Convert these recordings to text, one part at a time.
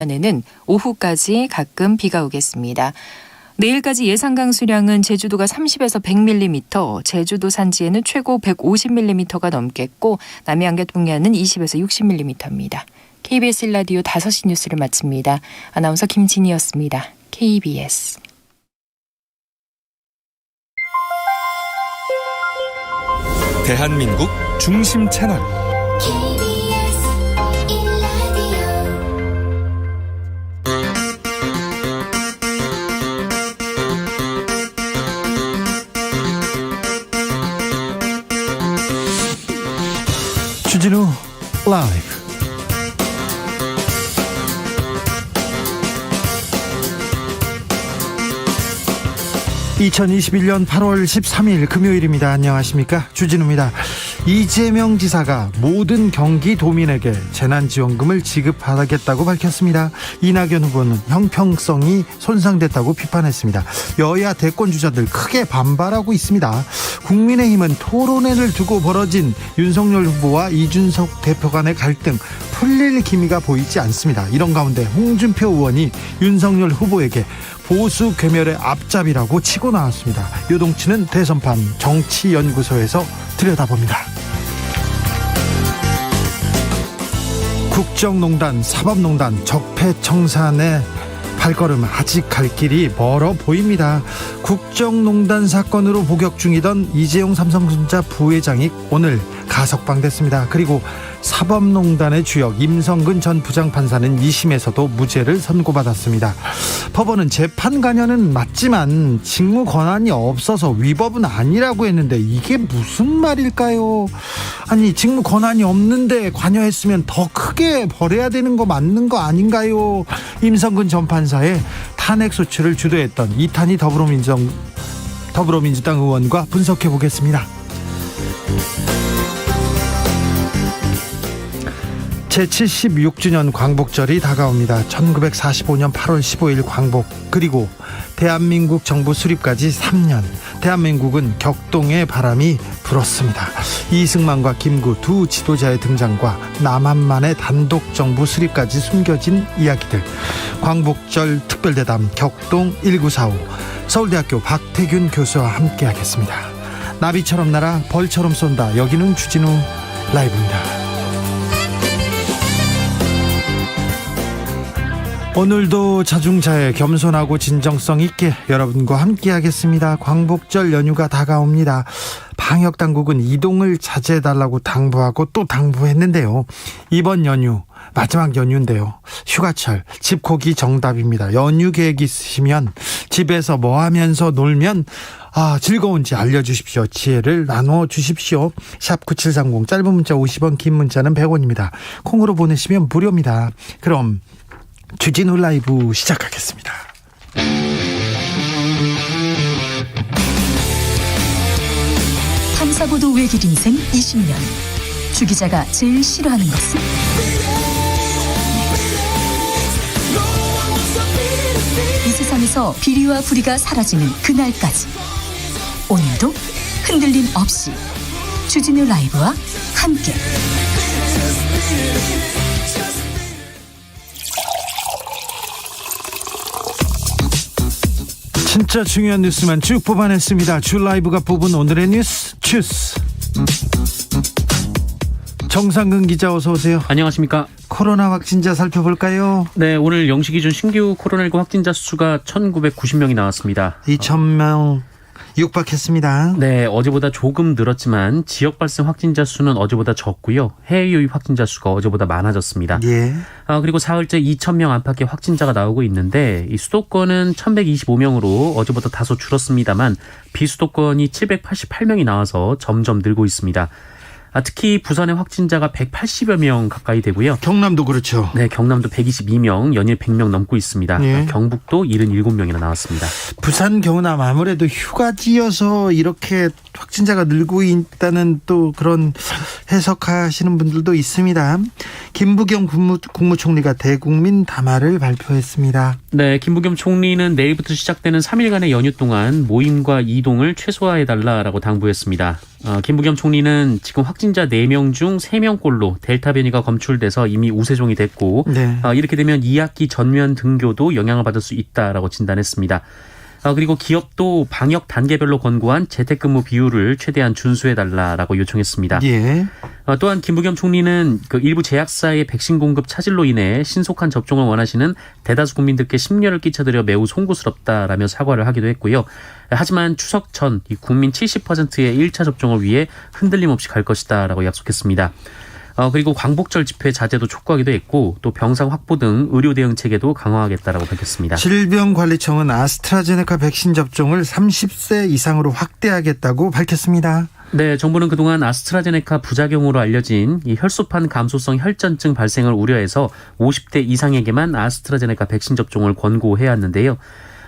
에는 오후까지 가끔 비가 오겠습니다. 내일까지 예상 강수량은 제주도가 30에서 100mm, 제주도 산지에는 최고 150mm가 넘겠고 남해안과 동해안은 20에서 60mm입니다. KBS 1라디오 5시 뉴스를 마칩니다. 아나운서 김진희였습니다. KBS. 대한민국 중심 채널 주진우 라이브. 2021년 8월 13일 금요일입니다. 안녕하십니까, 주진우입니다. 이재명 지사가 모든 경기도민에게 재난지원금을 지급하겠다고 밝혔습니다. 이낙연 후보는 형평성이 손상됐다고 비판했습니다. 여야 대권주자들 크게 반발하고 있습니다. 국민의힘은 토론회를 두고 벌어진 윤석열 후보와 이준석 대표 간의 갈등 풀릴 기미가 보이지 않습니다. 이런 가운데 홍준표 의원이 윤석열 후보에게 보수 괴멸의 앞잡이라고 치고 나왔습니다. 요동치는 대선판 정치연구소에서 들여다봅니다. 국정농단, 사법농단, 적폐청산의 발걸음 아직 갈 길이 멀어 보입니다. 국정농단 사건으로 복역 중이던 이재용 삼성전자 부회장이 오늘 가석방됐습니다. 그리고 사법농단의 주역 임성근 전 부장판사는 2심에서도 무죄를 선고받았습니다. 법원은 재판 관여는 맞지만 직무 권한이 없어서 위법은 아니라고 했는데 이게 무슨 말일까요? 아니, 직무 권한이 없는데 관여했으면 더 크게 벌여야 되는 거 맞는 거 아닌가요? 임성근 전 판사의 탄핵 소추를 주도했던 이탄희 더불어민주당 의원과 분석해 보겠습니다. 제76주년 광복절이 다가옵니다. 1945년 8월 15일 광복, 그리고 대한민국 정부 수립까지 3년. 대한민국은 격동의 바람이 불었습니다. 이승만과 김구 두 지도자의 등장과 남한만의 단독 정부 수립까지 숨겨진 이야기들. 광복절 특별대담 격동 1945, 서울대학교 박태균 교수와 함께하겠습니다. 나비처럼 날아 벌처럼 쏜다. 여기는 주진우 라이브입니다. 오늘도 자중자애, 겸손하고 진정성 있게 여러분과 함께 하겠습니다. 광복절 연휴가 다가옵니다. 방역당국은 이동을 자제해달라고 당부하고 또 당부했는데요. 이번 연휴 마지막 연휴인데요. 휴가철 집콕이 정답입니다. 연휴 계획 있으시면 집에서 뭐 하면서 놀면 즐거운지 알려주십시오. 지혜를 나눠주십시오. 샵 9730, 짧은 문자 50원, 긴 문자는 100원입니다. 콩으로 보내시면 무료입니다. 그럼 주진우 라이브 시작하겠습니다. 탐사보도 외길 인생 20년. 주 기자가 제일 싫어하는 것은? 이 세상에서 비리와 부리가 사라지는 그날까지, 오늘도 흔들림 없이 주진우 라이브와 함께 진짜 중요한 뉴스만 쭉 뽑아냈습니다. 주 라이브가 뽑은 오늘의 뉴스 주스. 정상근 기자, 어서 오세요. 안녕하십니까. 코로나 확진자 살펴볼까요? 네, 오늘 0시 기준 신규 코로나19 확진자 수가 1,990명이 나왔습니다. 2,000명 육박했습니다. 네, 어제보다 조금 늘었지만 지역 발생 확진자 수는 어제보다 적고요. 해외 유입 확진자 수가 어제보다 많아졌습니다. 예. 그리고 사흘째 2,000명 안팎의 확진자가 나오고 있는데, 이 수도권은 1,125명으로 어제보다 다소 줄었습니다만 비수도권이 788명이 나와서 점점 늘고 있습니다. 특히 부산의 확진자가 180여 명 가까이 되고요. 경남도 그렇죠. 네, 경남도 122명, 연일 100명 넘고 있습니다. 예. 경북도 77명이나 나왔습니다. 부산, 경남 아무래도 휴가지여서 이렇게 확진자가 늘고 있다는 또 그런 해석하시는 분들도 있습니다. 김부겸 국무총리가 대국민 담화를 발표했습니다. 네, 김부겸 총리는 내일부터 시작되는 3일간의 연휴 동안 모임과 이동을 최소화해달라라고 당부했습니다. 김부겸 총리는 지금 확진자 4명 중 3명꼴로 델타 변이가 검출돼서 이미 우세종이 됐고 네. 이렇게 되면 2학기 전면 등교도 영향을 받을 수 있다라고 진단했습니다. 그리고 기업도 방역 단계별로 권고한 재택근무 비율을 최대한 준수해달라라고 요청했습니다. 예. 또한 김부겸 총리는 그 일부 제약사의 백신 공급 차질로 인해 신속한 접종을 원하시는 대다수 국민들께 심려를 끼쳐드려 매우 송구스럽다라며 사과를 하기도 했고요. 하지만 추석 전 이 국민 70%의 1차 접종을 위해 흔들림 없이 갈 것이다라고 약속했습니다. 그리고 광복절 집회 자제도 촉구하기도 했고 또 병상 확보 등 의료 대응 체계도 강화하겠다라고 밝혔습니다. 질병관리청은 아스트라제네카 백신 접종을 30세 이상으로 확대하겠다고 밝혔습니다. 네, 정부는 그동안 아스트라제네카 부작용으로 알려진 이 혈소판 감소성 혈전증 발생을 우려해서 50대 이상에게만 아스트라제네카 백신 접종을 권고해왔는데요.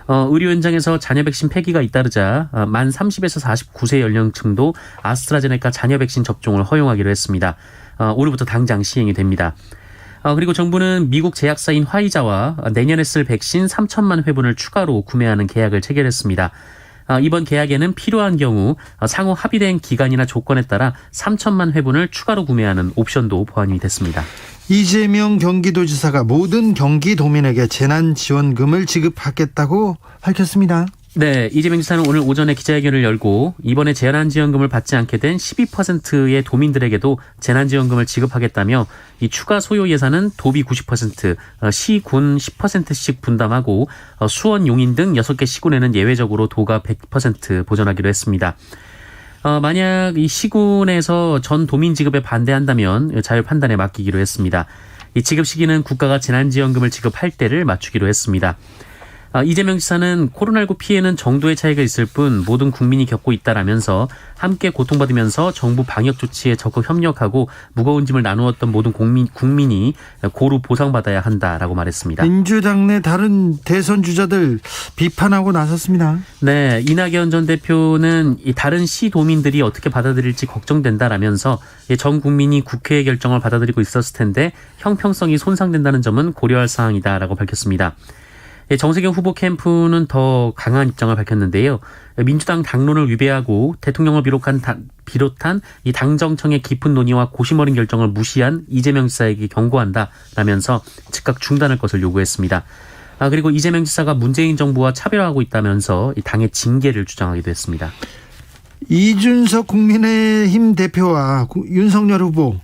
의료 현장에서 자녀 백신 폐기가 잇따르자 만 30에서 49세 연령층도 아스트라제네카 자녀 백신 접종을 허용하기로 했습니다. 오늘부터 당장 시행이 됩니다. 그리고 정부는 미국 제약사인 화이자와 내년에 쓸 백신 3천만 회분을 추가로 구매하는 계약을 체결했습니다. 이번 계약에는 필요한 경우 상호 합의된 기간이나 조건에 따라 3천만 회분을 추가로 구매하는 옵션도 포함이 됐습니다. 이재명 경기도지사가 모든 경기도민에게 재난지원금을 지급하겠다고 밝혔습니다. 네, 이재명 지사는 오늘 오전에 기자회견을 열고 이번에 재난지원금을 받지 않게 된 12%의 도민들에게도 재난지원금을 지급하겠다며 이 추가 소요 예산은 도비 90%, 시, 군 10%씩 분담하고 수원, 용인 등 6개 시군에는 예외적으로 도가 100% 보전하기로 했습니다. 만약 이 시군에서 전 도민 지급에 반대한다면 자율 판단에 맡기기로 했습니다. 이 지급 시기는 국가가 재난지원금을 지급할 때를 맞추기로 했습니다. 이재명 지사는 코로나19 피해는 정도의 차이가 있을 뿐 모든 국민이 겪고 있다라면서 함께 고통받으면서 정부 방역 조치에 적극 협력하고 무거운 짐을 나누었던 모든 국민이 고루 보상받아야 한다라고 말했습니다. 민주당 내 다른 대선 주자들 비판하고 나섰습니다. 네, 이낙연 전 대표는 이 다른 시도민들이 어떻게 받아들일지 걱정된다라면서 전 국민이 국회의 결정을 받아들이고 있었을 텐데 형평성이 손상된다는 점은 고려할 사항이다라고 밝혔습니다. 정세균 후보 캠프는 더 강한 입장을 밝혔는데요. 민주당 당론을 위배하고 대통령을 비롯한 이 당정청의 깊은 논의와 고심 어린 결정을 무시한 이재명 지사에게 경고한다라면서 즉각 중단할 것을 요구했습니다. 그리고 이재명 지사가 문재인 정부와 차별화하고 있다면서 이 당의 징계를 주장하기도 했습니다. 이준석 국민의힘 대표와 윤석열 후보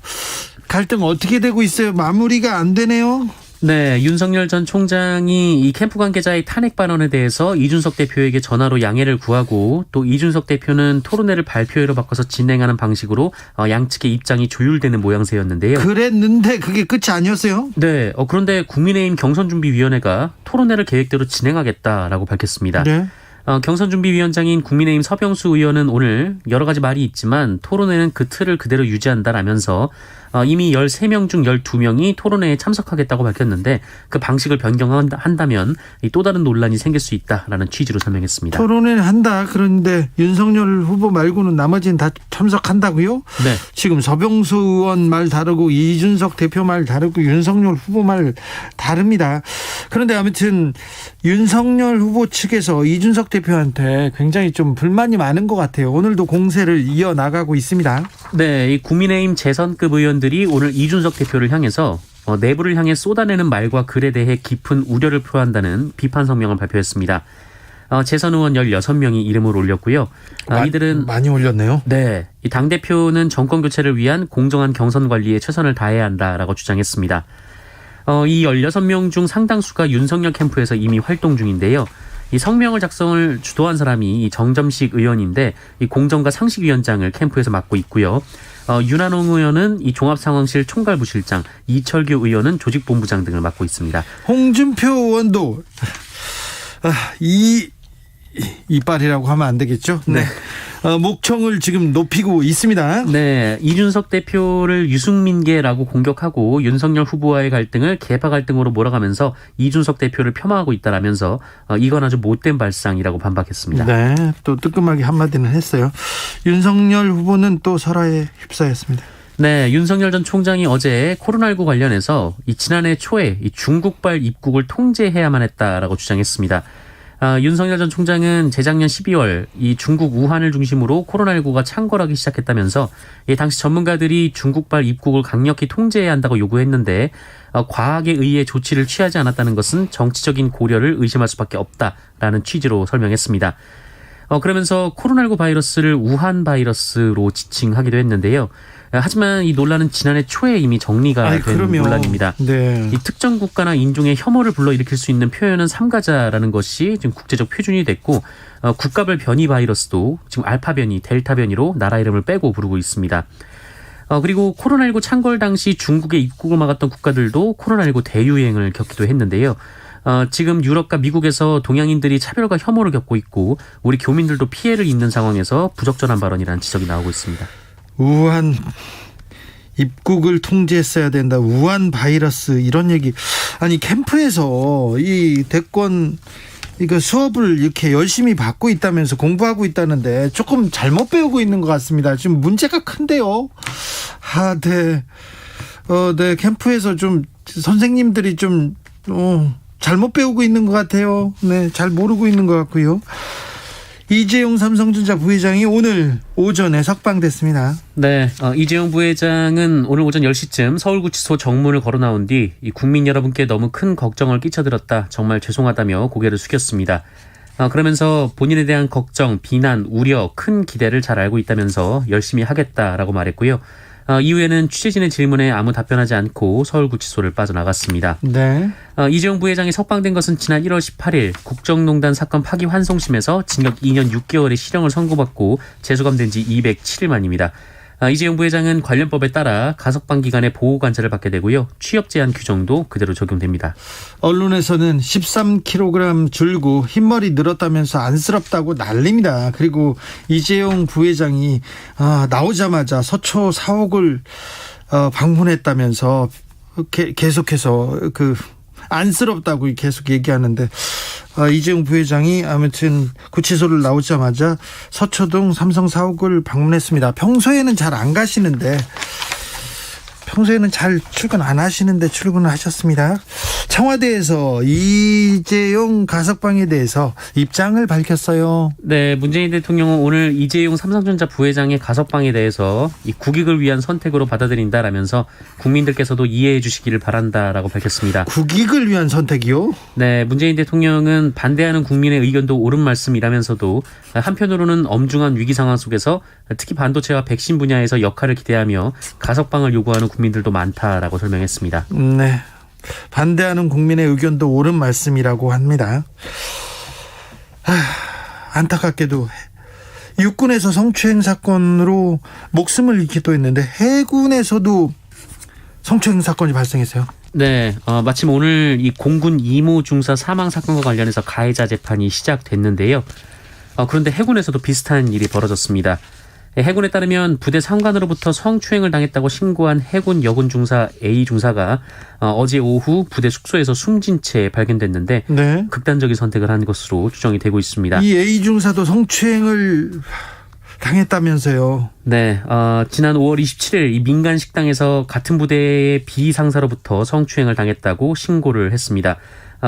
갈등 어떻게 되고 있어요? 마무리가 안 되네요. 네, 윤석열 전 총장이 이 캠프 관계자의 탄핵 발언에 대해서 이준석 대표에게 전화로 양해를 구하고 또 이준석 대표는 토론회를 발표회로 바꿔서 진행하는 방식으로 양측의 입장이 조율되는 모양새였는데요. 그랬는데 그게 끝이 아니었어요? 네, 그런데 국민의힘 경선준비위원회가 토론회를 계획대로 진행하겠다라고 밝혔습니다. 네. 경선준비위원장인 국민의힘 서병수 의원은 오늘 여러 가지 말이 있지만 토론회는 그 틀을 그대로 유지한다라면서 이미 13명 중 12명이 토론회에 참석하겠다고 밝혔는데 그 방식을 변경한다면 또 다른 논란이 생길 수 있다라는 취지로 설명했습니다. 토론회는 한다. 그런데 윤석열 후보 말고는 나머지는 다 참석한다고요? 네. 지금 서병수 의원 말 다르고 이준석 대표 말 다르고 윤석열 후보 말 다릅니다. 그런데 아무튼 윤석열 후보 측에서 이준석 대표한테 굉장히 좀 불만이 많은 것 같아요. 오늘도 공세를 이어나가고 있습니다. 네, 이 국민의힘 재선급 의원들이 오늘 이준석 대표를 향해서 내부를 향해 쏟아내는 말과 글에 대해 깊은 우려를 표한다는 비판 성명을 발표했습니다. 재선 의원 16명이 이름을 올렸고요. 이들은 많이 올렸네요. 네, 이 당대표는 정권 교체를 위한 공정한 경선 관리에 최선을 다해야 한다라고 주장했습니다. 이 16명 중 상당수가 윤석열 캠프에서 이미 활동 중인데요. 이 성명을 작성을 주도한 사람이 이 정점식 의원인데 이 공정과 상식위원장을 캠프에서 맡고 있고요. 윤한홍 의원은 이 종합상황실 총괄부실장, 이철규 의원은 조직본부장 등을 맡고 있습니다. 홍준표 의원도 이빨이라고 하면 안 되겠죠? 네. 목청을 지금 높이고 있습니다. 네, 이준석 대표를 유승민계라고 공격하고 윤석열 후보와의 갈등을 계파 갈등으로 몰아가면서 이준석 대표를 폄하하고 있다라면서 이건 아주 못된 발상이라고 반박했습니다. 네, 또 뜨끔하게 한마디는 했어요. 윤석열 후보는 또 설화에 휩싸였습니다. 네, 윤석열 전 총장이 어제 코로나19 관련해서 이 지난해 초에 이 중국발 입국을 통제해야만 했다라고 주장했습니다. 윤석열 전 총장은 재작년 12월 이 중국 우한을 중심으로 코로나19가 창궐하기 시작했다면서 당시 전문가들이 중국발 입국을 강력히 통제해야 한다고 요구했는데 과학에 의해 조치를 취하지 않았다는 것은 정치적인 고려를 의심할 수밖에 없다라는 취지로 설명했습니다. 그러면서 코로나19 바이러스를 우한 바이러스로 지칭하기도 했는데요. 하지만 이 논란은 지난해 초에 이미 정리가 된 그럼요. 논란입니다. 네. 이 특정 국가나 인종의 혐오를 불러일으킬 수 있는 표현은 삼가자라는 것이 지금 국제적 표준이 됐고 국가별 변이 바이러스도 지금 알파 변이, 델타 변이로 나라 이름을 빼고 부르고 있습니다. 그리고 코로나19 창궐 당시 중국의 입국을 막았던 국가들도 코로나19 대유행을 겪기도 했는데요. 지금 유럽과 미국에서 동양인들이 차별과 혐오를 겪고 있고 우리 교민들도 피해를 입는 상황에서 부적절한 발언이라는 지적이 나오고 있습니다. 우한 입국을 통제했어야 된다. 우한 바이러스 이런 얘기. 아니 캠프에서 이 대권 이거 수업을 이렇게 열심히 받고 있다면서 공부하고 있다는데 조금 잘못 배우고 있는 것 같습니다. 지금 문제가 큰데요. 네. 네 캠프에서 좀 선생님들이 좀 잘못 배우고 있는 것 같아요. 네, 잘 모르고 있는 것 같고요. 이재용 삼성전자 부회장이 오늘 오전에 석방됐습니다. 네, 이재용 부회장은 오늘 오전 10시쯤 서울구치소 정문을 걸어 나온 뒤 이 국민 여러분께 너무 큰 걱정을 끼쳐드렸다. 정말 죄송하다며 고개를 숙였습니다. 그러면서 본인에 대한 걱정, 비난, 우려, 큰 기대를 잘 알고 있다면서 열심히 하겠다라고 말했고요. 이후에는 취재진의 질문에 아무 답변하지 않고 서울구치소를 빠져나갔습니다. 네. 이재용 부회장이 석방된 것은 지난 1월 18일 국정농단 사건 파기환송심에서 징역 2년 6개월의 실형을 선고받고 재수감된 지 207일 만입니다. 이재용 부회장은 관련법에 따라 가석방 기간에 보호관찰을 받게 되고요. 취업 제한 규정도 그대로 적용됩니다. 언론에서는 13kg 줄고 흰머리 늘었다면서 안쓰럽다고 난립니다. 그리고 이재용 부회장이 나오자마자 서초 사옥을 방문했다면서 계속해서 안쓰럽다고 계속 얘기하는데 이재용 부회장이 아무튼 구치소를 나오자마자 서초동 삼성 사옥을 방문했습니다. 평소에는 잘 안 가시는데 평소에는 잘 출근 안 하시는데 출근을 하셨습니다. 청와대에서 이재용 가석방에 대해서 입장을 밝혔어요. 네, 문재인 대통령은 오늘 이재용 삼성전자 부회장의 가석방에 대해서 이 국익을 위한 선택으로 받아들인다라면서 국민들께서도 이해해 주시기를 바란다라고 밝혔습니다. 국익을 위한 선택이요? 네, 문재인 대통령은 반대하는 국민의 의견도 옳은 말씀이라면서도 한편으로는 엄중한 위기 상황 속에서 특히 반도체와 백신 분야에서 역할을 기대하며 가석방을 요구하는 국민들도 많다라고 설명했습니다. 네, 반대하는 국민의 의견도 옳은 말씀이라고 합니다. 안타깝게도 육군에서 성추행 사건으로 목숨을 잃기도 했는데 해군에서도 성추행 사건이 발생했어요. 네, 마침 오늘 이 공군 이모 중사 사망 사건과 관련해서 가해자 재판이 시작됐는데요. 그런데 해군에서도 비슷한 일이 벌어졌습니다. 해군에 따르면 부대 상관으로부터 성추행을 당했다고 신고한 해군 여군 중사 A 중사가 어제 오후 부대 숙소에서 숨진 채 발견됐는데 네. 극단적인 선택을 한 것으로 추정이 되고 있습니다. 이 A 중사도 성추행을 당했다면서요. 네, 지난 5월 27일 이 민간 식당에서 같은 부대의 비상사로부터 성추행을 당했다고 신고를 했습니다.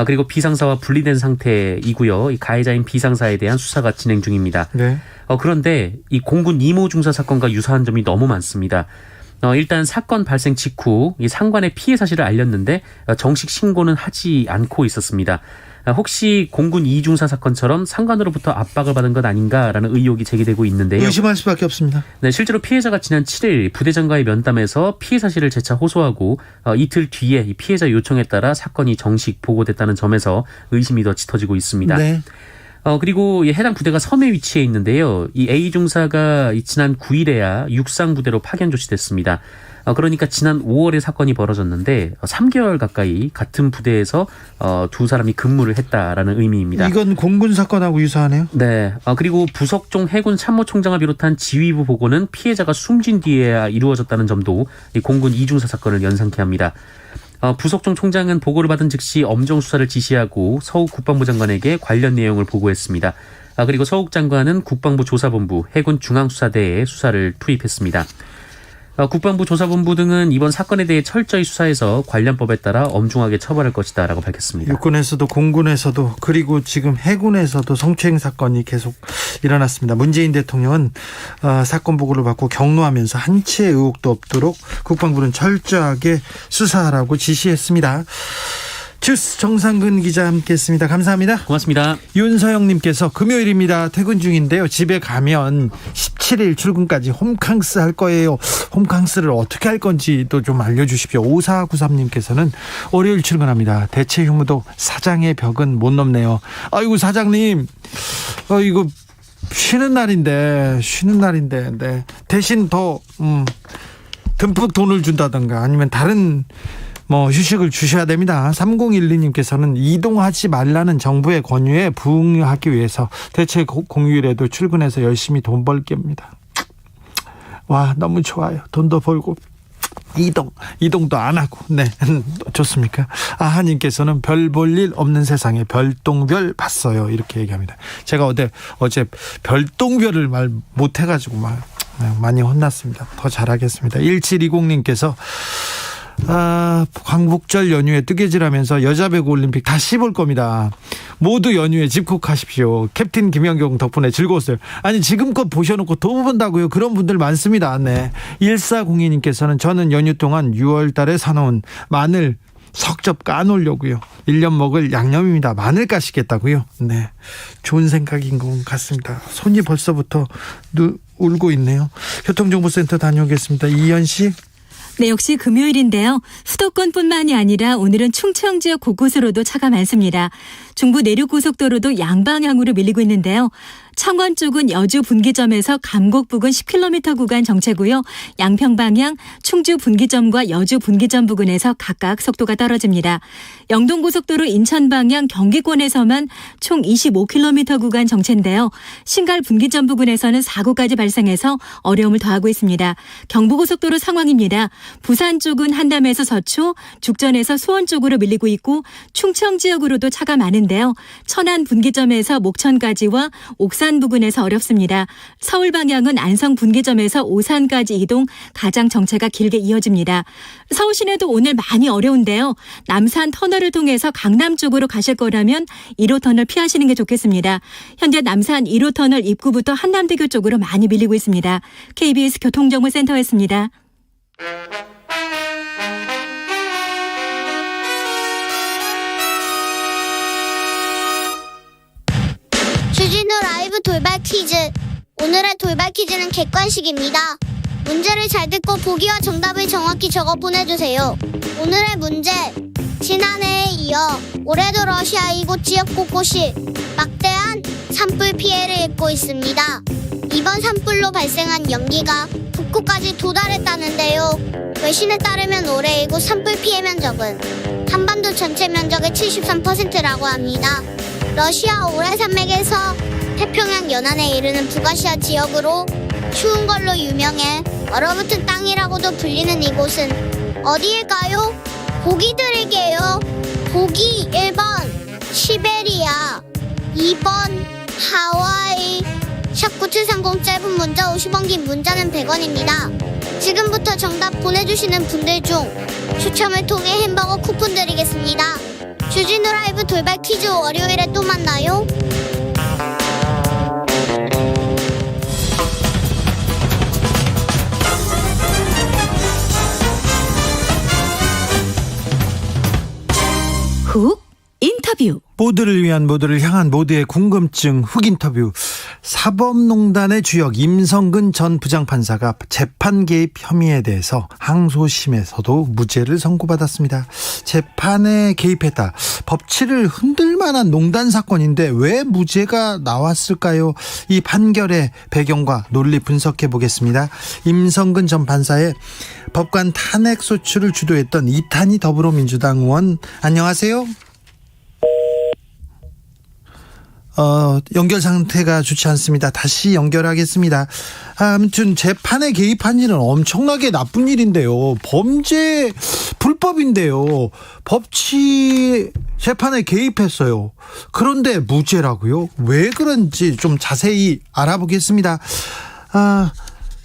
그리고 비상사와 분리된 상태이고요. 이 가해자인 비상사에 대한 수사가 진행 중입니다. 네. 그런데 이 공군 이모 중사 사건과 유사한 점이 너무 많습니다. 일단 사건 발생 직후 이 상관의 피해 사실을 알렸는데 정식 신고는 하지 않고 있었습니다. 혹시 공군 이중사 사건처럼 상관으로부터 압박을 받은 것 아닌가라는 의혹이 제기되고 있는데요. 의심할 수밖에 없습니다. 네, 실제로 피해자가 지난 7일 부대장과의 면담에서 피해 사실을 재차 호소하고 이틀 뒤에 이 피해자 요청에 따라 사건이 정식 보고됐다는 점에서 의심이 더 짙어지고 있습니다. 네. 그리고 해당 부대가 섬에 위치해 있는데요. 이 A 중사가 지난 9일에야 육상 부대로 파견 조치됐습니다. 그러니까 지난 5월에 사건이 벌어졌는데 3개월 가까이 같은 부대에서 두 사람이 근무를 했다라는 의미입니다. 이건 공군 사건하고 유사하네요. 네. 그리고 부석종 해군 참모총장을 비롯한 지휘부 보고는 피해자가 숨진 뒤에야 이루어졌다는 점도 이 공군 이중사 사건을 연상케 합니다. 부석종 총장은 보고를 받은 즉시 엄정 수사를 지시하고 서욱 국방부 장관에게 관련 내용을 보고했습니다. 그리고 서욱 장관은 국방부 조사본부 해군 중앙수사대에 수사를 투입했습니다. 국방부 조사본부 등은 이번 사건에 대해 철저히 수사해서 관련 법에 따라 엄중하게 처벌할 것이다라고 밝혔습니다. 육군에서도 공군에서도 그리고 지금 해군에서도 성추행 사건이 계속 일어났습니다. 문재인 대통령은 사건 보고를 받고 격노하면서 한치의 의혹도 없도록 국방부는 철저하게 수사하라고 지시했습니다. 주스 정상근 기자 함께했습니다. 감사합니다. 고맙습니다. 윤서영님께서 금요일입니다. 퇴근 중인데요. 집에 가면 17일 출근까지 홈캉스 할 거예요. 홈캉스를 어떻게 할 건지도 좀 알려주십시오. 5493님께서는 월요일 출근합니다. 대체 휴무도 사장의 벽은 못 넘네요. 아이고 사장님, 이거 쉬는 날인데 네. 대신 더 듬뿍 돈을 준다던가 아니면 다른 휴식을 주셔야 됩니다. 3012님께서는 이동하지 말라는 정부의 권유에 부응하기 위해서 대체 공휴일에도 출근해서 열심히 돈 벌게입니다. 와, 너무 좋아요. 돈도 벌고 이동도 안 하고. 네, 좋습니까? 아하님께서는 별 볼 일 없는 세상에 별똥별 봤어요. 이렇게 얘기합니다. 제가 어제 별똥별을 말 못해가지고 많이 혼났습니다. 더 잘하겠습니다. 1720님께서 광복절 연휴에 뜨개질하면서 여자 배구 올림픽 다시 볼 겁니다. 모두 연휴에 집콕하십시오. 캡틴 김연경 덕분에 즐거웠어요. 아니 지금껏 보셔놓고 또 본다고요? 그런 분들 많습니다. 네. 1402님께서는 저는 연휴 동안 6월 달에 사놓은 마늘 석접 까놓으려고요. 1년 먹을 양념입니다. 마늘 까시겠다고요? 네, 좋은 생각인 것 같습니다. 손이 벌써부터 울고 있네요. 교통정보센터 다녀오겠습니다. 이현 씨. 네, 역시 금요일인데요. 수도권뿐만이 아니라 오늘은 충청 지역 곳곳으로도 차가 많습니다. 중부 내륙고속도로도 양방향으로 밀리고 있는데요. 창원 쪽은 여주 분기점에서 감곡 부근 10km 구간 정체고요. 양평 방향 충주 분기점과 여주 분기점 부근에서 각각 속도가 떨어집니다. 영동고속도로 인천 방향 경기권에서만 총 25km 구간 정체인데요. 신갈 분기점 부근에서는 사고까지 발생해서 어려움을 더하고 있습니다. 경부고속도로 상황입니다. 부산 쪽은 한담에서 서초, 죽전에서 수원 쪽으로 밀리고 있고 충청 지역으로도 차가 많은데요. 천안 분기점에서 목천까지와 옥산 부근에서 어렵습니다. 서울 방향은 안성 분기점에서 오산까지 이동 가장 정체가 길게 이어집니다. 서울 시내도 오늘 많이 어려운데요. 남산 터널을 통해서 강남 쪽으로 가실 거라면 1호 터널 피하시는 게 좋겠습니다. 현재 남산 1호 터널 입구부터 한남대교 쪽으로 많이 밀리고 있습니다. KBS 교통정보센터였습니다. 주진우 라이브 돌발 퀴즈. 오늘의 돌발 퀴즈는 객관식입니다. 문제를 잘 듣고 보기와 정답을 정확히 적어 보내주세요. 오늘의 문제. 지난해에 이어 올해도 러시아 이곳 지역 곳곳이 막대한 산불 피해를 입고 있습니다. 이번 산불로 발생한 연기가 북구까지 도달했다는데요. 외신에 따르면 올해 이곳 산불 피해 면적은 한반도 전체 면적의 73%라고 합니다. 러시아 오레산맥에서 태평양 연안에 이르는 북아시아 지역으로 추운 걸로 유명해 얼어붙은 땅이라고도 불리는 이곳은 어디일까요? 보기 드릴게요. 보기 1번 시베리아, 2번 하와이. 샵9730 짧은 문자 50원, 긴 문자는 100원입니다. 지금부터 정답 보내주시는 분들 중 추첨을 통해 햄버거 쿠폰 드리겠습니다. 주진우 라이브 돌발 퀴즈 월요일에 또 만나요. 훅 인터뷰. 모두를 위한, 모두를 향한, 모두의 궁금증 훅 인터뷰. 사법농단의 주역 임성근 전 부장판사가 재판 개입 혐의에 대해서 항소심에서도 무죄를 선고받았습니다. 재판에 개입했다, 법치를 흔들 만한 농단 사건인데 왜 무죄가 나왔을까요? 이 판결의 배경과 논리 분석해 보겠습니다. 임성근 전 판사의 법관 탄핵 소추를 주도했던 이탄희 더불어민주당 의원, 안녕하세요. 연결 상태가 좋지 않습니다. 다시 연결하겠습니다. 아무튼 재판에 개입한 일은 엄청나게 나쁜 일인데요. 범죄, 불법인데요. 법치 재판에 개입했어요. 그런데 무죄라고요? 왜 그런지 좀 자세히 알아보겠습니다.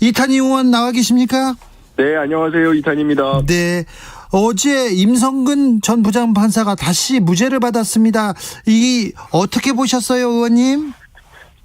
이탄희 의원 나와 계십니까? 네, 안녕하세요. 이탄입니다. 네. 어제 임성근 전 부장판사가 다시 무죄를 받았습니다. 이 어떻게 보셨어요, 의원님?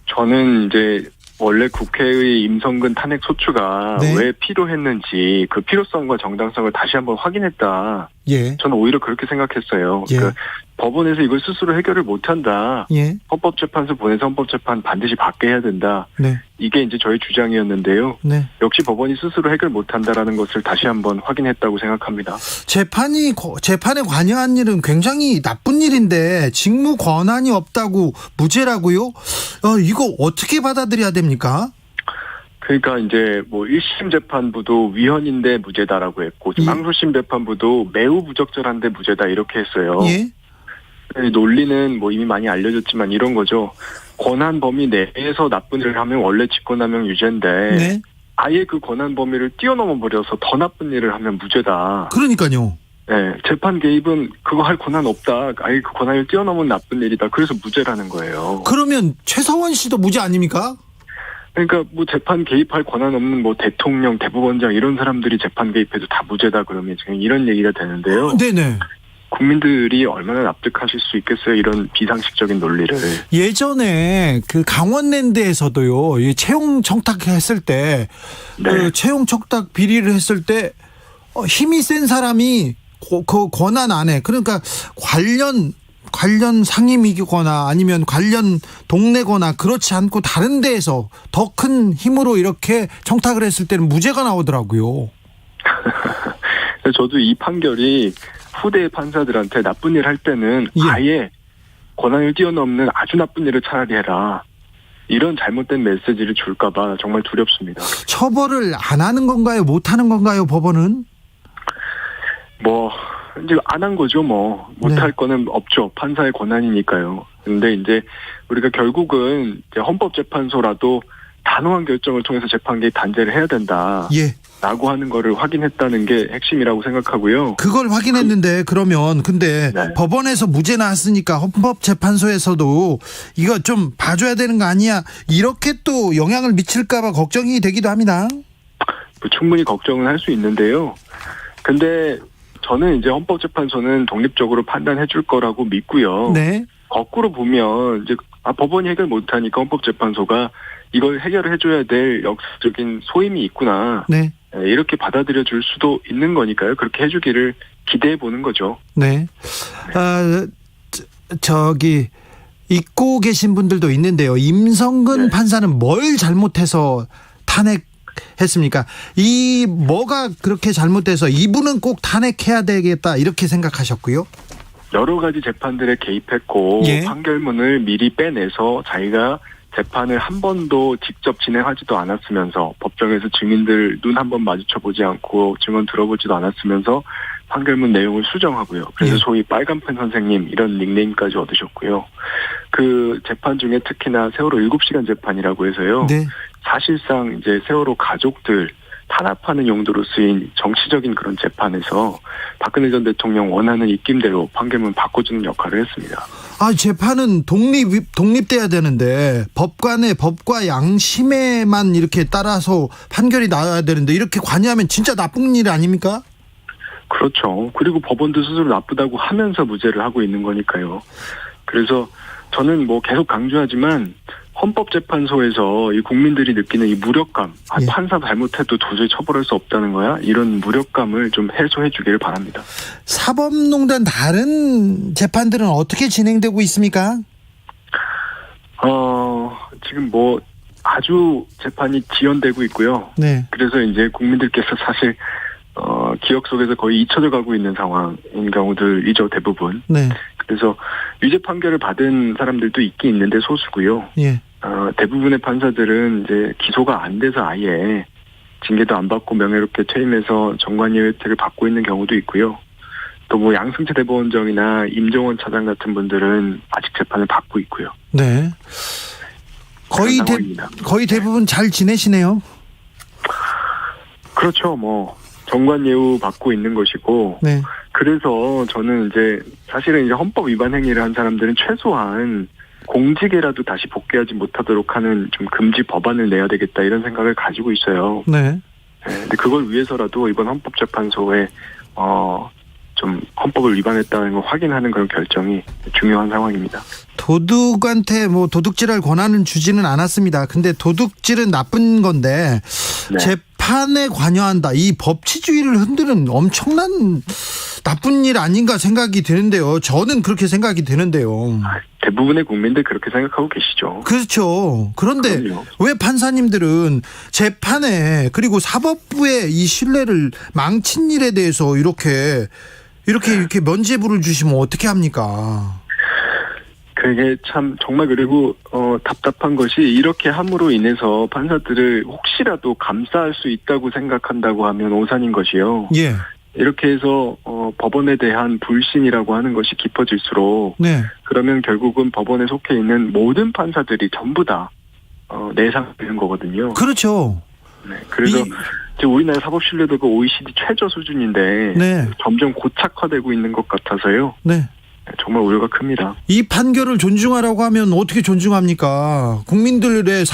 저는 이제 원래 국회의 임성근 탄핵 소추가 네. 왜 필요했는지 그 필요성과 정당성을 다시 한번 확인했다. 예. 저는 오히려 그렇게 생각했어요. 예. 그러니까 법원에서 이걸 스스로 해결을 못한다. 예. 헌법재판소 보내서 헌법재판 반드시 받게 해야 된다. 네. 이게 이제 저의 주장이었는데요. 네. 역시 법원이 스스로 해결 못한다라는 것을 다시 한번 확인했다고 생각합니다. 재판에 관여한 일은 굉장히 나쁜 일인데 직무 권한이 없다고 무죄라고요? 이거 어떻게 받아들여야 됩니까? 그러니까 이제 뭐 1심 재판부도 위헌인데 무죄다라고 했고 지금 예. 항소심 재판부도 매우 부적절한데 무죄다 이렇게 했어요. 예. 이 논리는 뭐 이미 많이 알려졌지만 이런 거죠. 권한 범위 내에서 나쁜 일을 하면 원래 직권남용 유죄인데 네. 아예 그 권한 범위를 뛰어넘어 버려서 더 나쁜 일을 하면 무죄다. 그러니까요. 네, 재판 개입은 그거 할 권한 없다. 아예 그 권한을 뛰어넘은 나쁜 일이다. 그래서 무죄라는 거예요. 그러면 최서원 씨도 무죄 아닙니까? 그러니까 뭐 재판 개입할 권한 없는 뭐 대통령, 대법원장 이런 사람들이 재판 개입해도 다 무죄다 그러면 지금 이런 얘기가 되는데요. 네네. 국민들이 얼마나 납득하실 수 있겠어요? 이런 비상식적인 논리를. 예전에 그 강원랜드에서도요, 이 채용 청탁했을 때, 네. 그 채용 청탁 비리를 했을 때, 힘이 센 사람이 그 권한 안에, 그러니까 관련 상임이거나 아니면 관련 동네거나 그렇지 않고 다른 데에서 더 큰 힘으로 이렇게 청탁을 했을 때는 무죄가 나오더라고요. 저도 이 판결이 후대 판사들한테 나쁜 일 할 때는 예. 아예 권한을 뛰어넘는 아주 나쁜 일을 차라리 해라. 이런 잘못된 메시지를 줄까봐 정말 두렵습니다. 처벌을 안 하는 건가요? 못 하는 건가요, 법원은? 뭐 이제 안 한 거죠, 뭐. 못할 네. 거는 없죠. 판사의 권한이니까요. 근데 이제 우리가 결국은 이제 헌법재판소라도 단호한 결정을 통해서 재판 개입 단죄를 해야 된다. 예. 라고 하는 거를 확인했다는 게 핵심이라고 생각하고요. 그걸 확인했는데 그러면 근데 네. 법원에서 무죄 나왔으니까 헌법재판소에서도 이거 좀 봐줘야 되는 거 아니야? 이렇게 또 영향을 미칠까 봐 걱정이 되기도 합니다. 뭐 충분히 걱정은 할 수 있는데요. 근데 저는 이제 헌법재판소는 독립적으로 판단해 줄 거라고 믿고요. 네. 거꾸로 보면 이제 법원이 해결 못하니까 헌법재판소가 이걸 해결을 해줘야 될 역사적인 소임이 있구나. 네. 이렇게 받아들여 줄 수도 있는 거니까요. 그렇게 해주기를 기대해 보는 거죠. 네. 저기 잊고 계신 분들도 있는데요. 임성근 네. 판사는 뭘 잘못해서 탄핵했습니까? 뭐가 그렇게 잘못돼서 이분은 꼭 탄핵해야 되겠다 이렇게 생각하셨고요. 여러 가지 재판들에 개입했고 예. 판결문을 미리 빼내서 자기가 재판을 한 번도 직접 진행하지도 않았으면서 법정에서 증인들 눈 한 번 마주쳐보지 않고 증언 들어보지도 않았으면서 판결문 내용을 수정하고요. 그래서 예. 소위 빨간펜 선생님 이런 닉네임까지 얻으셨고요. 그 재판 중에 특히나 세월호 7시간 재판이라고 해서요. 네. 사실상 이제 세월호 가족들 탄압하는 용도로 쓰인 정치적인 그런 재판에서 박근혜 전 대통령 원하는 입김대로 판결문 바꿔주는 역할을 했습니다. 재판은 독립돼야 되는데 법과 양심에만 이렇게 따라서 판결이 나와야 되는데 이렇게 관여하면 진짜 나쁜 일 아닙니까? 그렇죠. 그리고 법원도 스스로 나쁘다고 하면서 무죄를 하고 있는 거니까요. 그래서 저는 뭐 계속 강조하지만 헌법재판소에서 이 국민들이 느끼는 이 무력감, 예. 판사 잘못해도 도저히 처벌할 수 없다는 거야? 이런 무력감을 좀 해소해 주기를 바랍니다. 사법농단 다른 재판들은 어떻게 진행되고 있습니까? 지금 뭐 아주 재판이 지연되고 있고요. 네. 그래서 이제 국민들께서 사실 기억 속에서 거의 잊혀져 가고 있는 상황인 경우들이죠, 대부분. 네. 그래서 유죄 판결을 받은 사람들도 있긴 있는데 소수고요. 예. 대부분의 판사들은 이제 기소가 안 돼서 아예 징계도 안 받고 명예롭게 퇴임해서 정관예우 혜택을 받고 있는 경우도 있고요. 또 뭐 양승태 대법원장이나 임종원 차장 같은 분들은 아직 재판을 받고 있고요. 네. 거의 대부분 잘 지내시네요. 그렇죠. 뭐 정관예우 받고 있는 것이고. 네. 그래서 저는 이제 사실은 이제 헌법 위반 행위를 한 사람들은 최소한 공직에라도 다시 복귀하지 못하도록 하는 좀 금지 법안을 내야 되겠다 이런 생각을 가지고 있어요. 네. 근데 그걸 위해서라도 이번 헌법재판소에 좀 헌법을 위반했다는 걸 확인하는 그런 결정이 중요한 상황입니다. 도둑한테 뭐 도둑질할 권한은 주지는 않았습니다. 근데 도둑질은 나쁜 건데 네. 재판에 관여한다. 이 법치주의를 흔드는 엄청난 나쁜 일 아닌가 생각이 드는데요. 저는 그렇게 생각이 드는데요. 대부분의 국민들 그렇게 생각하고 계시죠. 그렇죠. 그런데 그럼요. 왜 판사님들은 재판에 그리고 사법부의 이 신뢰를 망친 일에 대해서 이렇게 면죄부를 주시면 어떻게 합니까? 그게 참 정말 그리고 답답한 것이 이렇게 함으로 인해서 판사들을 혹시라도 감싸할 수 있다고 생각한다고 하면 오산인 것이요. 예. 이렇게 해서 법원에 대한 불신이라고 하는 것이 깊어질수록 네. 그러면 결국은 법원에 속해 있는 모든 판사들이 전부 다 내상되는 거거든요. 그렇죠. 네, 그래서 이제 우리나라 사법 신뢰도가 OECD 최저 수준인데 네. 점점 고착화되고 있는 것 같아서요. 네. 정말 우려가 큽니다. 이 판결을 존중하라고 하면 어떻게 존중합니까? 국민들의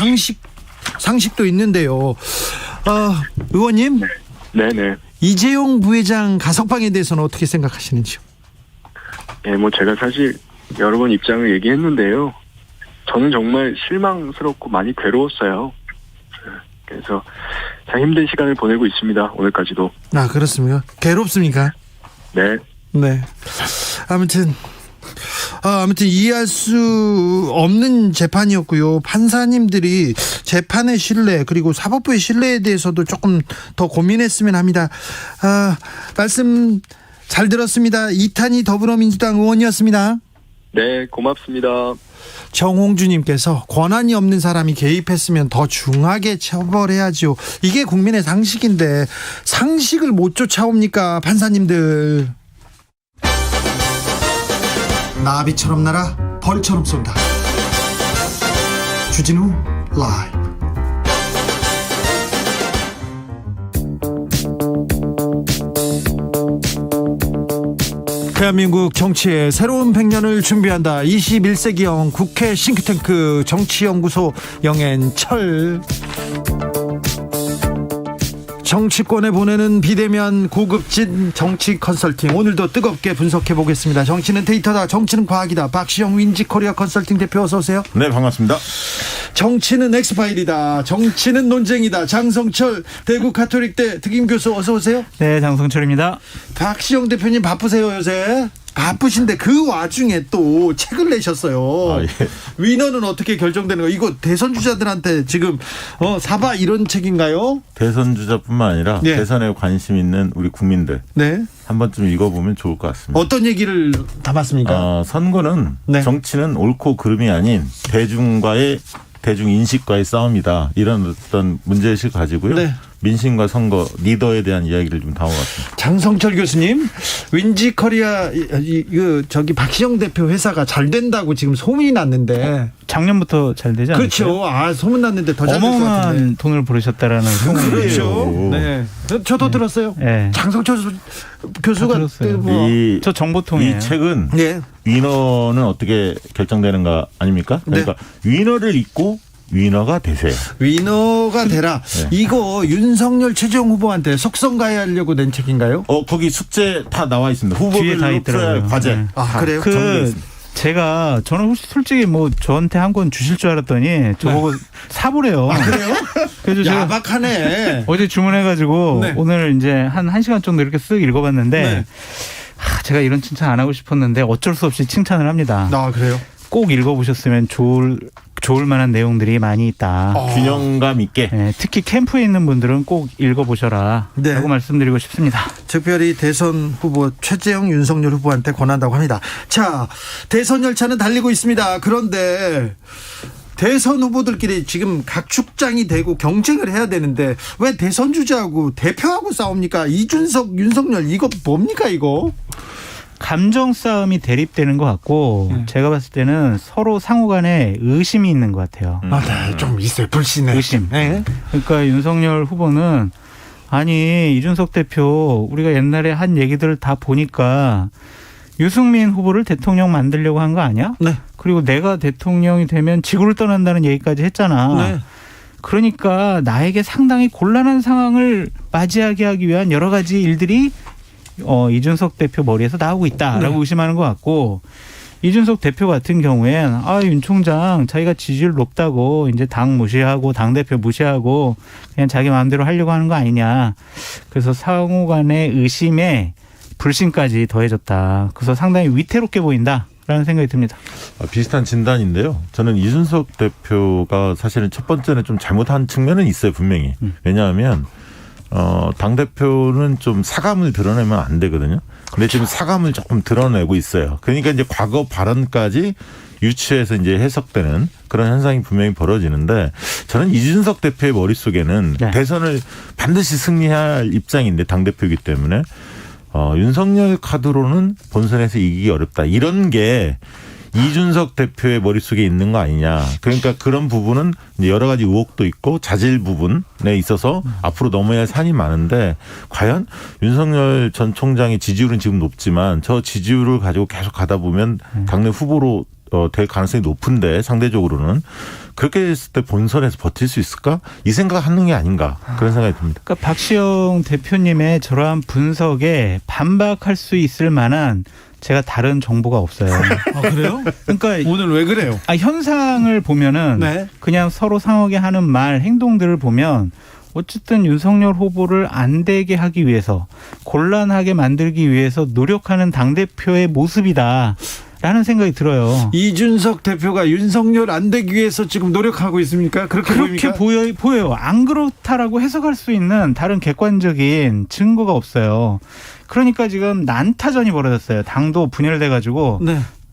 상식도 있는데요. 의원님, 네네. 이재용 부회장 가석방에 대해서는 어떻게 생각하시는지요? 예, 뭐 제가 사실 여러 번 입장을 얘기했는데요. 저는 정말 실망스럽고 많이 괴로웠어요. 그래서 참 힘든 시간을 보내고 있습니다. 오늘까지도. 아, 그렇습니까? 괴롭습니까? 네. 네. 아무튼 이해할 수 없는 재판이었고요. 판사님들이 재판의 신뢰 그리고 사법부의 신뢰에 대해서도 조금 더 고민했으면 합니다. 말씀 잘 들었습니다. 이탄희 더불어민주당 의원이었습니다. 네, 고맙습니다. 정홍주님께서 권한이 없는 사람이 개입했으면 더 중하게 처벌해야죠. 이게 국민의 상식인데 상식을 못 쫓아옵니까, 판사님들? 나비처럼 날아 벌처럼 쏜다. 주진우 라이브. 대한민국 정치의 새로운 100년을 준비한다. 21세기형 국회 싱크탱크 정치연구소 영앤철. 정치권에 보내는 비대면 고급진 정치 컨설팅, 오늘도 뜨겁게 분석해 보겠습니다. 정치는 데이터다, 정치는 과학이다. 박시영 윈지코리아 컨설팅 대표 어서 오세요. 네, 반갑습니다. 정치는 엑스파일이다, 정치는 논쟁이다. 장성철 대구 가톨릭대 특임교수 어서 오세요. 네, 장성철입니다. 박시영 대표님 바쁘세요 요새? 바쁘신데 그 와중에 또 책을 내셨어요. 예. 위너는 어떻게 결정되는 거? 이거 대선 주자들한테 지금 사바 이런 책인가요? 대선 주자뿐만 아니라 네. 대선에 관심 있는 우리 국민들 네. 한 번쯤 읽어보면 좋을 것 같습니다. 어떤 얘기를 담았습니까? 선거는 네. 정치는 옳고 그름이 아닌 대중 인식과의 싸움이다. 이런 어떤 문제의식을 가지고요. 네. 민심과 선거, 리더에 대한 이야기를 좀 담아봤습니다. 장성철 교수님, 윈지코리아 저기 박시영 대표 회사가 잘 된다고 지금 소문이 났는데. 작년부터 잘 되지 않았어요? 그렇죠. 소문 났는데 더 잘 될 것 같은데. 어마어마한 돈을 벌으셨다라는 소문이. 그렇죠. 네. 저도 들었어요. 네. 장성철 교수가 들었어요. 뭐. 저 정보통이에요. 이 책은 네. 위너는 어떻게 결정되는가 아닙니까? 그러니까 위너를 잊고 위너가 되세요. 위너가 되라. 네. 이거 윤석열 최재형 후보한테 속성가해하려고 낸 책인가요? 거기 숙제 다 나와 있습니다. 뒤에 다 후보별로 풀어야 할 있더라고요. 과제. 네. 그래요? 정리되어 있습니다. 저는 솔직히 뭐 저한테 한 권 주실 줄 알았더니 저보고 사보래요. 그래요? 그래서 제가 야박하네. 어제 주문해가지고 네. 오늘 이제 한 1시간 정도 이렇게 쓱 읽어봤는데 네. 제가 이런 칭찬 안 하고 싶었는데 어쩔 수 없이 칭찬을 합니다. 그래요? 꼭 읽어보셨으면 좋을 만한 내용들이 많이 있다. 균형감 있게. 네, 특히 캠프에 있는 분들은 꼭 읽어보셔라 네. 라고 말씀드리고 싶습니다. 특별히 대선 후보 최재형 윤석열 후보한테 권한다고 합니다. 자, 대선 열차는 달리고 있습니다. 그런데 대선 후보들끼리 지금 각 축장이 되고 경쟁을 해야 되는데 왜 대선 주자하고 대표하고 싸웁니까? 이준석, 윤석열 이거 뭡니까 이거? 감정 싸움이 대립되는 것 같고 제가 봤을 때는 서로 상호 간에 의심이 있는 것 같아요. 네, 좀 있어요. 불신의 의심. 네. 그러니까 윤석열 후보는 아니 이준석 대표 우리가 옛날에 한 얘기들을 다 보니까 유승민 후보를 대통령 만들려고 한 거 아니야? 네. 그리고 내가 대통령이 되면 지구를 떠난다는 얘기까지 했잖아. 네. 그러니까 나에게 상당히 곤란한 상황을 맞이하게 하기 위한 여러 가지 일들이 이준석 대표 머리에서 나오고 있다라고 의심하는 것 같고, 이준석 대표 같은 경우엔 윤 총장 자기가 지지율 높다고 이제 당 무시하고 당대표 무시하고 그냥 자기 마음대로 하려고 하는 거 아니냐. 그래서 상호 간의 의심에 불신까지 더해졌다. 그래서 상당히 위태롭게 보인다라는 생각이 듭니다. 비슷한 진단인데요. 저는 이준석 대표가 사실은 첫 번째는 좀 잘못한 측면은 있어요, 분명히. 왜냐하면 당대표는 좀 사감을 드러내면 안 되거든요. 근데 지금 사감을 조금 드러내고 있어요. 그러니까 이제 과거 발언까지 유추해서 이제 해석되는 그런 현상이 분명히 벌어지는데, 저는 이준석 대표의 머릿속에는 대선을 반드시 승리할 입장인데 당대표이기 때문에 윤석열 카드로는 본선에서 이기기 어렵다. 이런 게 이준석 대표의 머릿속에 있는 거 아니냐. 그러니까 그런 부분은 이제 여러 가지 의혹도 있고 자질 부분에 있어서 앞으로 넘어야 할 산이 많은데, 과연 윤석열 전 총장의 지지율은 지금 높지만 저 지지율을 가지고 계속 가다 보면 당내 후보로 될 가능성이 높은데, 상대적으로는 그렇게 했을 때 본선에서 버틸 수 있을까? 이 생각하는 게 아닌가, 그런 생각이 듭니다. 그러니까 박시영 대표님의 저러한 분석에 반박할 수 있을 만한 제가 다른 정보가 없어요. 그래요? 그러니까 오늘 왜 그래요? 현상을 보면은 그냥 서로 상하게 하는 말, 행동들을 보면 어쨌든 윤석열 후보를 안 되게 하기 위해서, 곤란하게 만들기 위해서 노력하는 당대표의 모습이다. 라는 생각이 들어요. 이준석 대표가 윤석열 안 되기 위해서 지금 노력하고 있습니까? 그렇게 보여요. 안 그렇다라고 해석할 수 있는 다른 객관적인 증거가 없어요. 그러니까 지금 난타전이 벌어졌어요. 당도 분열돼가지고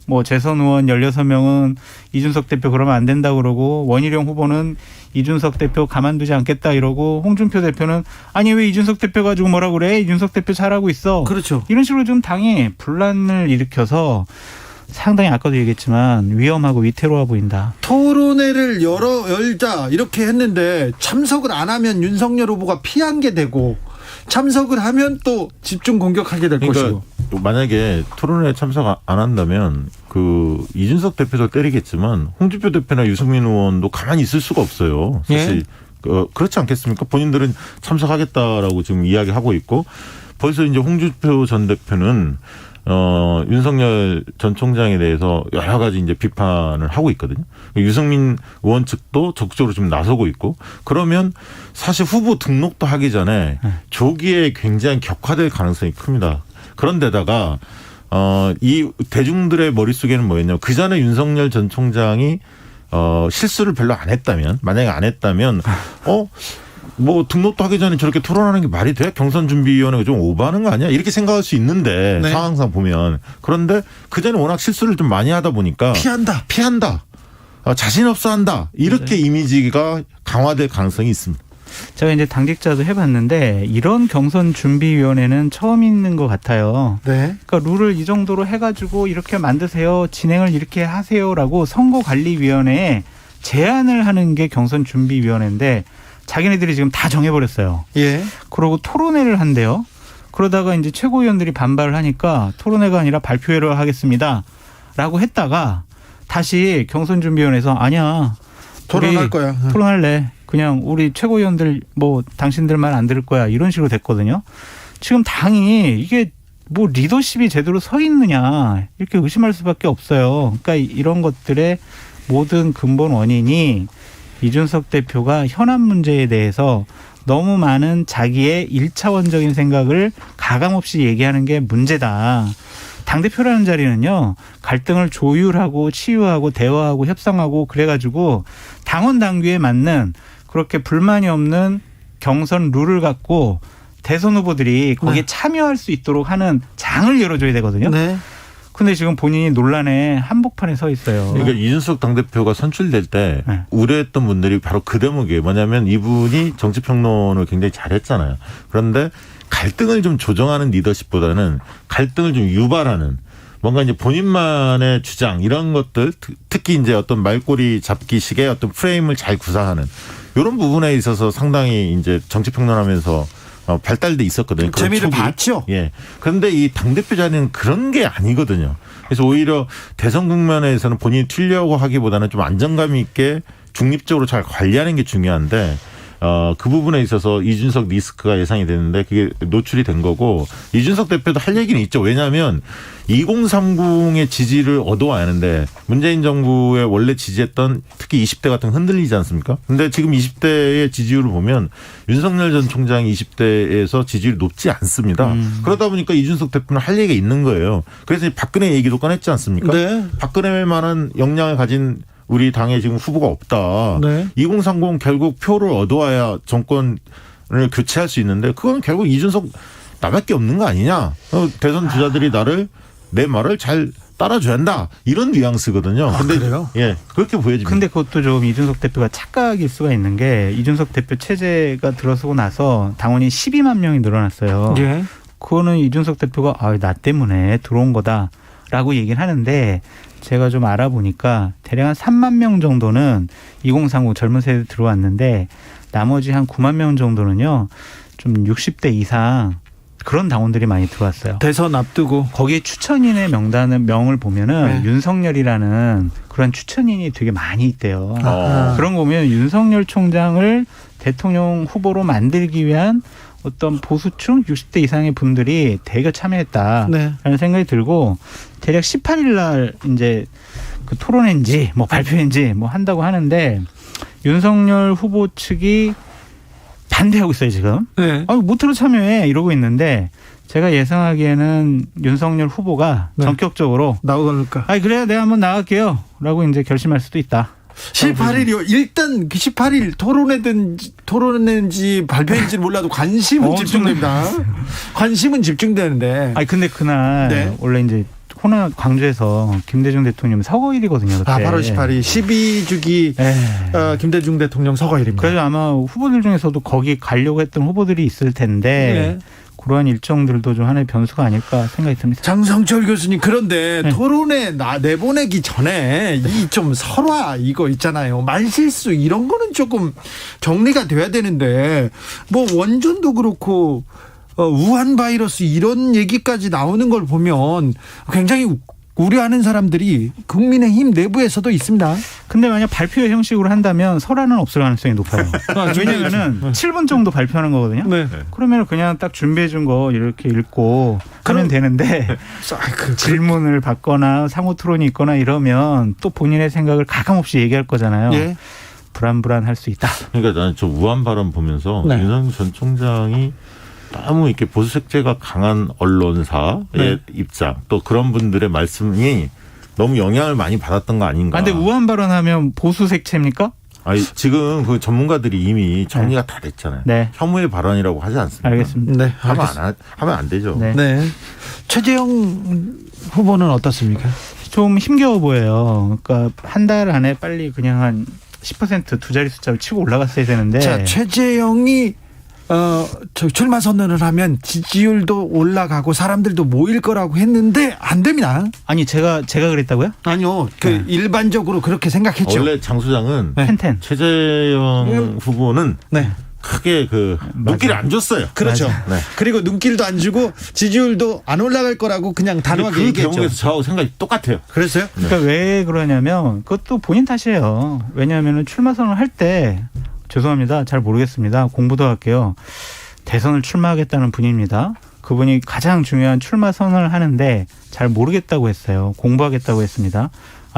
뭐 재선 의원 16명은 이준석 대표 그러면 안 된다고 그러고, 원희룡 후보는 이준석 대표 가만두지 않겠다 이러고, 홍준표 대표는 아니 왜 이준석 대표 가지고 뭐라 그래? 이준석 대표 잘하고 있어. 그렇죠. 이런 식으로 좀 당이 분란을 일으켜서 상당히 아까도 얘기했지만 위험하고 위태로워 보인다. 토론회를 열자 이렇게 했는데 참석을 안 하면 윤석열 후보가 피한 게 되고, 참석을 하면 또 집중 공격하게 될 것이고. 만약에 토론회에 참석 안 한다면 그 이준석 대표도 때리겠지만 홍준표 대표나 유승민 의원도 가만히 있을 수가 없어요. 사실 그렇지 않겠습니까? 본인들은 참석하겠다라고 지금 이야기하고 있고, 벌써 이제 홍준표 전 대표는 윤석열 전 총장에 대해서 여러 가지 이제 비판을 하고 있거든요. 유승민 의원 측도 적극적으로 좀 나서고 있고, 그러면 사실 후보 등록도 하기 전에 조기에 굉장히 격화될 가능성이 큽니다. 그런데다가 이 대중들의 머릿속에는 뭐였냐면, 그 전에 윤석열 전 총장이 실수를 별로 안 했다면, 만약에 안 했다면 뭐 등록도 하기 전에 저렇게 토론하는 게 말이 돼? 경선준비위원회가 좀 오버하는 거 아니야? 이렇게 생각할 수 있는데 상황상 보면. 그런데 그전에 워낙 실수를 좀 많이 하다 보니까 피한다. 자신 없어 한다. 이렇게 이미지가 강화될 가능성이 있습니다. 제가 이제 당직자도 해봤는데 이런 경선준비위원회는 처음 있는 것 같아요. 그러니까 룰을 이 정도로 해가지고 이렇게 만드세요, 진행을 이렇게 하세요라고 선거관리위원회에 제안을 하는 게 경선준비위원회인데, 자기네들이 지금 다 정해버렸어요. 그러고 토론회를 한대요. 그러다가 이제 최고위원들이 반발을 하니까 토론회가 아니라 발표회를 하겠습니다 라고 했다가 다시 경선준비위원회에서 아니야, 토론할 거야. 토론할래. 그냥 우리 최고위원들 뭐 당신들 말 안 들을 거야. 이런 식으로 됐거든요. 지금 당이 이게 뭐 리더십이 제대로 서 있느냐 이렇게 의심할 수밖에 없어요. 그러니까 이런 것들의 모든 근본 원인이 이준석 대표가 현안 문제에 대해서 너무 많은 자기의 1차원적인 생각을 가감없이 얘기하는 게 문제다. 당대표라는 자리는요, 갈등을 조율하고 치유하고 대화하고 협상하고 그래가지고 당원 당규에 맞는 그렇게 불만이 없는 경선 룰을 갖고 대선 후보들이 거기에 참여할 수 있도록 하는 장을 열어줘야 되거든요. 근데 지금 본인이 논란의 한복판에 서 있어요. 그러니까 이준석 당대표가 선출될 때 우려했던 분들이 바로 그 대목이에요. 뭐냐면 이분이 정치평론을 굉장히 잘했잖아요. 그런데 갈등을 좀 조정하는 리더십보다는 갈등을 좀 유발하는, 뭔가 이제 본인만의 주장 이런 것들, 특히 이제 어떤 말꼬리 잡기식의 어떤 프레임을 잘 구사하는 이런 부분에 있어서 상당히 이제 정치평론하면서 발달돼 있었거든요. 재미를 봤죠. 그런데 이 당대표 자리는 그런 게 아니거든요. 그래서 오히려 대선 국면에서는 본인이 튀려고 하기보다는 좀 안정감 있게 중립적으로 잘 관리하는 게 중요한데 그 부분에 있어서 이준석 리스크가 예상이 되는데 그게 노출이 된 거고 이준석 대표도 할 얘기는 있죠. 왜냐하면 2030의 지지를 얻어와야 하는데 문재인 정부의 원래 지지했던 특히 20대 같은 거 흔들리지 않습니까? 근데 지금 20대의 지지율을 보면 윤석열 전 총장이 20대에서 지지율이 높지 않습니다. 그러다 보니까 이준석 대표는 할 얘기가 있는 거예요. 그래서 박근혜 얘기도 꺼냈지 않습니까? 네. 박근혜만한 역량을 가진 우리 당에 지금 후보가 없다. 네. 2030 결국 표를 얻어와야 정권을 교체할 수 있는데 그건 결국 이준석 나밖에 없는 거 아니냐. 대선 주자들이 내 말을 잘 따라줘야 한다. 이런 뉘앙스거든요. 근데 그래요? 예, 그렇게 보여집니다. 근데 그것도 좀 이준석 대표가 착각일 수가 있는 게 이준석 대표 체제가 들어서고 나서 당원이 12만 명이 늘어났어요. 예. 그거는 이준석 대표가 나 때문에 들어온 거다라고 얘기를 하는데 제가 좀 알아보니까 대략 한 3만 명 정도는 2030 젊은 세대 들어왔는데 나머지 한 9만 명 정도는요. 좀 60대 이상 그런 당원들이 많이 들어왔어요. 대선 앞두고. 거기에 추천인의 명을 보면은 네. 윤석열이라는 그런 추천인이 되게 많이 있대요. 아. 그런 거 보면 윤석열 총장을 대통령 후보로 만들기 위한 어떤 보수층 60대 이상의 분들이 대거 참여했다라는 네. 생각이 들고 대략 18일 날 이제 그 토론회인지 뭐 발표인지 뭐 한다고 하는데 윤석열 후보 측이 반대하고 있어요 지금. 네. 못들어 참여해 이러고 있는데 제가 예상하기에는 윤석열 후보가 네. 전격적으로 나올까? 그래요 내가 한번 나갈게요라고 이제 결심할 수도 있다. 18일이요. 일단 그 18일 토론회인지 발표인지 몰라도 관심은 집중됩니다. 관심은 집중되는데. 근데 그날 네. 원래 이제 호남 광주에서 김대중 대통령 서거일이거든요. 그때. 8월 18일 12주기 김대중 대통령 서거일입니다. 그래서 아마 후보들 중에서도 거기 가려고 했던 후보들이 있을 텐데 네. 그러한 일정들도 좀 하나의 변수가 아닐까 생각이 듭니다. 장성철 교수님 그런데 네. 토론회 내보내기 전에 이 좀 설화 이거 있잖아요. 말실수 이런 거는 조금 정리가 돼야 되는데 뭐 원전도 그렇고 우한 바이러스 이런 얘기까지 나오는 걸 보면 굉장히 우려하는 사람들이 국민의힘 내부에서도 있습니다. 근데 만약 발표 형식으로 한다면 설화는 없을 가능성이 높아요. 왜냐하면 7분 정도 발표하는 거거든요. 네. 그러면 그냥 딱 준비해 준 거 이렇게 읽고 하면 되는데 질문을 받거나 상호 토론이 있거나 이러면 또 본인의 생각을 가감없이 얘기할 거잖아요. 예. 불안할 수 있다. 그러니까 나는 저 우한 발언 보면서 네. 윤석열 전 총장이 너무 이렇게 보수 색채가 강한 언론사의 네. 입장 또 그런 분들의 말씀이 너무 영향을 많이 받았던 거 아닌가. 근데 우한 발언하면 보수 색채입니까? 지금 그 전문가들이 이미 정리가 다 됐잖아요. 네. 혐오의 발언이라고 하지 않습니까? 알겠습니다. 네. 하면 안 되죠. 네. 네. 최재형 후보는 어떻습니까? 좀 힘겨워 보여요. 그러니까 한 달 안에 빨리 그냥 한 10% 두 자리 숫자로 치고 올라갔어야 되는데. 자, 최재형이 출마 선언을 하면 지지율도 올라가고 사람들도 모일 거라고 했는데 안 됩니다. 아니 제가 그랬다고요? 아니요. 일반적으로 그렇게 생각했죠. 원래 장 소장은 텐텐. 최재형 후보는 네. 크게 눈길을 안 줬어요. 그렇죠. 네. 그리고 눈길도 안 주고 지지율도 안 올라갈 거라고 그냥 단호하게 그 얘기했죠. 경우에서 저하고 생각이 똑같아요. 그랬어요? 그러니까 왜 그러냐면 그것도 본인 탓이에요. 왜냐하면 출마 선언을 할 때 죄송합니다. 잘 모르겠습니다. 공부도 할게요. 대선을 출마하겠다는 분입니다. 그분이 가장 중요한 출마 선언을 하는데 잘 모르겠다고 했어요. 공부하겠다고 했습니다.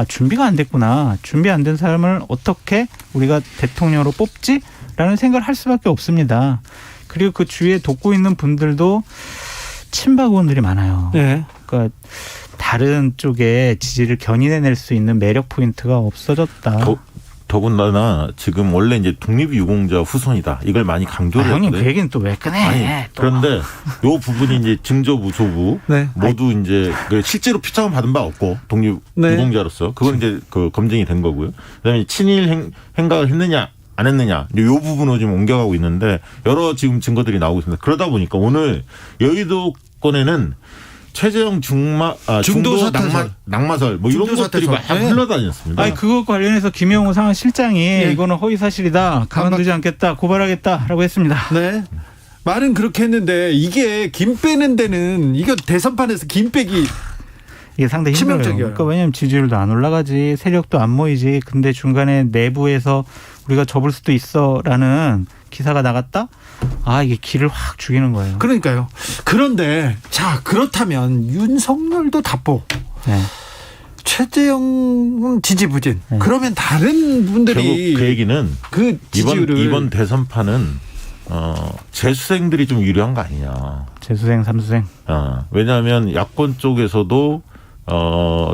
준비가 안 됐구나. 준비 안 된 사람을 어떻게 우리가 대통령으로 뽑지? 라는 생각을 할 수밖에 없습니다. 그리고 그 주위에 돕고 있는 분들도 친박 의원들이 많아요. 네. 그러니까 다른 쪽에 지지를 견인해낼 수 있는 매력 포인트가 없어졌다. 더군다나 지금 원래 이제 독립유공자 후손이다. 이걸 많이 강조를 형님 했거든요. 그 얘기는 또 왜 꺼내? 그런데 요 부분이 이제 증조부 조부 네. 모두 이제 실제로 표창을 받은 바 없고 독립유공자로서 그건 이제 검증이 된 거고요. 그다음에 친일 행각을 했느냐 안 했느냐 요 부분으로 지금 옮겨가고 있는데 여러 지금 증거들이 나오고 있습니다. 그러다 보니까 오늘 여의도권에는 최재형 중도 낙마설 뭐 이런 것들이 막 흘러다녔습니다. 그거 관련해서 김영우 상황실장이 이거는 허위 사실이다. 가만두지 않겠다. 고발하겠다라고 했습니다. 네. 말은 그렇게 했는데 이게 김 빼는 데는 이거 대선판에서 김 빼기 이게 상당히 힘들어요. 치명적이에요. 그러니까 왜냐하면 지지율도 안 올라가지, 세력도 안 모이지. 근데 중간에 내부에서 우리가 접을 수도 있어라는 기사가 나갔다. 이게 기를 확 죽이는 거예요. 그러니까요. 그런데 자 그렇다면 윤석열도 답보. 네. 최재형은 지지부진. 그러면 다른 분들이 결국 그 얘기는 그 지지율을 이번 대선판은 재수생들이 좀 유리한 거 아니냐. 재수생, 삼수생. 왜냐하면 야권 쪽에서도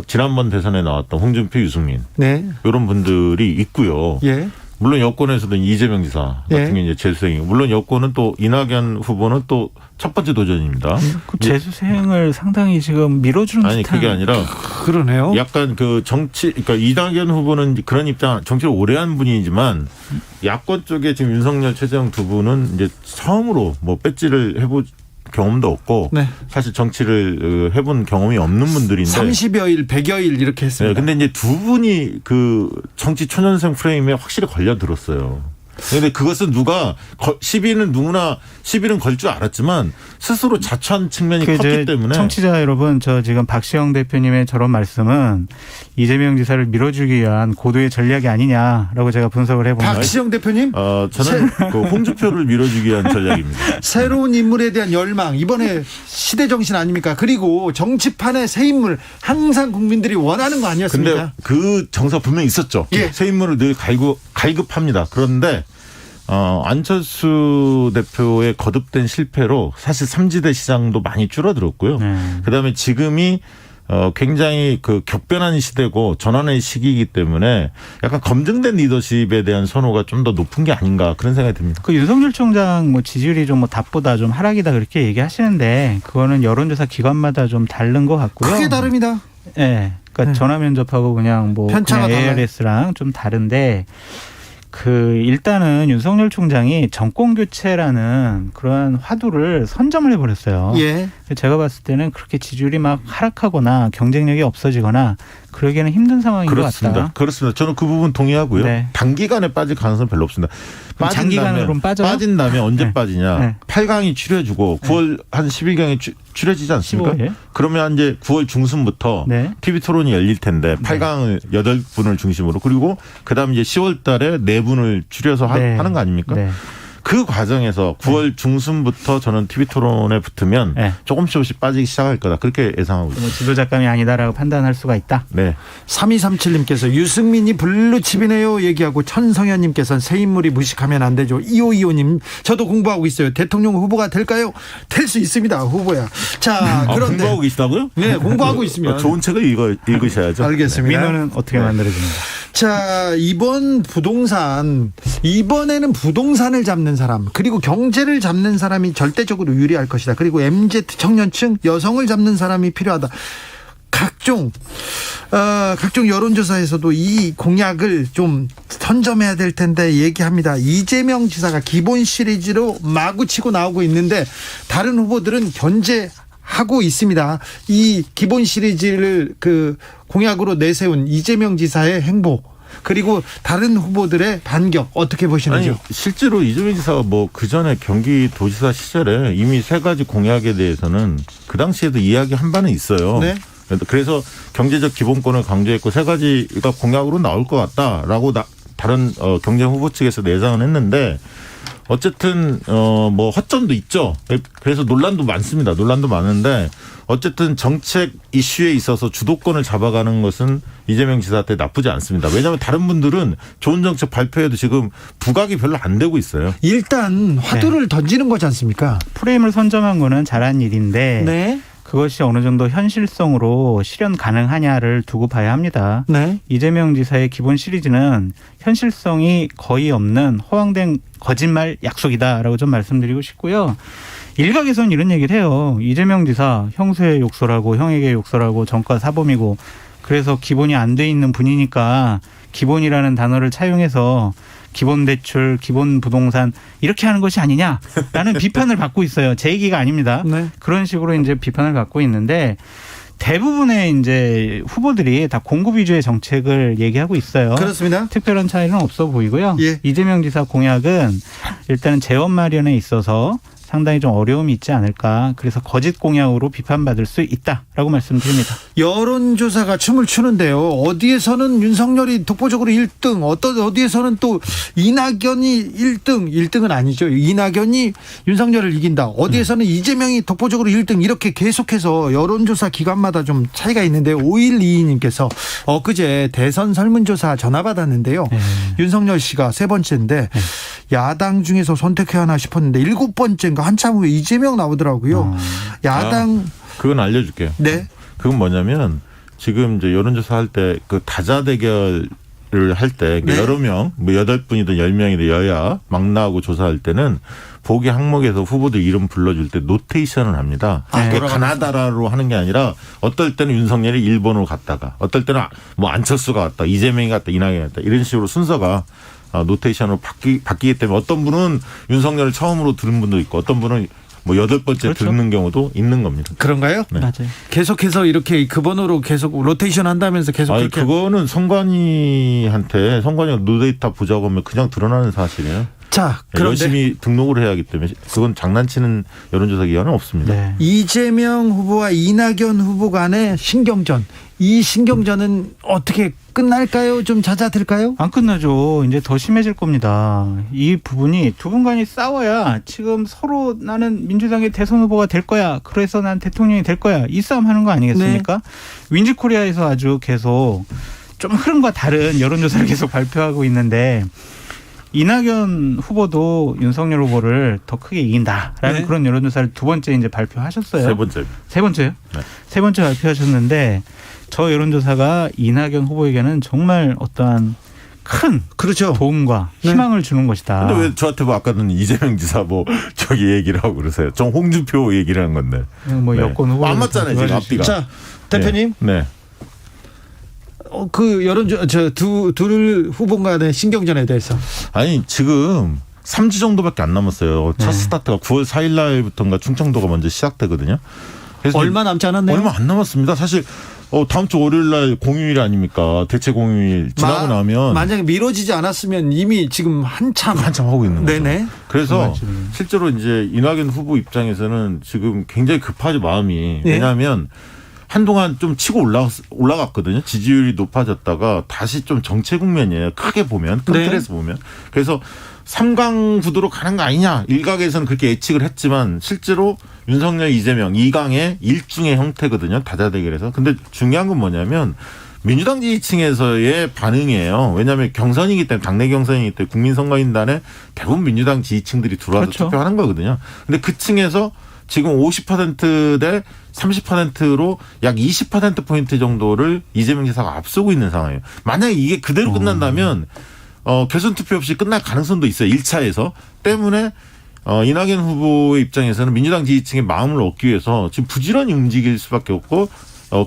지난번 대선에 나왔던 홍준표, 유승민 네. 이런 분들이 있고요. 예. 물론 여권에서는 이재명 지사 같은 예. 게 이제 재수생이고, 물론 여권은 또 이낙연 후보는 또 첫 번째 도전입니다. 그 재수생을 상당히 지금 밀어주는 아니 듯한. 그게 아니라 그러네요. 약간 그 정치, 그러니까 이낙연 후보는 그런 입장, 정치를 오래 한 분이지만 야권 쪽에 지금 윤석열, 최재형 두 분은 이제 처음으로 뭐 배지를 해본 경험도 없고 네. 사실 정치를 해본 경험이 없는 분들인데 30여일, 100여일 이렇게 했습니다. 네, 근데 이제 두 분이 그 정치 초년생 프레임에 확실히 걸려들었어요. 근데 그것은 시비는 누구나 시비는 걸 줄 알았지만 스스로 자초한 측면이 컸기 때문에. 청취자 여러분, 저 지금 박시영 대표님의 저런 말씀은 이재명 지사를 밀어주기 위한 고도의 전략이 아니냐라고 제가 분석을 해봅니다. 박시영 대표님, 저는 그 홍준표를 밀어주기 위한 전략입니다. 새로운 인물에 대한 열망, 이번에 시대 정신 아닙니까? 그리고 정치판의 새 인물, 항상 국민들이 원하는 거 아니었습니까? 근데 그 정서 분명히 있었죠. 예. 새 인물을 늘 갈급합니다. 그런데 안철수 대표의 거듭된 실패로 사실 삼지대 시장도 많이 줄어들었고요. 그다음에 지금이 굉장히 그 격변한 시대고 전환의 시기이기 때문에 약간 검증된 리더십에 대한 선호가 좀 더 높은 게 아닌가 그런 생각이 듭니다. 그 윤석열 총장 뭐 지지율이 좀 뭐 답보다 좀 하락이다 그렇게 얘기하시는데 그거는 여론조사 기관마다 좀 다른 것 같고요. 크게 다릅니다. 네, 그러니까 전화 면접하고 그냥 뭐 편차가 그냥 ARS랑 좀 다른데. 일단은 윤석열 총장이 정권 교체라는 그러한 화두를 선점을 해버렸어요. 예. 제가 봤을 때는 그렇게 지지율이 막 하락하거나 경쟁력이 없어지거나 그러기에는 힘든 상황인 것 같다. 그렇습니다. 저는 그 부분 동의하고요. 네. 단기간에 빠질 가능성은 별로 없습니다. 장기간으로 빠져요? 빠진 다음에 언제 네. 빠지냐. 네. 8강이 추려지고 9월 한 10일경에 추려지지 않습니까? 15일? 그러면 이제 9월 중순부터 네. TV토론이 열릴 텐데 8강 8분을 중심으로 그리고 그다음 이제 10월 달에 4분을 추려서 네. 하는 거 아닙니까? 네. 그 과정에서 9월 중순부터 저는 TV토론에 붙으면 네. 조금씩 빠지기 시작할 거다. 그렇게 예상하고 있습니다. 뭐 지도작감이 아니다라고 판단할 수가 있다. 네. 3237님께서 유승민이 블루칩이네요 얘기하고 천성현님께서는 새 인물이 무식하면 안 되죠. 2525님 저도 공부하고 있어요. 대통령 후보가 될까요? 될 수 있습니다. 후보야. 자 그런데 공부하고 계시다고요? 네, 공부하고 있으면 좋은 책을 읽으셔야죠. 알겠습니다. 민원은 어떻게 만들어집니까? 자 이번에는 부동산을 잡는 사람 그리고 경제를 잡는 사람이 절대적으로 유리할 것이다. 그리고 MZ 청년층 여성을 잡는 사람이 필요하다. 각종 여론조사에서도 이 공약을 좀 선점해야 될 텐데 얘기합니다. 이재명 지사가 기본 시리즈로 마구 치고 나오고 있는데 다른 후보들은 견제하고 있습니다. 이 기본 시리즈를 그 공약으로 내세운 이재명 지사의 행보 그리고 다른 후보들의 반격 어떻게 보시는지요? 아니, 실제로 이재명 지사가 뭐 그전에 경기도지사 시절에 이미 3가지 공약에 대해서는 그 당시에도 이야기한 바는 있어요. 네. 그래서 경제적 기본권을 강조했고 3가지가 공약으로 나올 것 같다라고 다른 경쟁 후보 측에서 내장을 했는데 어쨌든 뭐 허점도 있죠. 그래서 논란도 많습니다. 논란도 많은데 어쨌든 정책 이슈에 있어서 주도권을 잡아가는 것은 이재명 지사한테 나쁘지 않습니다. 왜냐하면 다른 분들은 좋은 정책 발표해도 지금 부각이 별로 안 되고 있어요. 일단 화두를 던지는 거지 않습니까? 프레임을 선점한 거는 잘한 일인데 네. 그것이 어느 정도 현실성으로 실현 가능하냐를 두고 봐야 합니다. 네. 이재명 지사의 기본 시리즈는 현실성이 거의 없는 허황된 거짓말 약속이다라고 좀 말씀드리고 싶고요. 일각에서는 이런 얘기를 해요. 이재명 지사 형수의 욕설하고 형에게 욕설하고 정가 사범이고 그래서 기본이 안 돼 있는 분이니까 기본이라는 단어를 차용해서 기본 대출, 기본 부동산 이렇게 하는 것이 아니냐라는 비판을 받고 있어요. 제 얘기가 아닙니다. 네. 그런 식으로 이제 비판을 받고 있는데 대부분의 이제 후보들이 다 공급 위주의 정책을 얘기하고 있어요. 그렇습니다. 특별한 차이는 없어 보이고요. 예. 이재명 지사 공약은 일단은 재원 마련에 있어서 상당히 좀 어려움이 있지 않을까. 그래서 거짓 공약으로 비판받을 수 있다라고 말씀드립니다. 여론조사가 춤을 추는데요. 어디에서는 윤석열이 독보적으로 1등, 어디에서는 또 이낙연이 1등은 아니죠. 이낙연이 윤석열을 이긴다. 어디에서는 이재명이 독보적으로 1등, 이렇게 계속해서 여론조사 기관마다 좀 차이가 있는데 5122님께서 엊그제 대선 설문조사 전화 받았는데요. 윤석열 씨가 세 번째인데 야당 중에서 선택해야 하나 싶었는데 7번째인가 한참 후에 이재명 나오더라고요. 야당 그건 알려줄게요. 네. 그건 뭐냐면 지금 이제 여론조사 할 때 그 다자 대결을 할 때 네. 여러 명, 뭐 8분이든 10명이든 여야 막 나오고 조사할 때는 보기 항목에서 후보들 이름 불러줄 때 노테이션을 합니다. 그게 가나다라로 하는 게 아니라 어떨 때는 윤석열이 1번으로 갔다가 어떨 때는 뭐 안철수가 갔다, 이재명이 갔다, 이낙연이 갔다 이런 식으로 순서가 노테이션으로 바뀌기 때문에 어떤 분은 윤석열을 처음으로 들은 분도 있고 어떤 분은 뭐 8번째 그렇죠. 듣는 경우도 있는 겁니다. 그런가요? 네. 맞아요. 계속해서 이렇게 그 번호로 계속 로테이션 한다면서 계속 아니 그렇게. 그거는 선관위가 노데이터 보자고 하면 그냥 드러나는 사실이에요. 자, 그런데 열심히 등록을 해야 하기 때문에 그건 장난치는 여론조사 기관은 없습니다. 네. 이재명 후보와 이낙연 후보 간의 신경전, 이 신경전은 어떻게 끝날까요? 좀 잦아들까요? 안 끝나죠. 이제 더 심해질 겁니다. 이 부분이 두 분 간이 싸워야 지금 서로 나는 민주당의 대선 후보가 될 거야. 그래서 난 대통령이 될 거야. 이 싸움 하는 거 아니겠습니까? 윈지코리아에서 아주 계속 좀 흐름과 다른 여론조사를 계속 발표하고 있는데 이낙연 후보도 윤석열 후보를 더 크게 이긴다라는 네. 그런 여론조사를 두 번째 이제 발표하셨어요. 세 번째. 세 번째요? 네. 세 번째 발표하셨는데 저 여론조사가 이낙연 후보에게는 정말 어떠한 큰 그렇죠. 도움과 네. 희망을 주는 것이다. 근데 왜 저한테 뭐 아까는 이재명 지사 뭐 저기 얘기를 하고 그러세요? 전 홍준표 얘기를 하는 건데. 뭐 네. 여권 후보 안 맞잖아요 지금 앞뒤가. 자, 대표님. 네. 그 둘 후보 간의 신경전에 대해서. 아니 지금 3주 정도밖에 안 남았어요. 첫 스타트가 9월 4일 날부터인가 충청도가 먼저 시작되거든요. 그래서 얼마 남지 않았네요. 얼마 안 남았습니다. 사실 다음 주 월요일 날 공휴일 아닙니까? 대체 공휴일 지나고 나면 만약에 미뤄지지 않았으면 이미 지금 한참 하고 있는 거죠. 네네. 그래서 실제로 이제 이낙연 후보 입장에서는 지금 굉장히 급하죠 마음이. 네. 왜냐하면 한동안 좀 치고 올라갔거든요. 지지율이 높아졌다가 다시 좀 정체 국면이에요. 크게 보면 큰 네. 틀에서 보면. 그래서 3강 구도로 가는 거 아니냐. 일각에서는 그렇게 예측을 했지만 실제로 윤석열, 이재명, 2강의 일중의 형태거든요. 다자대결에서. 근데 중요한 건 뭐냐면 민주당 지지층에서의 반응이에요. 왜냐하면 경선이기 때문에 당내 경선이기 때문에 국민선거인단에 대부분 민주당 지지층들이 들어와서 그렇죠. 투표하는 거거든요. 근데 그 층에서 지금 50%대 30%로 약 20%포인트 정도를 이재명 지사가 앞서고 있는 상황이에요. 만약에 이게 그대로 끝난다면 결선 투표 없이 끝날 가능성도 있어요. 1차에서. 때문에 이낙연 후보의 입장에서는 민주당 지지층의 마음을 얻기 위해서 지금 부지런히 움직일 수밖에 없고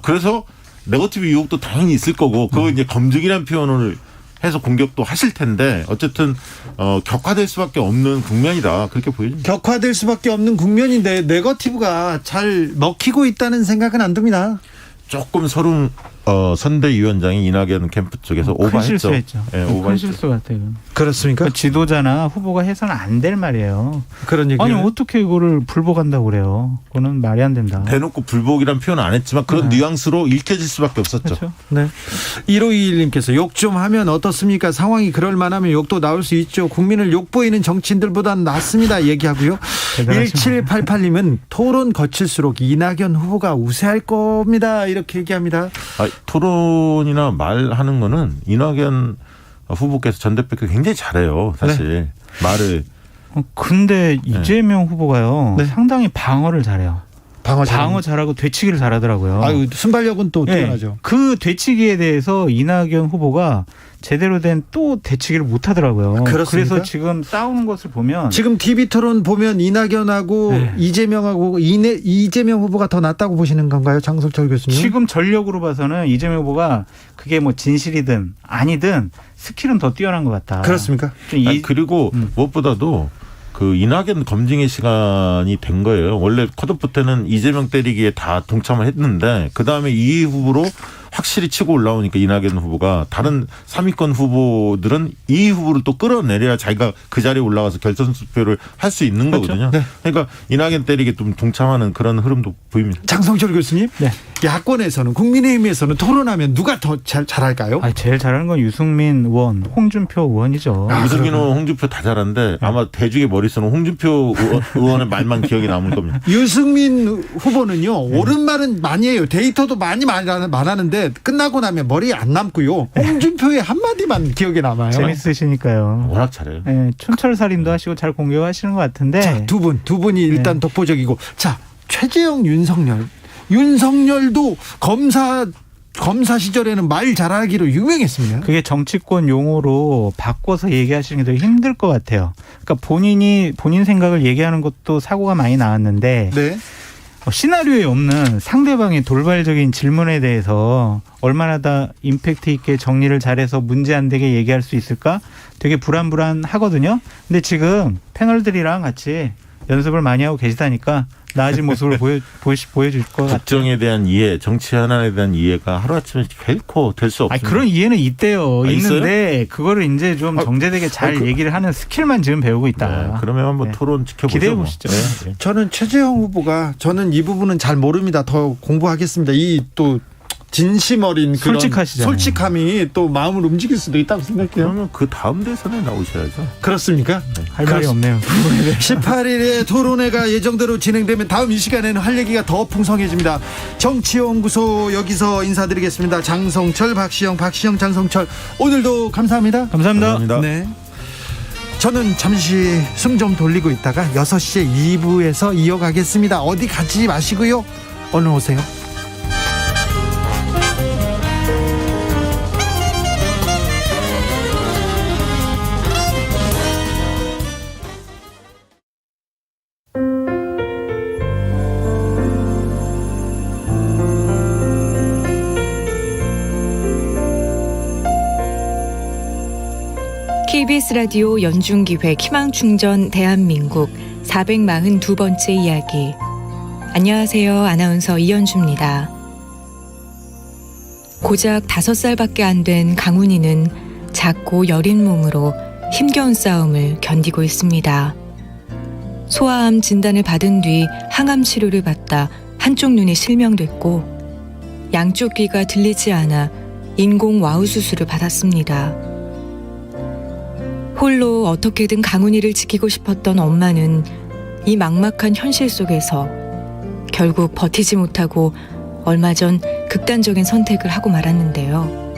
그래서 네거티브 유혹도 당연히 있을 거고 그거 이제 검증이라는 표현을 해서 공격도 하실 텐데 어쨌든 격화될 수밖에 없는 국면이다 그렇게 보여집니다. 격화될 수밖에 없는 국면인데 네거티브가 잘 먹히고 있다는 생각은 안 듭니다. 조금 서른 선대위원장이 이낙연 캠프 쪽에서 큰 오버했죠. 실수했죠. 네, 큰 오버했죠. 실수 같아요. 그렇습니까? 지도자나 후보가 해서는 안 될 말이에요. 그런 얘기. 아니 어떻게 이거를 불복한다고 그래요? 그거는 말이 안 된다. 대놓고 불복이란 표현은 안 했지만 그런 뉘앙스로 읽혀질 수밖에 없었죠. 그렇죠. 네. 1521님께서 욕 좀 하면 어떻습니까? 상황이 그럴 만하면 욕도 나올 수 있죠. 국민을 욕보이는 정치인들보다는 낫습니다. 얘기하고요. 1788님은 토론 거칠수록 이낙연 후보가 우세할 겁니다. 이렇게 얘기합니다. 토론이나 말하는 거는 이낙연 후보께서 전 대표께서 굉장히 잘해요. 사실 말을. 근데 이재명 후보가요. 네. 상당히 방어를 잘해요. 방어 잘하고 되치기를 잘하더라고요. 아유, 순발력은 또 뛰어나죠. 네. 그 되치기에 대해서 이낙연 후보가 제대로 된 또 되치기를 못 하더라고요. 그렇습니까? 그래서 지금 싸우는 것을 보면 지금 TV 토론 보면 이낙연하고 네. 이재명하고 이재명 후보가 더 낫다고 보시는 건가요? 장석철 교수님. 지금 전력으로 봐서는 이재명 후보가 그게 뭐 진실이든 아니든 스킬은 더 뛰어난 것 같다. 그렇습니까? 그리고 무엇보다도 그 이낙연 검증의 시간이 된 거예요. 원래 컷오프 때는 이재명 때리기에 다 동참을 했는데 그다음에 이 후보로 확실히 치고 올라오니까 이낙연 후보가 다른 3위권 후보들은 이 후보를 또 끌어내려야 자기가 그 자리에 올라가서 결선 투표를 할 수 있는 그렇죠. 거거든요. 네. 그러니까 이낙연 때리게 좀 동참하는 그런 흐름도 보입니다. 장성철 교수님, 네. 야권에서는 국민의힘에서는 토론하면 누가 더 잘할까요? 제일 잘하는 건 유승민 의원, 홍준표 의원이죠. 유승민 의원, 홍준표 다 잘하는데 아마 대중의 머릿속은 홍준표 의원의 말만 기억에 남을 겁니다. 유승민 후보는요, 옳은 말은 많이 해요. 데이터도 많이 말하는데 끝나고 나면 머리에 안 남고요. 홍준표의 한마디만 기억에 남아요. 재밌으시니까요. 워낙 잘해요. 네, 춘철살인도 하시고 잘 공격하시는 것 같은데. 자, 두 분이 일단 독보적이고, 자, 최재형, 윤석열도 검사 시절에는 말 잘하기로 유명했습니다. 그게 정치권 용어로 바꿔서 얘기하시는 게 더 힘들 것 같아요. 그러니까 본인 생각을 얘기하는 것도 사고가 많이 나왔는데 네. 시나리오에 없는 상대방의 돌발적인 질문에 대해서 얼마나 다 임팩트 있게 정리를 잘해서 문제 안 되게 얘기할 수 있을까? 되게 불안하거든요. 근데 지금 패널들이랑 같이 연습을 많이 하고 계시다니까 나아진 모습을 보여줄 것 같아요. 국정에 대한 이해, 정치 현안에 대한 이해가 하루아침에 결코 될 수 없습니다. 그런 이해는 있대요. 있는데 있어요? 그거를 이제 좀 정제되게 잘 얘기를 하는 스킬만 지금 배우고 있다. 네, 그러면 한번 토론 지켜보죠. 기대해 보시죠. 네. 저는 최재형 후보가, 저는 이 부분은 잘 모릅니다. 더 공부하겠습니다. 이 또 진심 어린 그런 솔직하시잖아요. 솔직함이 또 마음을 움직일 수도 있다고 생각해요. 그러면 그 다음 대선에 나오셔야죠. 그렇습니까? 할 말이 없네요. 18일에 토론회가 예정대로 진행되면 다음 이 시간에는 할 얘기가 더 풍성해집니다. 정치연구소 여기서 인사드리겠습니다. 장성철, 박시영, 장성철, 오늘도 감사합니다. 감사합니다. 네. 저는 잠시 숨 좀 돌리고 있다가 6시에 2부에서 이어가겠습니다. 어디 가지 마시고요. 얼른 오세요. KBS 라디오 연중기획 희망충전 대한민국 442번째 이야기. 안녕하세요. 아나운서 이현주입니다. 고작 5살밖에 안 된 강훈이는 작고 여린 몸으로 힘겨운 싸움을 견디고 있습니다. 소아암 진단을 받은 뒤 항암 치료를 받다 한쪽 눈이 실명됐고 양쪽 귀가 들리지 않아 인공 와우 수술을 받았습니다. 홀로 어떻게든 강훈이를 지키고 싶었던 엄마는 이 막막한 현실 속에서 결국 버티지 못하고 얼마 전 극단적인 선택을 하고 말았는데요.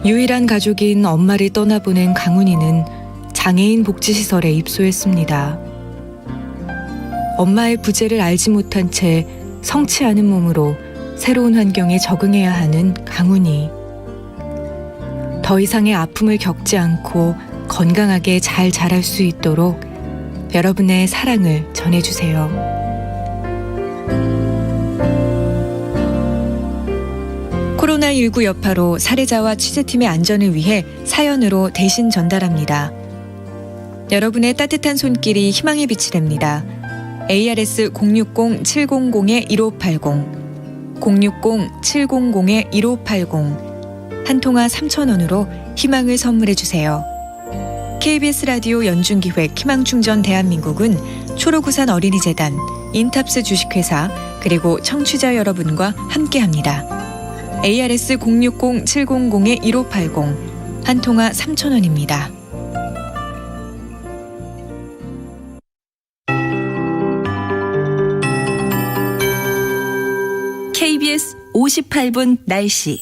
유일한 가족인 엄마를 떠나보낸 강훈이는 장애인 복지시설에 입소했습니다. 엄마의 부재를 알지 못한 채 성치 않은 몸으로 새로운 환경에 적응해야 하는 강훈이. 더 이상의 아픔을 겪지 않고 건강하게 잘 자랄 수 있도록 여러분의 사랑을 전해주세요. 코로나19 여파로 사례자와 취재팀의 안전을 위해 사연으로 대신 전달합니다. 여러분의 따뜻한 손길이 희망의 빛이 됩니다. ARS 060-700-1580 060-700-1580 한 통화 3,000원으로 희망을 선물해 주세요. KBS 라디오 연중기획 희망충전 대한민국은 초록우산 어린이재단, 인탑스 주식회사, 그리고 청취자 여러분과 함께합니다. ARS 060-700-1580 한 통화 3,000원입니다. KBS 58분 날씨.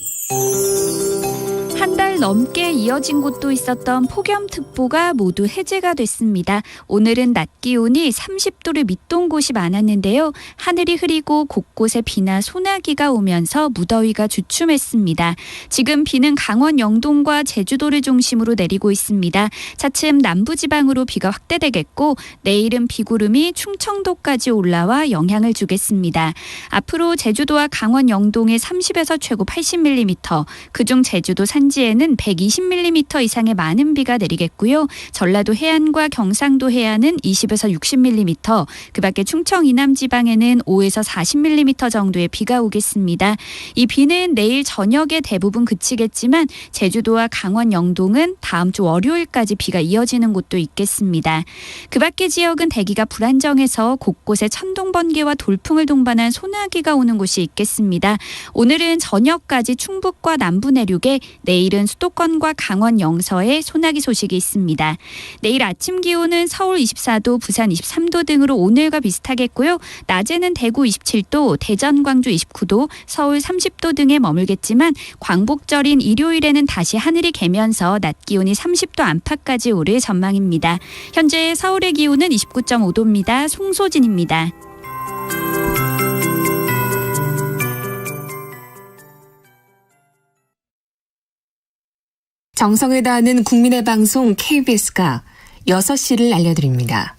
한 달 넘게 이어진 곳도 있었던 폭염특보가 모두 해제가 됐습니다. 오늘은 낮 기온이 30도를 밑돈 곳이 많았는데요. 하늘이 흐리고 곳곳에 비나 소나기가 오면서 무더위가 주춤했습니다. 지금 비는 강원 영동과 제주도를 중심으로 내리고 있습니다. 차츰 남부지방으로 비가 확대되겠고 내일은 비구름이 충청도까지 올라와 영향을 주겠습니다. 앞으로 제주도와 강원 영동에 30에서 최고 80mm, 그중 제주도 산지 산지에는 120mm 이상의 많은 비가 내리겠고요. 전라도 해안과 경상도 해안은 20에서 60mm, 그밖에 충청 이남 지방에는 5에서 40mm 정도의 비가 오겠습니다. 이 비는 내일 저녁에 대부분 그치겠지만 제주도와 강원 영동은 다음 주 월요일까지 비가 이어지는 곳도 있겠습니다. 그밖에 지역은 대기가 불안정해서 곳곳에 천둥, 번개와 돌풍을 동반한 소나기가 오는 곳이 있겠습니다. 오늘은 저녁까지 충북과 남부 내륙에, 내일은 수도권과 강원 영서에 소나기 소식이 있습니다. 내일 아침 기온은 서울 24도, 부산 23도 등으로 오늘과 비슷하겠고요. 낮에는 대구 27도, 대전, 광주 29도, 서울 30도 등에 머물겠지만 광복절인 일요일에는 다시 하늘이 개면서 낮 기온이 30도 안팎까지 오를 전망입니다. 현재 서울의 기온은 29.5도입니다. 송소진입니다. 정성을 다하는 국민의 방송 KBS가 6시를 알려드립니다.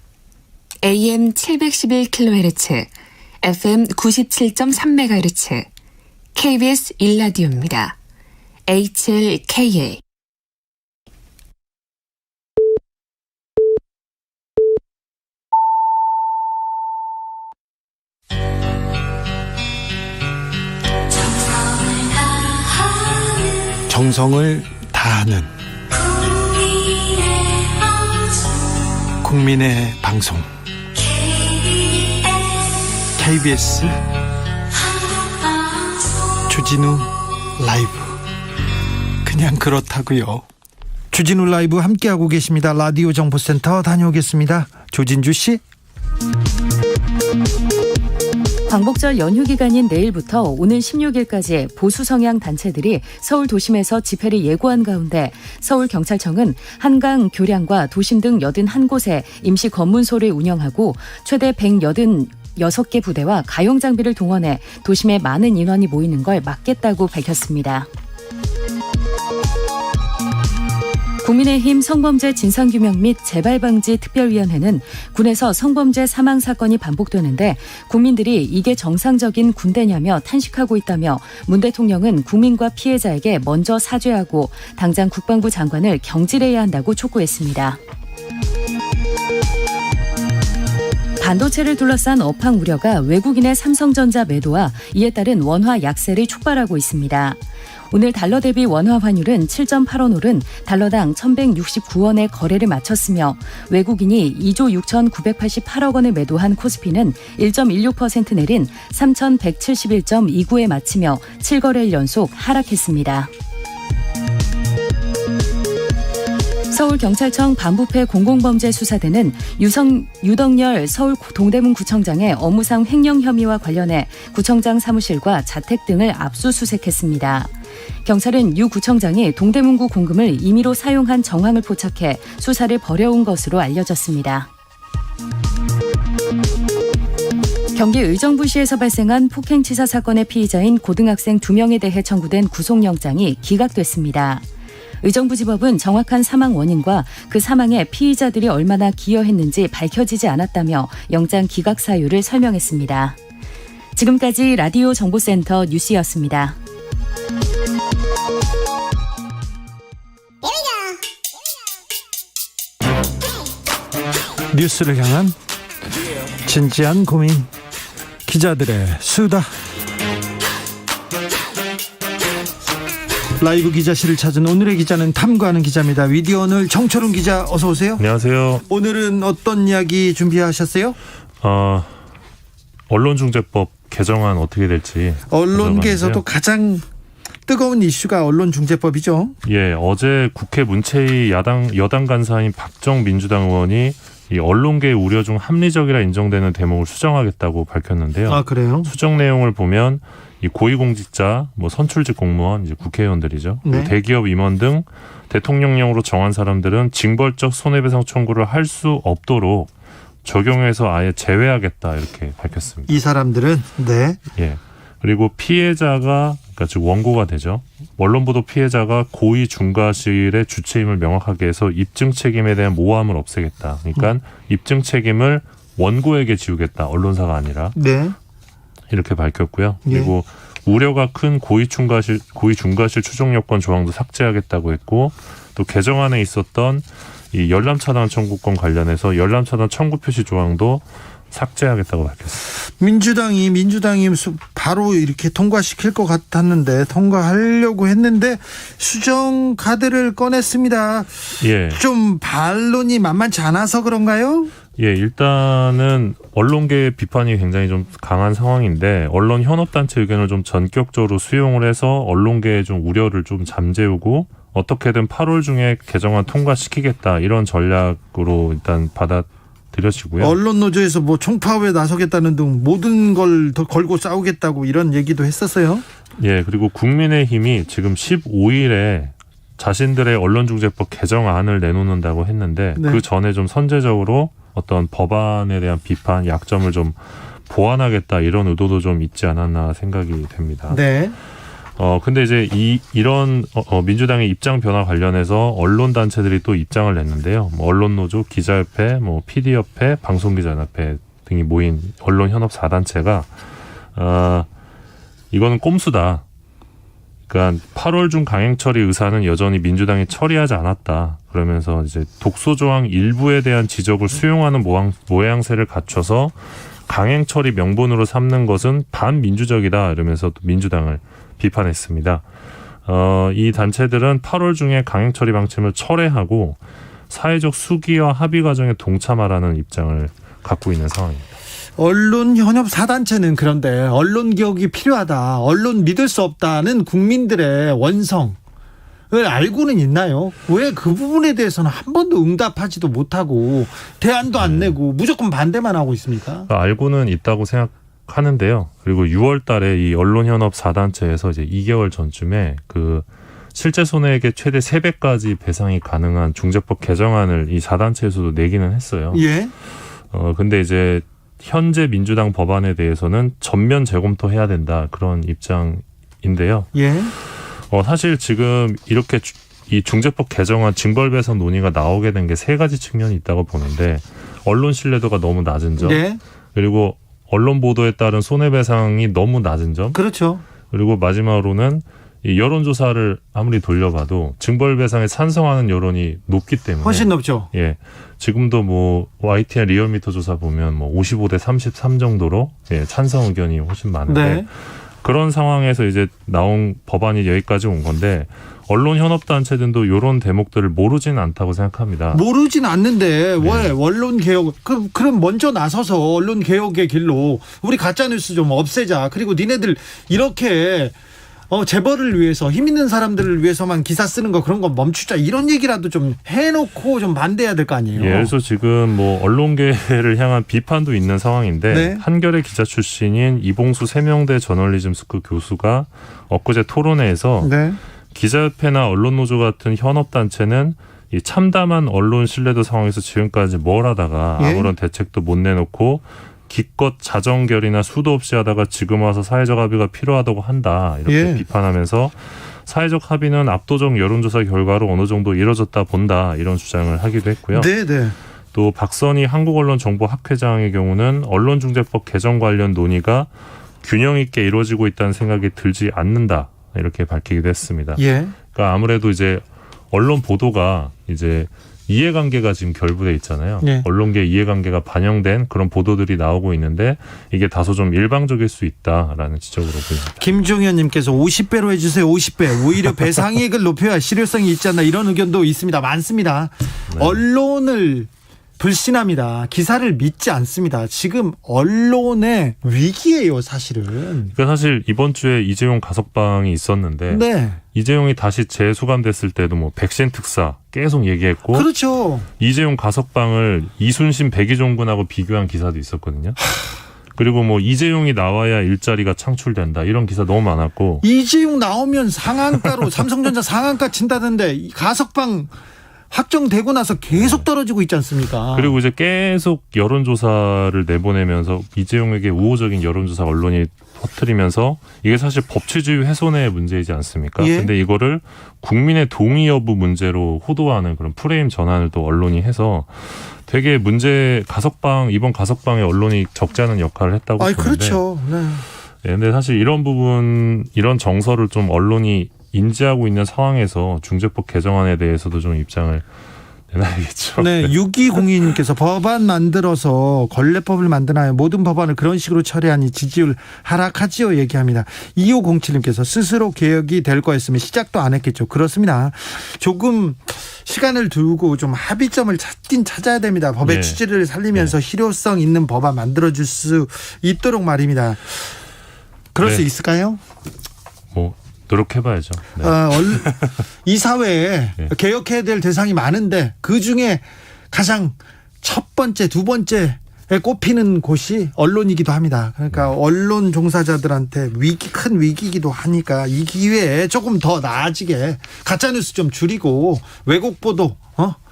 AM 711kHz, FM 97.3MHz, KBS 1라디오입니다. HLKA. 정성을 다하는 국민의 방송 KBS 주진우 라이브. 그냥 그렇다고요. 주진우 라이브 함께하고 계십니다. 라디오 정보센터 다녀오겠습니다. 조진주 씨. 광복절 연휴 기간인 내일부터 오는 16일까지 보수 성향 단체들이 서울 도심에서 집회를 예고한 가운데 서울경찰청은 한강, 교량과 도심 등 81곳에 임시 검문소를 운영하고 최대 186개 부대와 가용 장비를 동원해 도심에 많은 인원이 모이는 걸 막겠다고 밝혔습니다. 국민의힘 성범죄 진상규명 및 재발방지 특별위원회는 군에서 성범죄 사망 사건이 반복되는데 국민들이 이게 정상적인 군대냐며 탄식하고 있다며 문 대통령은 국민과 피해자에게 먼저 사죄하고 당장 국방부 장관을 경질해야 한다고 촉구했습니다. 반도체를 둘러싼 업황 우려가 외국인의 삼성전자 매도와 이에 따른 원화 약세를 촉발하고 있습니다. 오늘 달러 대비 원화 환율은 7.8원 오른 달러당 1,169원의 거래를 마쳤으며 외국인이 2조 6,988억 원을 매도한 코스피는 1.16% 내린 3,171.29에 마치며 7거래일 연속 하락했습니다. 서울경찰청 반부패 공공범죄수사대는 유덕열 서울 동대문구청장의 업무상 횡령 혐의와 관련해 구청장 사무실과 자택 등을 압수수색했습니다. 경찰은 유 구청장이 동대문구 공금을 임의로 사용한 정황을 포착해 수사를 벌여온 것으로 알려졌습니다. 경기 의정부시에서 발생한 폭행치사 사건의 피의자인 고등학생 2명에 대해 청구된 구속영장이 기각됐습니다. 의정부지법은 정확한 사망 원인과 그 사망에 피의자들이 얼마나 기여했는지 밝혀지지 않았다며 영장 기각 사유를 설명했습니다. 지금까지 라디오 정보센터 뉴스였습니다. 뉴스를 향한 진지한 고민, 기자들의 수다. 라이브 기자실을 찾은 오늘의 기자는 탐구하는 기자입니다. 위디오늘 정철훈 기자, 어서 오세요. 안녕하세요. 오늘은 어떤 이야기 준비하셨어요? 언론중재법 개정안 어떻게 될지. 언론계에서도 가장 뜨거운 이슈가 언론중재법이죠. 예, 어제 국회 문체위 여당 간사인 박정 민주당 의원이 이 언론계의 우려 중 합리적이라 인정되는 대목을 수정하겠다고 밝혔는데요. 아, 그래요? 수정 내용을 보면 이 고위공직자, 선출직 공무원, 이제 국회의원들이죠. 네. 대기업 임원 등 대통령령으로 정한 사람들은 징벌적 손해배상 청구를 할 수 없도록 적용해서 아예 제외하겠다 이렇게 밝혔습니다. 이 사람들은 네. 예. 그리고 피해자가 그러니까 즉 원고가 되죠. 언론보도 피해자가 고의 중과실의 주체임을 명확하게 해서 입증 책임에 대한 모호함을 없애겠다. 그러니까 입증 책임을 원고에게 지우겠다. 언론사가 아니라. 네. 이렇게 밝혔고요. 예. 그리고 우려가 큰 고위 중과실 추종 요건 조항도 삭제하겠다고 했고 또 개정안에 있었던 이 열람 차단 청구권 관련해서 열람 차단 청구 표시 조항도 삭제하겠다고 밝혔습니다. 민주당이 바로 이렇게 통과시킬 것 같았는데 통과하려고 했는데 수정 카드를 꺼냈습니다. 예. 좀 반론이 만만치 않아서 그런가요? 예, 일단은 언론계의 비판이 굉장히 좀 강한 상황인데 언론 현업단체 의견을 좀 전격적으로 수용을 해서 언론계의 좀 우려를 좀 잠재우고 어떻게든 8월 중에 개정안 통과시키겠다 이런 전략으로 일단 받아들여지고요. 언론 노조에서 뭐 총파업에 나서겠다는 등 모든 걸 더 걸고 싸우겠다고 이런 얘기도 했었어요. 예, 그리고 국민의힘이 지금 15일에 자신들의 언론중재법 개정안을 내놓는다고 했는데 네. 그 전에 좀 선제적으로 어떤 법안에 대한 비판, 약점을 좀 보완하겠다 이런 의도도 좀 있지 않았나 생각이 됩니다. 네. 근데 이제 이런 민주당의 입장 변화 관련해서 언론 단체들이 또 입장을 냈는데요. 뭐 언론노조, 기자협회, 뭐 PD협회, 방송기자연합회 등이 모인 언론 현업 4단체가 이거는 꼼수다. 그러니까 8월 중 강행 처리 의사는 여전히 민주당이 처리하지 않았다. 그러면서 이제 독소 조항 일부에 대한 지적을 수용하는 모양새를 갖춰서 강행 처리 명분으로 삼는 것은 반민주적이다. 이러면서 또 민주당을 비판했습니다. 이 단체들은 8월 중에 강행 처리 방침을 철회하고 사회적 수기와 합의 과정에 동참하라는 입장을 갖고 있는 상황입니다. 언론 현업 4단체는 그런데 언론 개혁이 필요하다, 언론 믿을 수 없다는 국민들의 원성을 알고는 있나요? 왜 그 부분에 대해서는 한 번도 응답하지도 못하고 대안도 안 내고 무조건 반대만 하고 있습니까? 알고는 있다고 생각하는데요. 그리고 6월 달에 이 언론 현업 4단체에서 이제 2개월 전쯤에 그 실제 손해액의 최대 3배까지 배상이 가능한 중재법 개정안을 이 4단체에서도 내기는 했어요. 예. 근데 이제 현재 민주당 법안에 대해서는 전면 재검토해야 된다 그런 입장인데요. 예. 사실 지금 이렇게 이 중재법 개정안 징벌배상 논의가 나오게 된 게 3가지 측면이 있다고 보는데 언론 신뢰도가 너무 낮은 점, 네. 그리고 언론 보도에 따른 손해배상이 너무 낮은 점, 그렇죠. 그리고 마지막으로는 이 여론조사를 아무리 돌려봐도 징벌배상에 찬성하는 여론이 높기 때문에 훨씬 높죠. 예, 지금도 뭐 YTN 리얼미터 조사 보면 뭐 55대 33 정도로 찬성 의견이 훨씬 많은데 네. 그런 상황에서 이제 나온 법안이 여기까지 온 건데 언론 현업단체들도 이런 대목들을 모르지는 않다고 생각합니다. 모르진 않는데 왜 언론 개혁 그럼 먼저 나서서 언론 개혁의 길로 우리 가짜 뉴스 좀 없애자. 그리고 니네들 이렇게 재벌을 위해서 힘 있는 사람들을 위해서만 기사 쓰는 거 그런 거 멈추자 이런 얘기라도 좀 해놓고 좀 반대해야 될 거 아니에요. 예, 그래서 지금 뭐 언론계를 향한 비판도 있는 상황인데 네. 한겨레 기자 출신인 이봉수 세명대 저널리즘 스쿨 교수가 엊그제 토론회에서 네. 기자협회나 언론노조 같은 현업단체는 이 참담한 언론 신뢰도 상황에서 지금까지 뭘 하다가 예? 아무런 대책도 못 내놓고 기껏 자정결이나 수도 없이 하다가 지금 와서 사회적 합의가 필요하다고 한다. 이렇게 예. 비판하면서 사회적 합의는 압도적 여론조사 결과로 어느 정도 이뤄졌다 본다. 이런 주장을 하기도 했고요. 네, 네. 또 박선희 한국언론정보학회장의 경우는 언론중재법 개정 관련 논의가 균형 있게 이루어지고 있다는 생각이 들지 않는다. 이렇게 밝히기도 했습니다. 예. 그러니까 아무래도 이제 언론 보도가 이제 이해관계가 지금 결부돼 있잖아요. 네. 언론계 이해관계가 반영된 그런 보도들이 나오고 있는데 이게 다소 좀 일방적일 수 있다라는 지적으로 보입니다. 김종현님께서 50배로 해주세요. 50배. 오히려 배상액을 높여야 실효성이 있지 않나 이런 의견도 있습니다. 많습니다. 네. 언론을 불신합니다. 기사를 믿지 않습니다. 지금 언론의 위기예요, 사실은. 그러니까 사실 이번 주에 이재용 가석방이 있었는데 네. 이재용이 다시 재수감됐을 때도 뭐 백신 특사 계속 얘기했고 그렇죠. 이재용 가석방을 이순신 백의종군하고 비교한 기사도 있었거든요. 그리고 뭐 이재용이 나와야 일자리가 창출된다 이런 기사 너무 많았고 이재용 나오면 상한가로 삼성전자 상한가 친다던데 가석방 확정되고 나서 계속 떨어지고 있지 않습니까? 그리고 이제 계속 여론조사를 내보내면서 이재용에게 우호적인 여론조사 언론이 퍼뜨리면서 이게 사실 법치주의 훼손의 문제이지 않습니까? 예. 근데 이거를 국민의 동의 여부 문제로 호도하는 그런 프레임 전환을 또 언론이 해서 되게 이번 가석방에 언론이 적지 않은 역할을 했다고 보는데 그렇죠. 네. 네, 근데 사실 이런 정서를 좀 언론이 인지하고 있는 상황에서 중재법 개정안에 대해서도 좀 입장을 내놔야겠죠. 네, 6202님께서 법안 만들어서 걸레법을 만드나요? 모든 법안을 그런 식으로 처리하니 지지율 하락하지요 얘기합니다. 2507님께서 스스로 개혁이 될 거였으면 시작도 안 했겠죠. 그렇습니다. 조금 시간을 두고 좀 합의점을 찾아야 됩니다. 법의 취지를 살리면서 실효성 있는 법안 만들어줄 수 있도록 말입니다. 그럴 수 있을까요? 노력해봐야죠. 네. 이 사회에 개혁해야 될 대상이 많은데 그중에 가장 첫 번째, 두 번째에 꼽히는 곳이 언론이기도 합니다. 그러니까 언론 종사자들한테 큰 위기이기도 하니까 이 기회에 조금 더 나아지게 가짜뉴스 좀 줄이고 왜곡 보도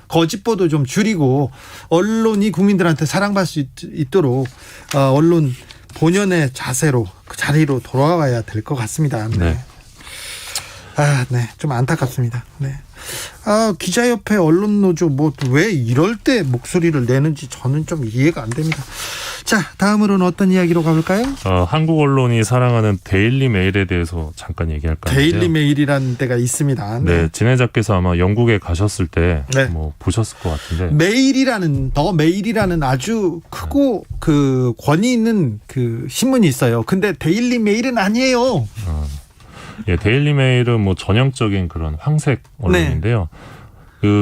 거짓 보도 좀 줄이고 언론이 국민들한테 사랑받을 수 있도록 언론 본연의 자세로 그 자리로 돌아와야 될 것 같습니다. 네. 좀 안타깝습니다. 네. 기자협회 언론노조 왜 이럴 때 목소리를 내는지 저는 좀 이해가 안 됩니다. 자, 다음으로는 어떤 이야기로 가볼까요? 한국 언론이 사랑하는 데일리 메일에 대해서 잠깐 얘기할까 하는데요. 데일리 메일이라는 데가 있습니다. 네, 진행자께서 아마 영국에 가셨을 때 보셨을 것 같은데 메일이라는 아주 크고 그 권위 있는 그 신문이 있어요. 근데 데일리 메일은 아니에요. 데일리 메일은 전형적인 그런 황색 언론인데요.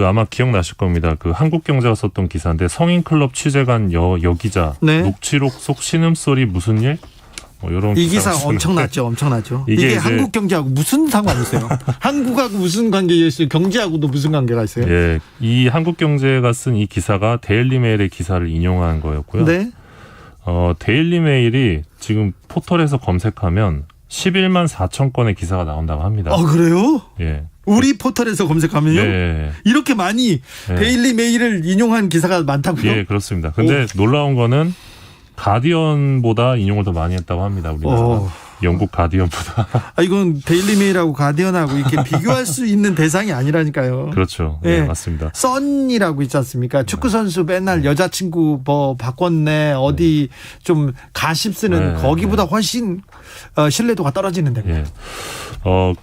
아마 기억나실 겁니다. 한국경제가 썼던 기사인데 성인클럽 취재관 여기자 녹취록 속 신음소리 무슨 일? 이런 이 기사 엄청나죠. 이게 한국경제하고 무슨 상관이 있어요? 한국하고 무슨 관계가 있어요? 경제하고도 무슨 관계가 있어요? 예, 이 한국경제가 쓴 이 기사가 데일리 메일의 기사를 인용한 거였고요. 네. 데일리 메일이 지금 포털에서 검색하면 11만 4천 건의 기사가 나온다고 합니다. 그래요? 예. 우리 포털에서 검색하면요? 네. 이렇게 많이 데일리 메일을 인용한 기사가 많다고요? 예, 그렇습니다. 근데 놀라운 거는 가디언보다 인용을 더 많이 했다고 합니다. 우리나라가. 영국 가디언보다. 이건 데일리 메일하고 가디언하고 이렇게 비교할 수 있는 대상이 아니라니까요. 그렇죠. 네, 맞습니다. 썬이라고 있지 않습니까? 축구 선수 맨날 여자친구 바꿨네 어디 좀 가십 쓰는 거기보다 훨씬 신뢰도가 떨어지는데.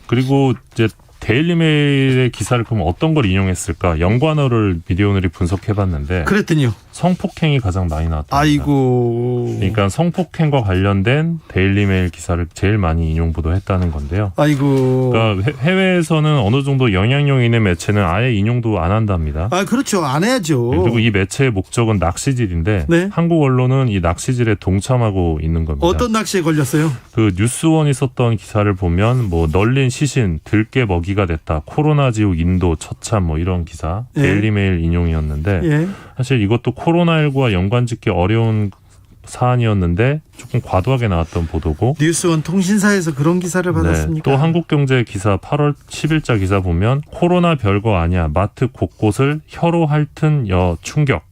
그리고 이제 데일리 메일의 기사를 그럼 어떤 걸 인용했을까? 연관어를 미디어오늘이 분석해봤는데 그랬더니요. 성폭행이 가장 많이 나왔다. 아이고. 그러니까 성폭행과 관련된 데일리 메일 기사를 제일 많이 인용 보도했다는 건데요. 아이고. 그러니까 해외에서는 어느 정도 영향력 있는 매체는 아예 인용도 안 한답니다. 그렇죠. 안 해야죠. 그리고 이 매체의 목적은 낚시질인데 한국 언론은 이 낚시질에 동참하고 있는 겁니다. 어떤 낚시에 걸렸어요? 뉴스원이 썼던 기사를 보면 널린 시신, 들깨 먹이가 됐다. 코로나 지옥 인도 처참 이런 기사 데일리 메일 인용이었는데 사실 이것도 코로나19와 연관짓기 어려운 사안이었는데 조금 과도하게 나왔던 보도고 뉴스원 통신사에서 그런 기사를 받았습니까? 또 한국경제 기사 8월 10일자 기사 보면 코로나 별거 아니야. 마트 곳곳을 혀로 핥은 충격.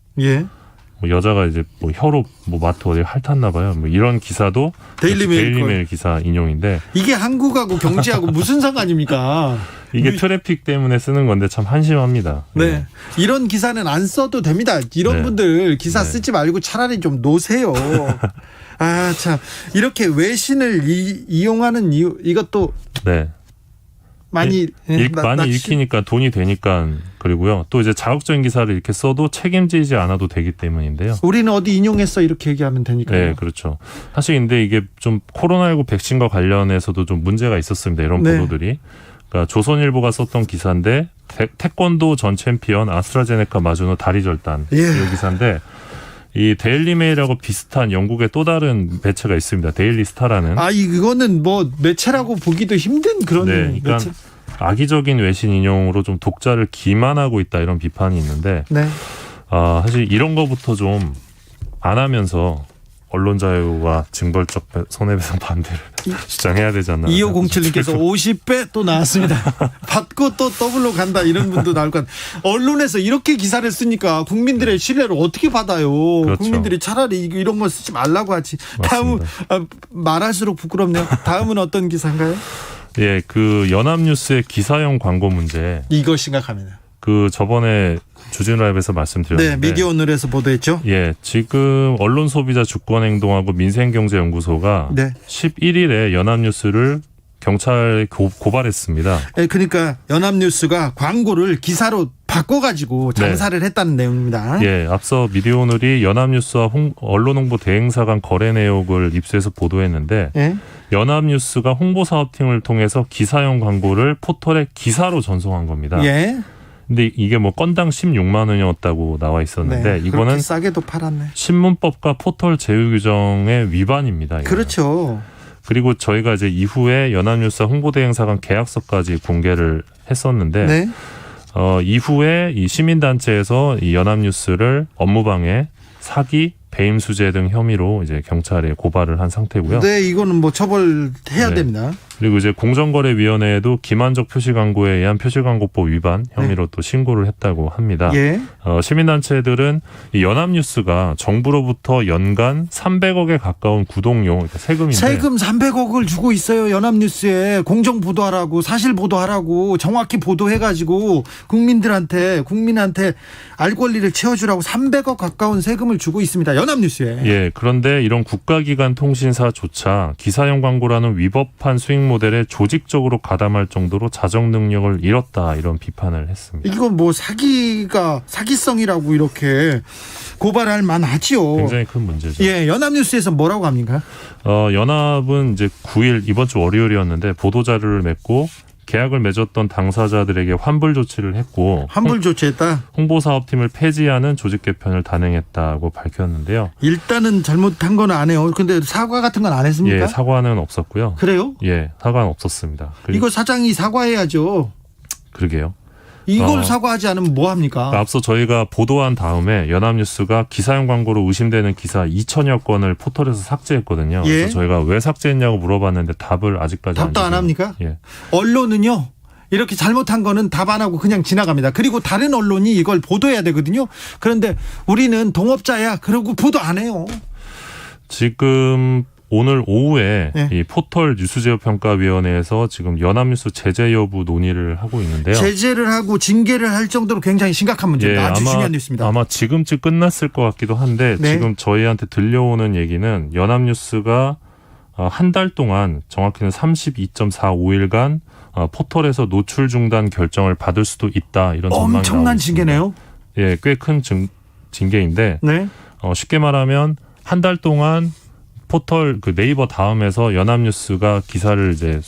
여자가 이제 혀로 마트 어디 핥았나 봐요. 이런 기사도 데일리 메일 기사 인용인데 이게 한국하고 경제하고 무슨 상관입니까? 이게 트래픽 때문에 쓰는 건데 참 한심합니다. 네. 이런 기사는 안 써도 됩니다. 이런 분들 기사 쓰지 말고 차라리 좀 놓으세요. 참 이렇게 외신을 이용하는 이유 이것도 많이 읽히니까 돈이 되니까 그리고요. 또 이제 자극적인 기사를 이렇게 써도 책임지지 않아도 되기 때문인데요. 우리는 어디 인용했어 이렇게 얘기하면 되니까요. 네, 그렇죠. 사실 근데 이게 좀 코로나19 백신과 관련해서도 좀 문제가 있었습니다. 이런 보도들이. 그러니까 조선일보가 썼던 기사인데 태권도 전 챔피언 아스트라제네카 마주노 다리 절단 이 기사인데 이 데일리 메일하고 비슷한 영국의 또 다른 매체가 있습니다. 데일리 스타라는. 이거는 매체라고 보기도 힘든 그런 그러니까 매체. 악의적인 외신 인용으로 좀 독자를 기만하고 있다 이런 비판이 있는데 사실 이런 거부터 좀 안 하면서 언론 자유와 징벌적 손해배상 반대를 주장해야 되지 않나. 2507님께서 50배 또 나왔습니다. 받고 또 더블로 간다 이런 분도 나올 것 같아요. 언론에서 이렇게 기사를 쓰니까 국민들의 신뢰를 어떻게 받아요. 그렇죠. 국민들이 차라리 이런 거 쓰지 말라고 하지. 다음은 말할수록 부끄럽네요. 다음은 어떤 기사인가요? 예, 연합뉴스의 기사형 광고 문제. 이거 심각합니다. 그 저번에 주진우 라이브에서 말씀드렸는데 네, 미디어 오늘에서 보도했죠. 예, 지금 언론소비자 주권행동하고 민생경제연구소가 네. 11일에 연합뉴스를 경찰에 고발했습니다. 네, 그러니까 연합뉴스가 광고를 기사로 바꿔가지고 장사를 했다는 내용입니다. 예, 앞서 미디어 오늘이 연합뉴스와 언론홍보 대행사 간 거래 내역을 입수해서 보도했는데 네. 연합뉴스가 홍보사업팀을 통해서 기사용 광고를 포털에 기사로 전송한 겁니다. 예. 근데 이게 뭐 건당 16만 원이었다고 나와 있었는데 네, 이거는 싸게도 팔았네. 신문법과 포털 제휴 규정의 위반입니다. 이거는. 그렇죠. 그리고 저희가 이제 이후에 연합뉴스와 홍보대행사 간 계약서까지 공개를 했었는데 네. 이후에 이 시민단체에서 이 연합뉴스를 업무방해, 사기, 배임수재 등 혐의로 이제 경찰에 고발을 한 상태고요. 네, 이거는 뭐 처벌해야 네. 됩니다. 그리고 이제 공정거래위원회에도 기만적 표시광고에 의한 표시광고법 위반 혐의로 또 신고를 했다고 합니다. 예. 시민단체들은 이 연합뉴스가 정부로부터 연간 300억에 가까운 구독용, 그러니까 세금인데 세금 300억을 주고 있어요. 연합뉴스에 공정 보도하라고, 사실 보도하라고, 정확히 보도해가지고 국민한테 알 권리를 채워주라고 300억 가까운 세금을 주고 있습니다. 연합뉴스에. 예, 그런데 이런 국가기관 통신사조차 기사용 광고라는 위법한 수익 모델에 조직적으로 가담할 정도로 자정 능력을 잃었다, 이런 비판을 했습니다. 이건 뭐 사기성이라고 이렇게 고발할 만하지요. 굉장히 큰 문제죠. 예, 연합뉴스에서 뭐라고 합니까? 연합은 이제 9일 이번 주 월요일이었는데 보도 자료를 맺고 계약을 맺었던 당사자들에게 환불 조치를 했고 환불 조치했다. 홍보사업팀을 폐지하는 조직 개편을 단행했다고 밝혔는데요. 일단은 잘못한 건 안 해요. 근데 사과 같은 건 안 했습니까? 예, 사과는 없었고요. 그래요? 예, 사과는 없었습니다. 이거 사장이 사과해야죠. 그러게요. 이걸 사과하지 않으면 뭐 합니까? 앞서 저희가 보도한 다음에 연합뉴스가 기사용 광고로 의심되는 기사 2천여 건을 포털에서 삭제했거든요. 예. 그래서 저희가 왜 삭제했냐고 물어봤는데 답을 아직까지 답도 안 주세요. 합니까? 예. 언론은요, 이렇게 잘못한 거는 답 안 하고 그냥 지나갑니다. 그리고 다른 언론이 이걸 보도해야 되거든요. 그런데 우리는 동업자야. 그러고 보도 안 해요. 지금 오늘 오후에 네. 이 포털 뉴스제휴평가위원회에서 지금 연합뉴스 제재 여부 논의를 하고 있는데요. 제재를 하고 징계를 할 정도로 굉장히 심각한 문제입니다. 예, 아주 중요한 뉴스입니다. 아마 지금쯤 끝났을 것 같기도 한데 네. 지금 저희한테 들려오는 얘기는 연합뉴스가 한 달 동안 정확히는 32.45일간 포털에서 노출 중단 결정을 받을 수도 있다, 이런 전망이 나오고 엄청난 있습니다. 징계네요. 예, 꽤 큰 징계인데 네. 쉽게 말하면 한 달 동안 포털 그 네이버 다음에서 연합뉴스가 기사를 이제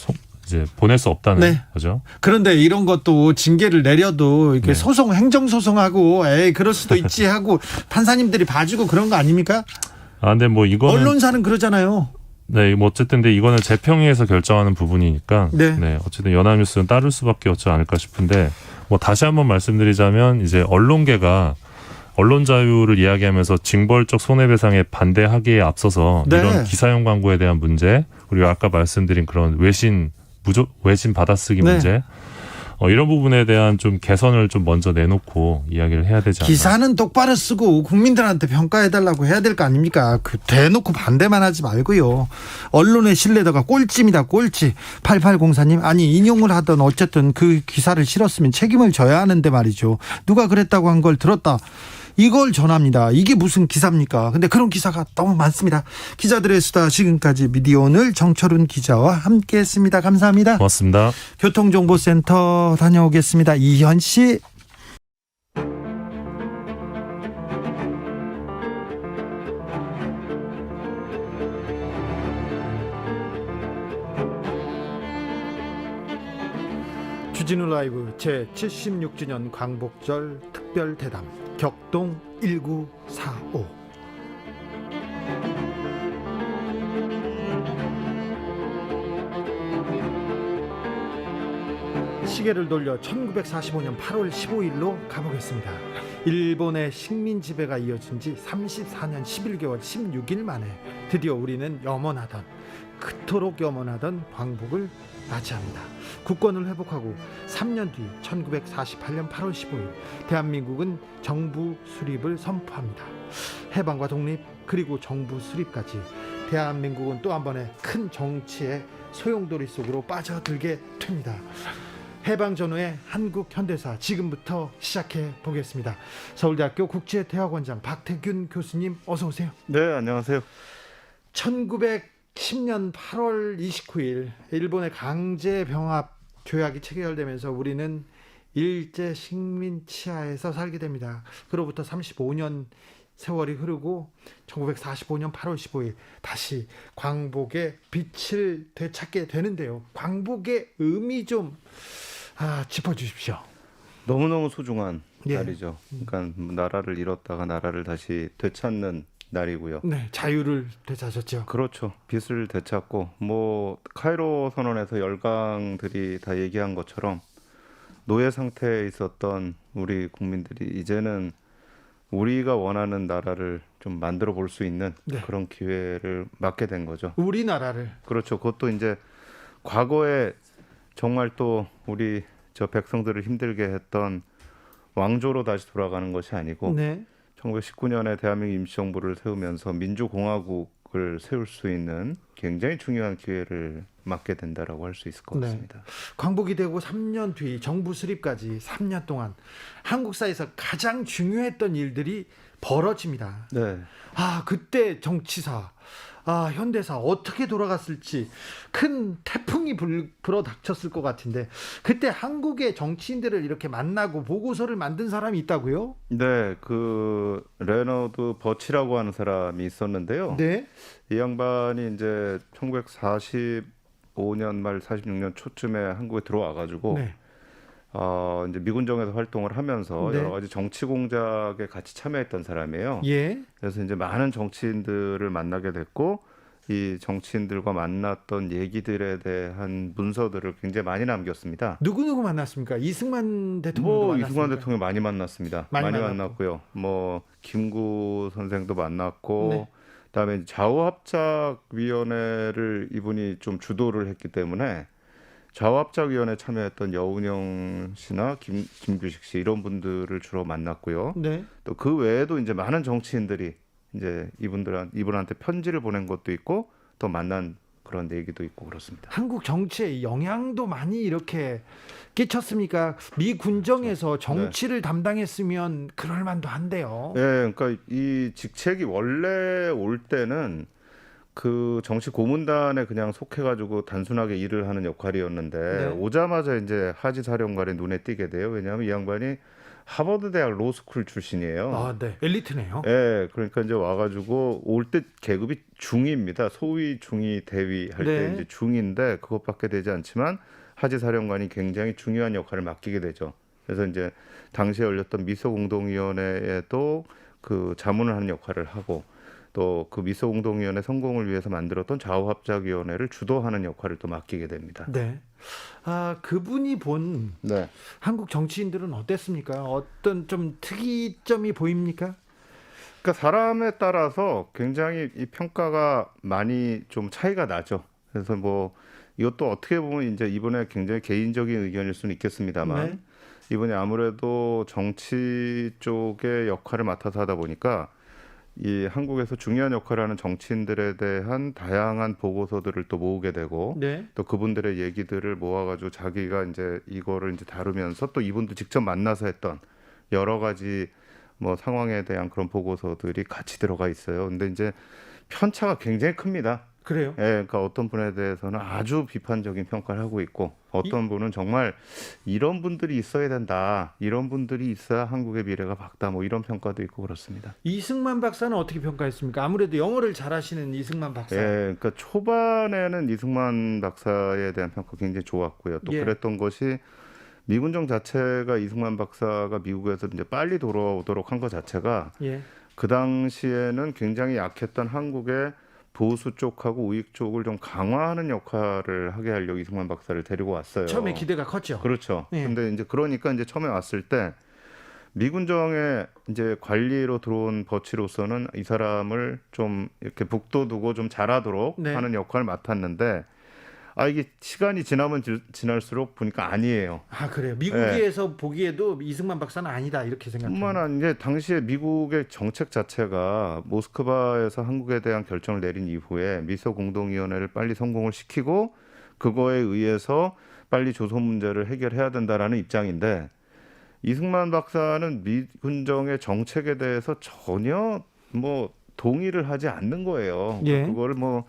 보낼 수 없다는 네. 거죠. 그런데 이런 것도 징계를 내려도 이렇게 네. 행정소송하고 그럴 수도 있지 하고 판사님들이 봐주고 그런 거 아닙니까? 근데 뭐 이거는 언론사는 그러잖아요. 네, 뭐 어쨌든 근데 이거는 재평의에서 결정하는 부분이니까 네. 어쨌든 연합뉴스는 따를 수밖에 없지 않을까 싶은데 뭐 다시 한번 말씀드리자면 이제 언론계가 언론 자유를 이야기하면서 징벌적 손해배상에 반대하기에 앞서서 네. 이런 기사용 광고에 대한 문제, 그리고 아까 말씀드린 그런 외신 받아쓰기 네. 문제, 이런 부분에 대한 좀 개선을 좀 먼저 내놓고 이야기를 해야 되지 않나. 기사는 똑바로 쓰고 국민들한테 평가해달라고 해야 될 거 아닙니까? 대놓고 반대만 하지 말고요. 언론의 신뢰도가 꼴찌입니다. 꼴찌. 8804님, 아니 인용을 하던 어쨌든 그 기사를 실었으면 책임을 져야 하는데 말이죠. 누가 그랬다고 한 걸 들었다, 이걸 전합니다. 이게 무슨 기사입니까? 근데 그런 기사가 너무 많습니다. 기자들의 수다, 지금까지 미디어 오늘 정철훈 기자와 함께했습니다. 감사합니다. 고맙습니다. 교통정보센터 다녀오겠습니다. 이현 씨. 주진우 라이브 제76주년 광복절 특별대담 격동 1945. 시계를 돌려 1945년 8월 15일로 가보겠습니다. 일본의 식민 지배가 이어진 지 34년 11개월 16일 만에 드디어 우리는 그토록 염원하던 광복을 맞이합니다. 국권을 회복하고 3년 뒤 1948년 8월 15일 대한민국은 정부 수립을 선포합니다. 해방과 독립, 그리고 정부 수립까지 대한민국은 또 한 번의 큰 정치의 소용돌이 속으로 빠져들게 됩니다. 해방전후의 한국 현대사 지금부터 시작해 보겠습니다. 서울대학교 국제대학원장 박태균 교수님 어서 오세요. 네, 안녕하세요. 1910년 8월 29일 일본의 강제 병합 조약이 체결되면서 우리는 일제 식민 치하에서 살게 됩니다. 그로부터 35년 세월이 흐르고 1945년 8월 15일 다시 광복의 빛을 되찾게 되는데요. 광복의 의미 좀 짚어주십시오. 너무너무 소중한 예. 날이죠. 그러니까 나라를 잃었다가 나라를 다시 되찾는 날이고요. 네, 자유를 되찾았죠. 그렇죠. 빛을 되찾고 카이로 선언에서 열강들이 다 얘기한 것처럼 노예 상태에 있었던 우리 국민들이 이제는 우리가 원하는 나라를 좀 만들어 볼 수 있는 네. 그런 기회를 맞게 된 거죠. 우리나라를. 그렇죠. 그것도 이제 과거에 정말 또 우리 저 백성들을 힘들게 했던 왕조로 다시 돌아가는 것이 아니고 네. 1919년에 대한민국 임시정부를 세우면서 민주공화국을 세울 수 있는 굉장히 중요한 기회를 맞게 된다라고 할 수 있을 것 같습니다. 네. 광복이 되고 3년 뒤 정부 수립까지 3년 동안 한국 사회에서 가장 중요했던 일들이 벌어집니다. 네. 그때 정치사, 현대사 어떻게 돌아갔을지 큰 태풍이 불어닥쳤을 것 같은데 그때 한국의 정치인들을 이렇게 만나고 보고서를 만든 사람이 있다고요? 네, 그 레너드 버치라고 하는 사람이 있었는데요. 네. 이 양반이 이제 1945년 말 46년 초쯤에 한국에 들어와가지고 네. 이제 미군정에서 활동을 하면서 네. 여러 가지 정치 공작에 같이 참여했던 사람이에요. 예. 그래서 이제 많은 정치인들을 만나게 됐고 이 정치인들과 만났던 얘기들에 대한 문서들을 굉장히 많이 남겼습니다. 누구 만났습니까? 이승만 대통령도 만났습니까? 이승만 대통령 많이 만났습니다. 많이 만났고요. 김구 선생도 만났고 네. 그다음에 좌우합작위원회를 이분이 좀 주도를 했기 때문에 좌우합작위원회 참여했던 여운형 씨나 김규식 씨 이런 분들을 주로 만났고요. 네. 또 그 외에도 이제 많은 정치인들이 이제 이분한테 편지를 보낸 것도 있고 또 만난 그런 얘기도 있고 그렇습니다. 한국 정치에 영향도 많이 이렇게 끼쳤습니까? 미 군정에서 정치를 담당했으면 그럴 만도 한데요. 네, 그러니까 이 직책이 원래 올 때는 그 정치 고문단에 그냥 속해가지고 단순하게 일을 하는 역할이었는데 네. 오자마자 이제 하지 사령관의 눈에 띄게 돼요. 왜냐하면 이 양반이 하버드 대학 로스쿨 출신이에요. 네, 엘리트네요. 네, 그러니까 이제 와가지고 올 때 계급이 중위입니다. 소위, 중위, 대위 할 때 네. 이제 중위인데 그것밖에 되지 않지만 하지 사령관이 굉장히 중요한 역할을 맡기게 되죠. 그래서 이제 당시에 열렸던 미소공동위원회에도 그 자문을 하는 역할을 하고 또 그 미소공동위원회 성공을 위해서 만들었던 좌우합작위원회를 주도하는 역할을 또 맡기게 됩니다. 네. 그분이 본 네. 한국 정치인들은 어땠습니까? 어떤 좀 특이점이 보입니까? 그러니까 사람에 따라서 굉장히 이 평가가 많이 좀 차이가 나죠. 그래서 이것도 어떻게 보면 이제 이분의 굉장히 개인적인 의견일 수는 있겠습니다만 네. 이분이 아무래도 정치 쪽의 역할을 맡아서 하다 보니까 이 한국에서 중요한 역할을 하는 정치인들에 대한 다양한 보고서들을 또 모으게 되고 네. 또 그분들의 얘기들을 모아가지고 자기가 이제 이거를 이제 다루면서 또 이분도 직접 만나서 했던 여러 가지 상황에 대한 그런 보고서들이 같이 들어가 있어요. 근데 이제 편차가 굉장히 큽니다. 그래요? 예, 그러니까 어떤 분에 대해서는 아주 비판적인 평가를 하고 있고 어떤 분은 정말 이런 분들이 있어야 된다. 이런 분들이 있어야 한국의 미래가 밝다. 이런 평가도 있고 그렇습니다. 이승만 박사는 어떻게 평가했습니까? 아무래도 영어를 잘하시는 이승만 박사. 예, 그러니까 초반에는 이승만 박사에 대한 평가 굉장히 좋았고요. 또 그랬던 것이 미군정 자체가 이승만 박사가 미국에서 이제 빨리 돌아오도록 한 것 자체가 그 당시에는 굉장히 약했던 한국의 보수 쪽하고 우익 쪽을 좀 강화하는 역할을 하게 하려고 이승만 박사를 데리고 왔어요. 처음에 기대가 컸죠. 그렇죠. 근데 이제 그러니까 이제 처음에 왔을 때 미군정에 이제 관리로 들어온 버치로서는 이 사람을 좀 이렇게 북돋우고 좀 잘하도록 하는 역할을 맡았는데 이게 시간이 지나면 지날수록 보니까 아니에요. 그래요? 미국에서 보기에도 이승만 박사는 아니다 이렇게 생각해요. 뿐만 아니라 당시에 미국의 정책 자체가 모스크바에서 한국에 대한 결정을 내린 이후에 미소공동위원회를 빨리 성공을 시키고 그거에 의해서 빨리 조선 문제를 해결해야 된다라는 입장인데 이승만 박사는 미군정의 정책에 대해서 전혀 뭐 동의를 하지 않는 거예요. 예. 그거를 뭐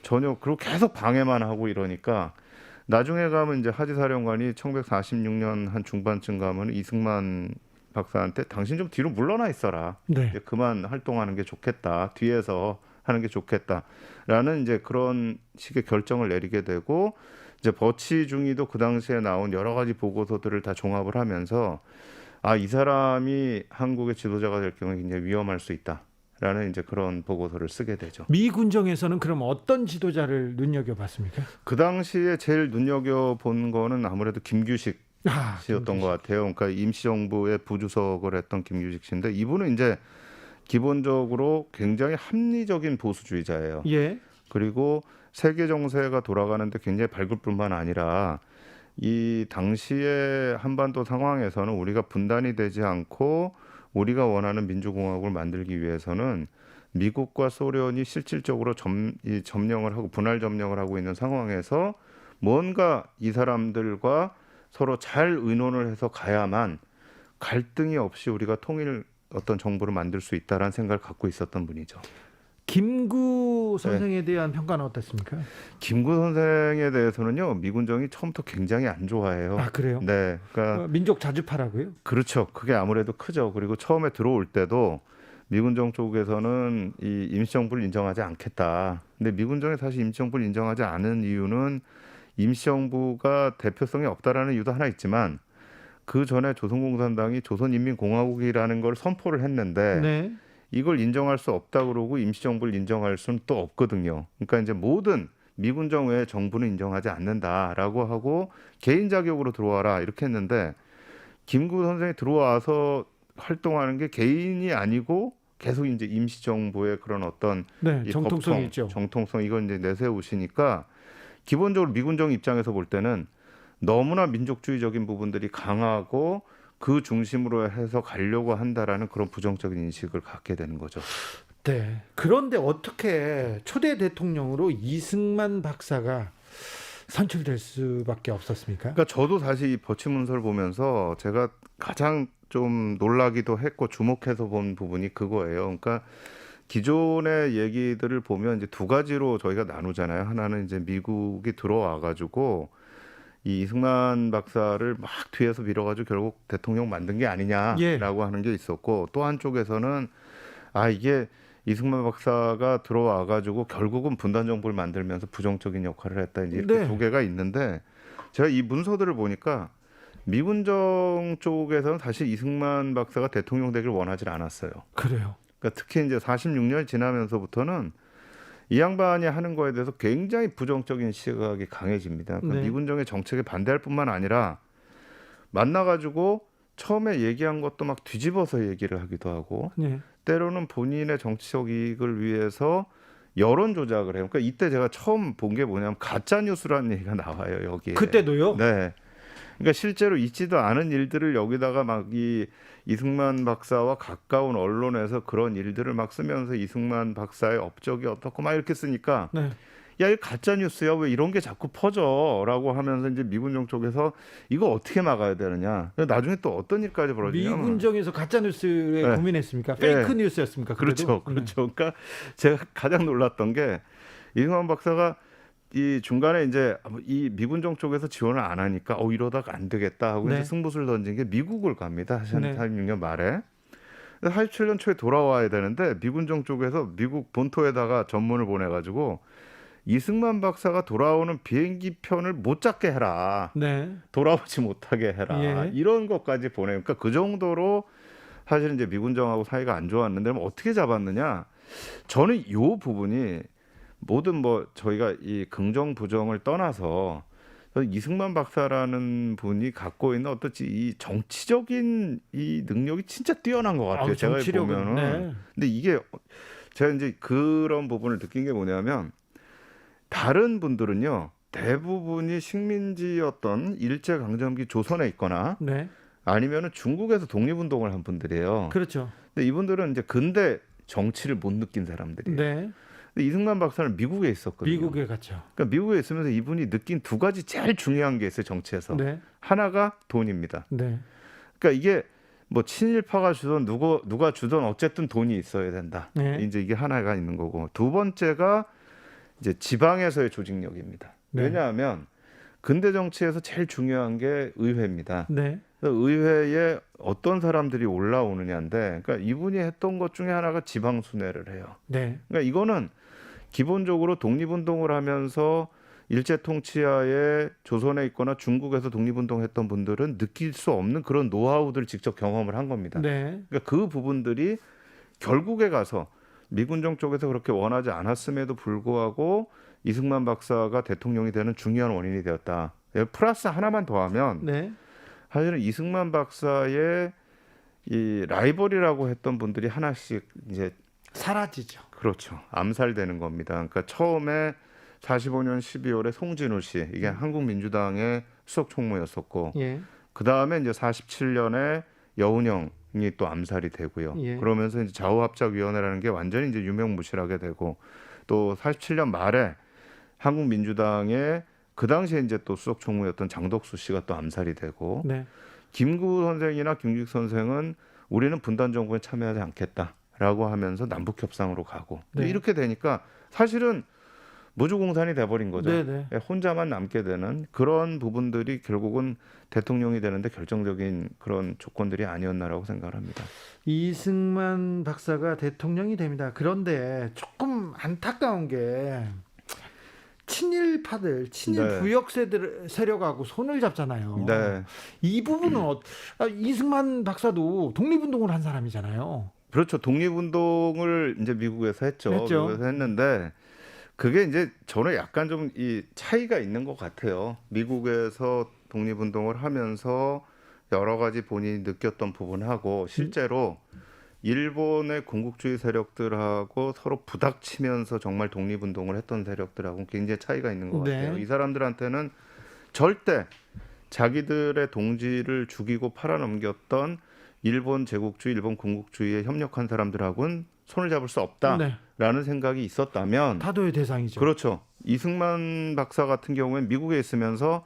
전혀 그리고 계속 방해만 하고 이러니까 나중에 가면 이제 하지사령관이 1946년 한 중반쯤 가면 이승만 박사한테 당신 좀 뒤로 물러나 있어라. 네. 이제 그만 활동하는 게 좋겠다. 뒤에서 하는 게 좋겠다라는 이제 그런 식의 결정을 내리게 되고 이제 버치 중위도 그 당시에 나온 여러 가지 보고서들을 다 종합을 하면서 이 사람이 한국의 지도자가 될 경우에 굉장히 위험할 수 있다라는 이제 그런 보고서를 쓰게 되죠. 미 군정에서는 그럼 어떤 지도자를 눈여겨봤습니까? 그 당시에 제일 눈여겨본 거는 아무래도 김규식 씨였던 것 같아요. 그러니까 임시정부의 부주석을 했던 김규식 씨인데 이분은 이제 기본적으로 굉장히 합리적인 보수주의자예요. 예. 그리고 세계 정세가 돌아가는데 굉장히 밝을 뿐만 아니라 이 당시의 한반도 상황에서는 우리가 분단이 되지 않고 우리가 원하는 민주공화국을 만들기 위해서는 미국과 소련이 실질적으로 점령을 하고 분할 점령을 하고 있는 상황에서 뭔가 이 사람들과 서로 잘 의논을 해서 가야만 갈등이 없이 우리가 통일 어떤 정부를 만들 수 있다라는 생각을 갖고 있었던 분이죠. 김구 선생에 대한 평가는 어떻습니까? 김구 선생에 대해서는요, 미군정이 처음부터 굉장히 안 좋아해요. 아, 그래요? 네. 그러니까 민족 자주파라고요? 그렇죠. 그게 아무래도 크죠. 그리고 처음에 들어올 때도 미군정 쪽에서는 이 임시정부를 인정하지 않겠다. 근데 미군정이 사실 임시정부를 인정하지 않은 이유는 임시정부가 대표성이 없다라는 이유도 하나 있지만 그 전에 조선공산당이 조선인민공화국이라는 걸 선포를 했는데 네. 이걸 인정할 수 없다 그러고 임시정부를 인정할 수는 또 없거든요. 그러니까 이제 모든 미군정 외의 정부는 인정하지 않는다라고 하고 개인 자격으로 들어와라 이렇게 했는데 김구 선생이 들어와서 활동하는 게 개인이 아니고 계속 이제 임시정부의 그런 어떤 네, 이 정통성이 법통, 있죠. 정통성 이건 이제 내세우시니까 기본적으로 미군정 입장에서 볼 때는 너무나 민족주의적인 부분들이 강하고 그 중심으로 해서 가려고 한다라는 그런 부정적인 인식을 갖게 되는 거죠. 네. 그런데 어떻게 초대 대통령으로 이승만 박사가 선출될 수밖에 없었습니까? 그러니까 저도 사실 이 버치 문서를 보면서 제가 가장 좀 놀라기도 했고 주목해서 본 부분이 그거예요. 그러니까 기존의 얘기들을 보면 이제 두 가지로 저희가 나누잖아요. 하나는 이제 미국이 들어와 가지고 이 이승만 박사를 막 뒤에서 밀어가지고 결국 대통령 만든 게 아니냐라고 예. 하는 게 있었고 또 한쪽에서는 이게 이승만 박사가 들어와가지고 결국은 분단 정부를 만들면서 부정적인 역할을 했다 이제 이렇게 네. 두 개가 있는데 제가 이 문서들을 보니까 미군정 쪽에서는 사실 이승만 박사가 대통령 되길 원하지 않았어요. 그래요. 그러니까 특히 이제 46년이 지나면서부터는 이 양반이 하는 거에 대해서 굉장히 부정적인 시각이 강해집니다. 그러니까 네. 미군정의 정책에 반대할 뿐만 아니라 만나가지고 처음에 얘기한 것도 막 뒤집어서 얘기를 하기도 하고 네. 때로는 본인의 정치적 이익을 위해서 여론 조작을 해요. 그러니까 이때 제가 처음 본 게 뭐냐면 가짜 뉴스라는 얘기가 나와요. 여기에. 그때도요? 네. 그러니까 실제로 있지도 않은 일들을 여기다가 막 이 이승만 박사와 가까운 언론에서 그런 일들을 막 쓰면서 이승만 박사의 업적이 어떻고 막 이렇게 쓰니까 네. 야, 이거 가짜 뉴스야. 왜 이런 게 자꾸 퍼져라고 하면서 이제 미군정 쪽에서 이거 어떻게 막아야 되느냐. 나중에 또 어떤 일까지 벌어지냐면 미군정에서 가짜 뉴스에 네. 고민했습니까? 페이크 네. 뉴스였습니까? 그래도? 그렇죠. 그러니까 제가 가장 놀랐던 게 이승만 박사가 이 중간에 이제 이 미군정 쪽에서 지원을 안 하니까 이러다가 안 되겠다 하고 네. 이제 승부수를 던진 게 미국을 갑니다. 네. 46년 말에. 47년 초에 돌아와야 되는데 미군정 쪽에서 미국 본토에다가 전문을 보내가지고 이승만 박사가 돌아오는 비행기 편을 못 잡게 해라. 네. 돌아오지 못하게 해라. 예. 이런 것까지 보내요. 그러니까 그 정도로 사실 이제 미군정하고 사이가 안 좋았는데 어떻게 잡았느냐? 저는 이 부분이 모든 뭐 저희가 이 긍정 부정을 떠나서 이승만 박사라는 분이 갖고 있는 어떤 이 정치적인 이 능력이 진짜 뛰어난 것 같아요. 제가 보면은. 네. 근데 이게 제가 이제 그런 부분을 느낀 게 뭐냐면 다른 분들은요 대부분이 식민지였던 일제강점기 조선에 있거나 네. 아니면은 중국에서 독립운동을 한 분들이에요. 그렇죠. 근데 이분들은 이제 근대 정치를 못 느낀 사람들이에요. 네. 근데 이승만 박사는 미국에 있었거든요. 미국에 갔죠. 그러니까 미국에 있으면서 이분이 느낀 두 가지 제일 중요한 게 있어요, 정치에서. 네. 하나가 돈입니다. 네. 그러니까 이게 뭐 친일파가 주던 누가 주던 어쨌든 돈이 있어야 된다. 네. 이제 이게 하나가 있는 거고, 두 번째가 이제 지방에서의 조직력입니다. 네. 왜냐하면 근대 정치에서 제일 중요한 게 의회입니다. 네. 그래서 의회에 어떤 사람들이 올라오느냐인데, 그러니까 이분이 했던 것 중에 하나가 지방 순회를 해요. 네. 그러니까 이거는 기본적으로 독립운동을 하면서 일제 통치하에 조선에 있거나 중국에서 독립운동했던 분들은 느낄 수 없는 그런 노하우들을 직접 경험을 한 겁니다. 네. 그러니까 그 부분들이 결국에 가서 미군정 쪽에서 그렇게 원하지 않았음에도 불구하고 이승만 박사가 대통령이 되는 중요한 원인이 되었다. 플러스 하나만 더하면 네. 사실은 이승만 박사의 이 라이벌이라고 했던 분들이 하나씩 이제 사라지죠. 그렇죠. 암살되는 겁니다. 그러니까 처음에 45년 12월에 송진우 씨, 이게 한국민주당의 수석 총무였었고, 예. 그 다음에 이제 47년에 여운형이 또 암살이 되고요. 예. 그러면서 이제 좌우합작위원회라는 게 완전히 이제 유명무실하게 되고, 또 47년 말에 한국민주당의 그 당시에 이제 또 수석 총무였던 장덕수 씨가 또 암살이 되고, 네. 김구 선생이나 김규익 선생은 우리는 분단 정부에 참여하지 않겠다라고 하면서 남북 협상으로 가고, 네. 이렇게 되니까 사실은 무주공산이 돼버린 거죠. 네네. 혼자만 남게 되는 그런 부분들이 결국은 대통령이 되는데 결정적인 그런 조건들이 아니었나라고 생각을 합니다. 이승만 박사가 대통령이 됩니다. 그런데 조금 안타까운 게 친일파들, 친일 네. 부역 세력하고 손을 잡잖아요. 네. 이 부분은 이승만 박사도 독립운동을 한 사람이잖아요. 그렇죠. 독립운동을 이제 미국에서 했죠. 미국에서 했는데 그게 이제 저는 약간 좀 이 차이가 있는 것 같아요. 미국에서 독립운동을 하면서 여러 가지 본인이 느꼈던 부분하고 실제로 일본의 군국주의 세력들하고 서로 부닥치면서 정말 독립운동을 했던 세력들하고는 굉장히 차이가 있는 것 같아요. 네. 이 사람들한테는 절대 자기들의 동지를 죽이고 팔아넘겼던 일본 제국주의, 일본 군국주의에 협력한 사람들하고는 손을 잡을 수 없다라는 네. 생각이 있었다면 타도의 대상이죠. 그렇죠. 이승만 박사 같은 경우엔 미국에 있으면서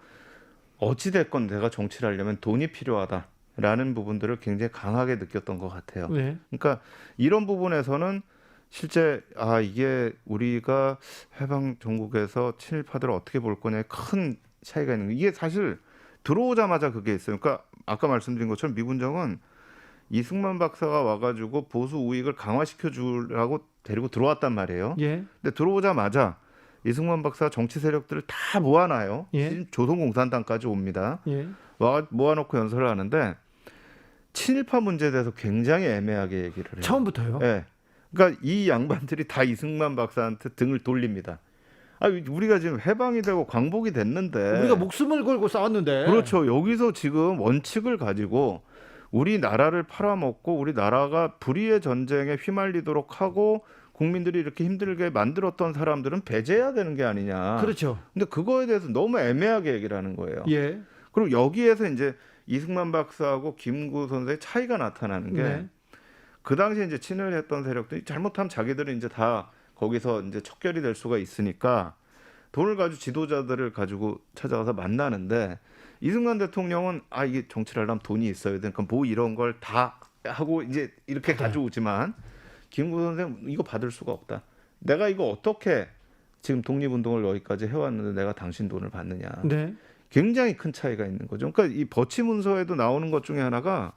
어찌됐건 내가 정치를 하려면 돈이 필요하다라는 부분들을 굉장히 강하게 느꼈던 것 같아요. 네. 그러니까 이런 부분에서는 실제 이게 우리가 해방 전국에서 친일파들을 어떻게 볼 거냐에 큰 차이가 있는 거예요. 이게 사실 들어오자마자 그게 있어요. 그러니까 아까 말씀드린 것처럼 미군정은 이승만 박사가 와가지고 보수 우익을 강화시켜 주라고 데리고 들어왔단 말이에요. 예. 근데 들어오자마자 이승만 박사가 정치 세력들을 다 모아놔요. 예. 조선공산당까지 옵니다. 예. 모아놓고 연설을 하는데 친일파 문제에 대해서 굉장히 애매하게 얘기를 해요. 처음부터요? 네. 그러니까 이 양반들이 다 이승만 박사한테 등을 돌립니다. 우리가 지금 해방이 되고 광복이 됐는데 우리가 목숨을 걸고 싸웠는데 그렇죠. 여기서 지금 원칙을 가지고 우리나라를 팔아먹고 우리나라가 불의의 전쟁에 휘말리도록 하고 국민들이 이렇게 힘들게 만들었던 사람들은 배제해야 되는 게 아니냐. 그렇죠. 근데 그거에 대해서 너무 애매하게 얘기를 하는 거예요. 예. 그리고 여기에서 이제 이승만 박사하고 김구 선생의 차이가 나타나는 게 그 당시에 이제 친을 했던 세력들이 잘못하면 자기들은 이제 다 거기서 이제 척결이 될 수가 있으니까 돈을 가지고 지도자들을 가지고 찾아가서 만나는데 이승만 대통령은 이게 정치를 하려면 돈이 있어야 되니까 뭐 이런 걸 다 하고 이제 이렇게 가져오지만 김구 선생 이거 받을 수가 없다. 내가 이거 어떻게 지금 독립운동을 여기까지 해왔는데 내가 당신 돈을 받느냐. 네. 굉장히 큰 차이가 있는 거죠. 그러니까 이 버치 문서에도 나오는 것 중에 하나가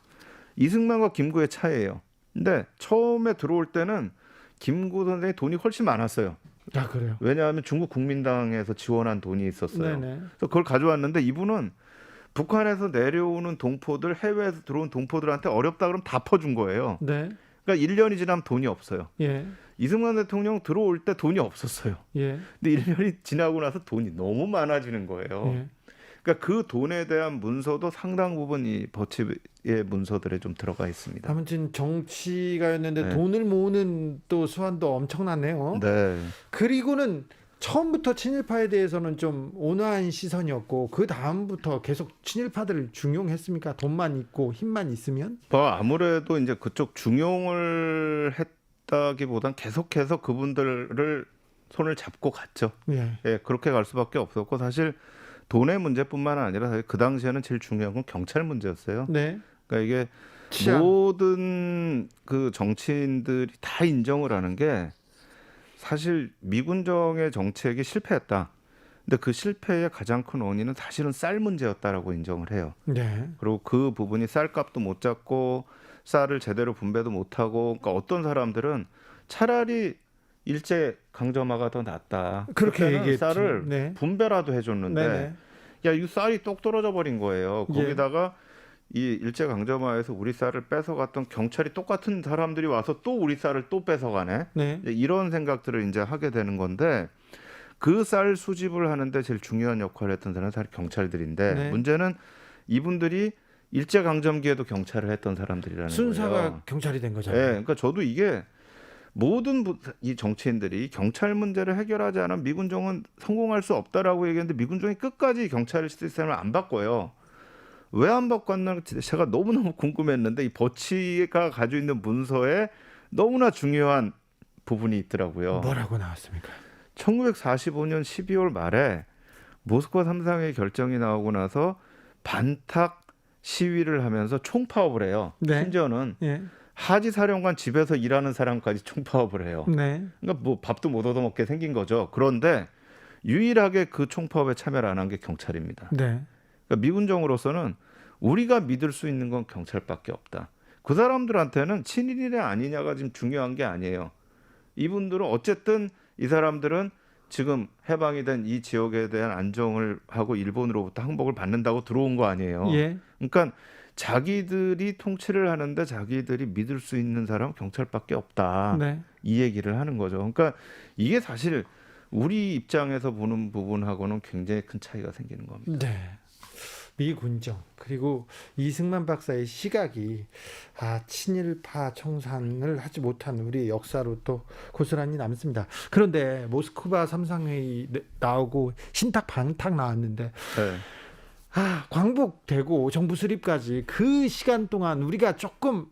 이승만과 김구의 차이예요. 근데 처음에 들어올 때는 김구 선생의 돈이 훨씬 많았어요. 그래요? 왜냐하면 중국 국민당에서 지원한 돈이 있었어요. 네네. 그래서 그걸 가져왔는데 이분은 북한에서 내려오는 동포들, 해외에서 들어온 동포들한테 어렵다 그러면 다 퍼준 거예요. 네. 그러니까 1년이 지나면 돈이 없어요. 예. 이승만 대통령 들어올 때 돈이 없었어요. 예. 근데 1년이 지나고 나서 돈이 너무 많아지는 거예요. 예. 그러니까 그 돈에 대한 문서도 상당 부분 이 버치의 문서들에 좀 들어가 있습니다. 아무튼 정치가였는데 네. 돈을 모으는 또 수완도 엄청나네요. 네. 그리고는 처음부터 친일파에 대해서는 좀 온화한 시선이었고 그 다음부터 계속 친일파들을 중용했습니까? 돈만 있고 힘만 있으면? 아무래도 이제 그쪽 중용을 했다기보단 계속해서 그분들을 손을 잡고 갔죠. 예. 예, 그렇게 갈 수밖에 없었고 사실 돈의 문제뿐만 아니라 사실 그 당시에는 제일 중요한 건 경찰 문제였어요. 네. 그러니까 이게 치안. 모든 그 정치인들이 다 인정을 하는 게 사실 미군정의 정책이 실패했다. 근데 그 실패의 가장 큰 원인은 사실은 쌀 문제였다라고 인정을 해요. 네. 그리고 그 부분이 쌀값도 못 잡고 쌀을 제대로 분배도 못하고, 그러니까 어떤 사람들은 차라리 일제 강점화가 더 낫다. 그렇게 그때는 얘기했지. 쌀을 네. 분배라도 해줬는데, 네네. 야, 이 쌀이 똑 떨어져 버린 거예요. 예. 거기다가 이 일제 강점화에서 우리 쌀을 뺏어갔던 경찰이 똑같은 사람들이 와서 또 우리 쌀을 또 뺏어가네. 네. 이런 생각들을 이제 하게 되는 건데, 그 쌀 수집을 하는데 제일 중요한 역할을 했던 사람은 사실 경찰들인데, 네. 문제는 이분들이 일제 강점기에도 경찰을 했던 사람들이라는 순사가 거예요. 경찰이 된 거잖아요. 네, 그러니까 저도 이게 모든 이 정치인들이 경찰 문제를 해결하지 않으면 미군정은 성공할 수 없다라고 얘기했는데 미군정이 끝까지 경찰 시스템을 안 바꿔요. 왜 안 바꿨나 제가 너무너무 궁금했는데 이 버치가 가지고 있는 문서에 너무나 중요한 부분이 있더라고요. 뭐라고 나왔습니까? 1945년 12월 말에 모스크바 3상의 결정이 나오고 나서 반탁 시위를 하면서 총파업을 해요. 네. 심지어는 예. 하지 사령관 집에서 일하는 사람까지 총파업을 해요. 네. 그러니까 뭐 밥도 못 얻어먹게 생긴 거죠. 그런데 유일하게 그 총파업에 참여를 안 한 게 경찰입니다. 네. 그러니까 미군정으로서는 우리가 믿을 수 있는 건 경찰밖에 없다. 그 사람들한테는 친일이냐 아니냐가 지금 중요한 게 아니에요. 이분들은 어쨌든 이 사람들은 지금 해방이 된 이 지역에 대한 안정을 하고 일본으로부터 항복을 받는다고 들어온 거 아니에요. 예. 그러니까 자기들이 통치를 하는데 자기들이 믿을 수 있는 사람은 경찰밖에 없다. 네. 이 얘기를 하는 거죠. 그러니까 이게 사실 우리 입장에서 보는 부분하고는 굉장히 큰 차이가 생기는 겁니다. 네. 미군정 그리고 이승만 박사의 시각이 친일파 청산을 하지 못한 우리의 역사로 또 고스란히 남습니다. 그런데 모스크바 3상회의 나오고 신탁 반탁 나왔는데 네. 광복되고 정부 수립까지 그 시간 동안 우리가 조금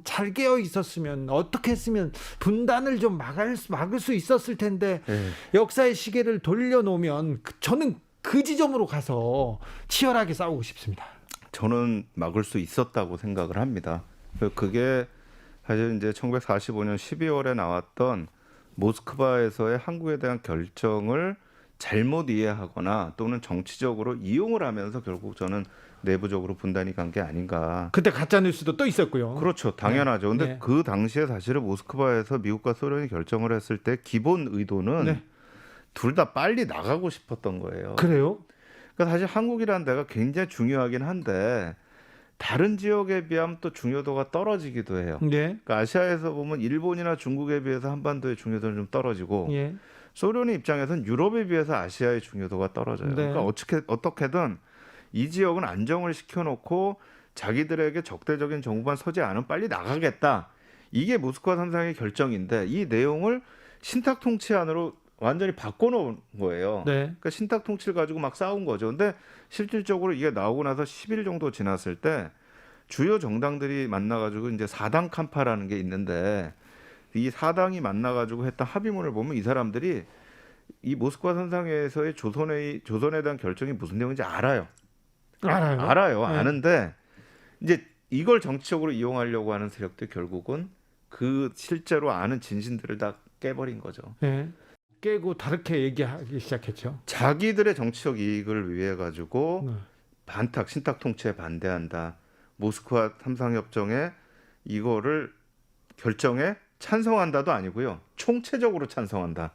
잘 깨어 있었으면 어떻게 했으면 분단을 좀 막을 수 있었을 텐데 네. 역사의 시계를 돌려놓으면 저는 그 지점으로 가서 치열하게 싸우고 싶습니다. 저는 막을 수 있었다고 생각을 합니다. 그게 사실 이제 1945년 12월에 나왔던 모스크바에서의 한국에 대한 결정을 잘못 이해하거나 또는 정치적으로 이용을 하면서 결국 저는 내부적으로 분단이 간 게 아닌가. 그때 가짜 뉴스도 또 있었고요. 그렇죠, 당연하죠. 근데 네. 그 당시에 사실은 모스크바에서 미국과 소련이 결정을 했을 때 기본 의도는 네. 둘 다 빨리 나가고 싶었던 거예요. 그래요? 그러니까 사실 한국이라는 데가 굉장히 중요하긴 한데 다른 지역에 비하면 또 중요도가 떨어지기도 해요. 네. 그러니까 아시아에서 보면 일본이나 중국에 비해서 한반도의 중요도는 좀 떨어지고 예. 소련의 입장에서는 유럽에 비해서 아시아의 중요도가 떨어져요. 네. 그러니까 어떻게든 이 지역은 안정을 시켜놓고 자기들에게 적대적인 정부만 서지 않으면 빨리 나가겠다. 이게 모스크바 3상의 결정인데 이 내용을 신탁 통치안으로 완전히 바꿔놓은 거예요. 네. 그러니까 신탁 통치를 가지고 막 싸운 거죠. 근데 실질적으로 이게 나오고 나서 10일 정도 지났을 때 주요 정당들이 만나가지고 이제 4당 칸파라는 게 있는데 이 4당이 만나가지고 했던 합의문을 보면 이 사람들이 이 모스크바 3상회에서의 조선에 대한 결정이 무슨 내용인지 알아요. 알아요? 네. 아는데 이제 이걸 정치적으로 이용하려고 하는 세력들 결국은 그 실제로 아는 진신들을 다 깨버린 거죠. 네. 깨고 다르게 얘기하기 시작했죠. 자기들의 정치적 이익을 위해 가지고 반탁 신탁 통치에 반대한다. 모스크바 3상협정에 이거를 결정에 찬성한다도 아니고요. 총체적으로 찬성한다.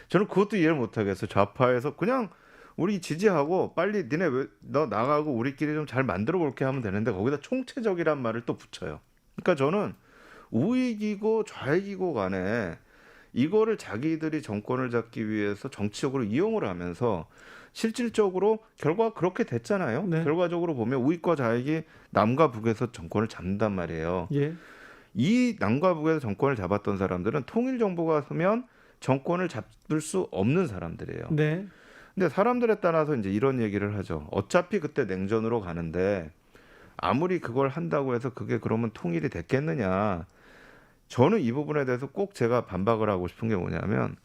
저는 그것도 이해를 못하겠어요. 좌파에서 그냥 우리 지지하고 빨리 니네 너 나가고 우리끼리 좀 잘 만들어 볼게 하면 되는데 거기다 총체적이란 말을 또 붙여요. 그러니까 저는 우익이고 좌익이고 간에 이거를 자기들이 정권을 잡기 위해서 정치적으로 이용을 하면서 실질적으로 결과가 그렇게 됐잖아요. 네. 결과적으로 보면 우익과 좌익이 남과 북에서 정권을 잡는단 말이에요. 예. 이 남과 북에서 정권을 잡았던 사람들은 통일 정부가 서면 정권을 잡을 수 없는 사람들이에요. 네. 근데 사람들에 따라서 이제 이런 얘기를 하죠. 어차피 그때 냉전으로 가는데 아무리 그걸 한다고 해서 그게 그러면 통일이 됐겠느냐. 저는 이 부분에 대해서 꼭 제가 반박을 하고 싶은 게 뭐냐면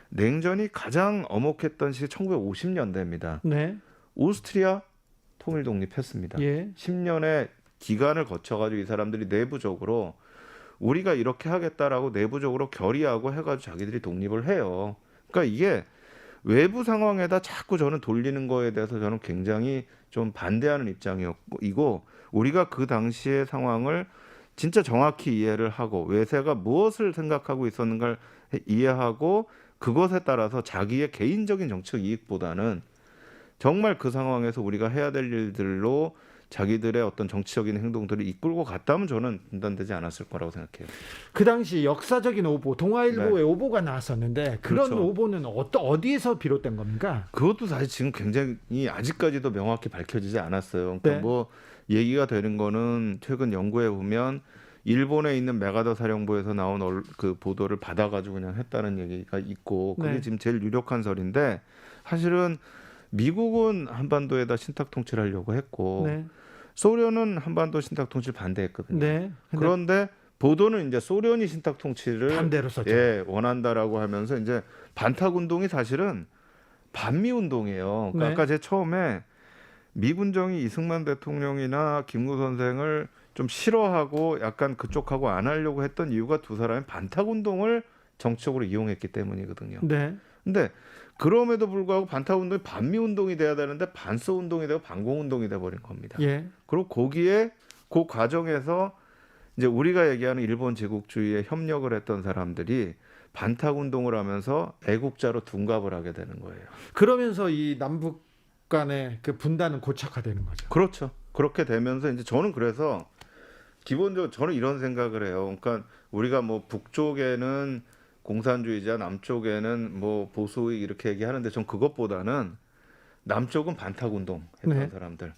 냉전이 가장 엄혹했던 시기 1950년대입니다. 네. 오스트리아 통일 독립했습니다. 예. 10년의 기간을 거쳐가지고 이 사람들이 내부적으로 우리가 이렇게 하겠다라고 내부적으로 결의하고 해가지고 자기들이 독립을 해요. 그러니까 이게 외부 상황에다 자꾸 저는 돌리는 거에 대해서 저는 굉장히 좀 반대하는 입장이고 우리가 그 당시의 상황을 진짜 정확히 이해를 하고 외세가 무엇을 생각하고 있었는가를 이해하고 그것에 따라서 자기의 개인적인 정치적 이익보다는 정말 그 상황에서 우리가 해야 될 일들로 자기들의 어떤 정치적인 행동들을 이끌고 갔다면 저는 분단되지 않았을 거라고 생각해요. 그 당시 역사적인 오보, 동아일보의 오보가 나왔었는데 그런 그렇죠. 오보는 어디에서 비롯된 겁니까? 그것도 사실 지금 굉장히 아직까지도 명확히 밝혀지지 않았어요. 그러니까 네. 뭐 얘기가 되는 거는 최근 연구에 보면 일본에 있는 메가더 사령부에서 나온 그 보도를 받아가지고 그냥 했다는 얘기가 있고 그게 네. 지금 제일 유력한 설인데 사실은 미국은 한반도에다 신탁 통치를 하려고 했고 네. 소련은 한반도 신탁 통치를 반대했거든요. 네. 그런데 보도는 이제 소련이 신탁 통치를 반대로 썼죠. 예, 원한다라고 하면서 이제 반탁 운동이 사실은 반미 운동이에요. 그러니까 네. 아까 제 처음에 미군정이 이승만 대통령이나 김구 선생을 좀 싫어하고 약간 그쪽하고 안 하려고 했던 이유가 두 사람이 반탁 운동을 정치적으로 이용했기 때문이거든요. 네. 근데 그럼에도 불구하고 반탁 운동이 반미 운동이 돼야 되는데 반소 운동이 되고 반공 운동이 돼 버린 겁니다. 예. 그리고 거기에 그 과정에서 이제 우리가 얘기하는 일본 제국주의에 협력을 했던 사람들이 반탁 운동을 하면서 애국자로 둔갑을 하게 되는 거예요. 그러면서 이 남북 간의 그 분단은 고착화되는 거죠. 그렇죠. 그렇게 되면서 이제 저는 그래서 기본적으로 저는 이런 생각을 해요. 그러니까 우리가 뭐 북쪽에는 공산주의자, 남쪽에는 뭐 보수의 이렇게 얘기하는데 전 그것보다는 남쪽은 반탁 운동 했던 네. 사람들,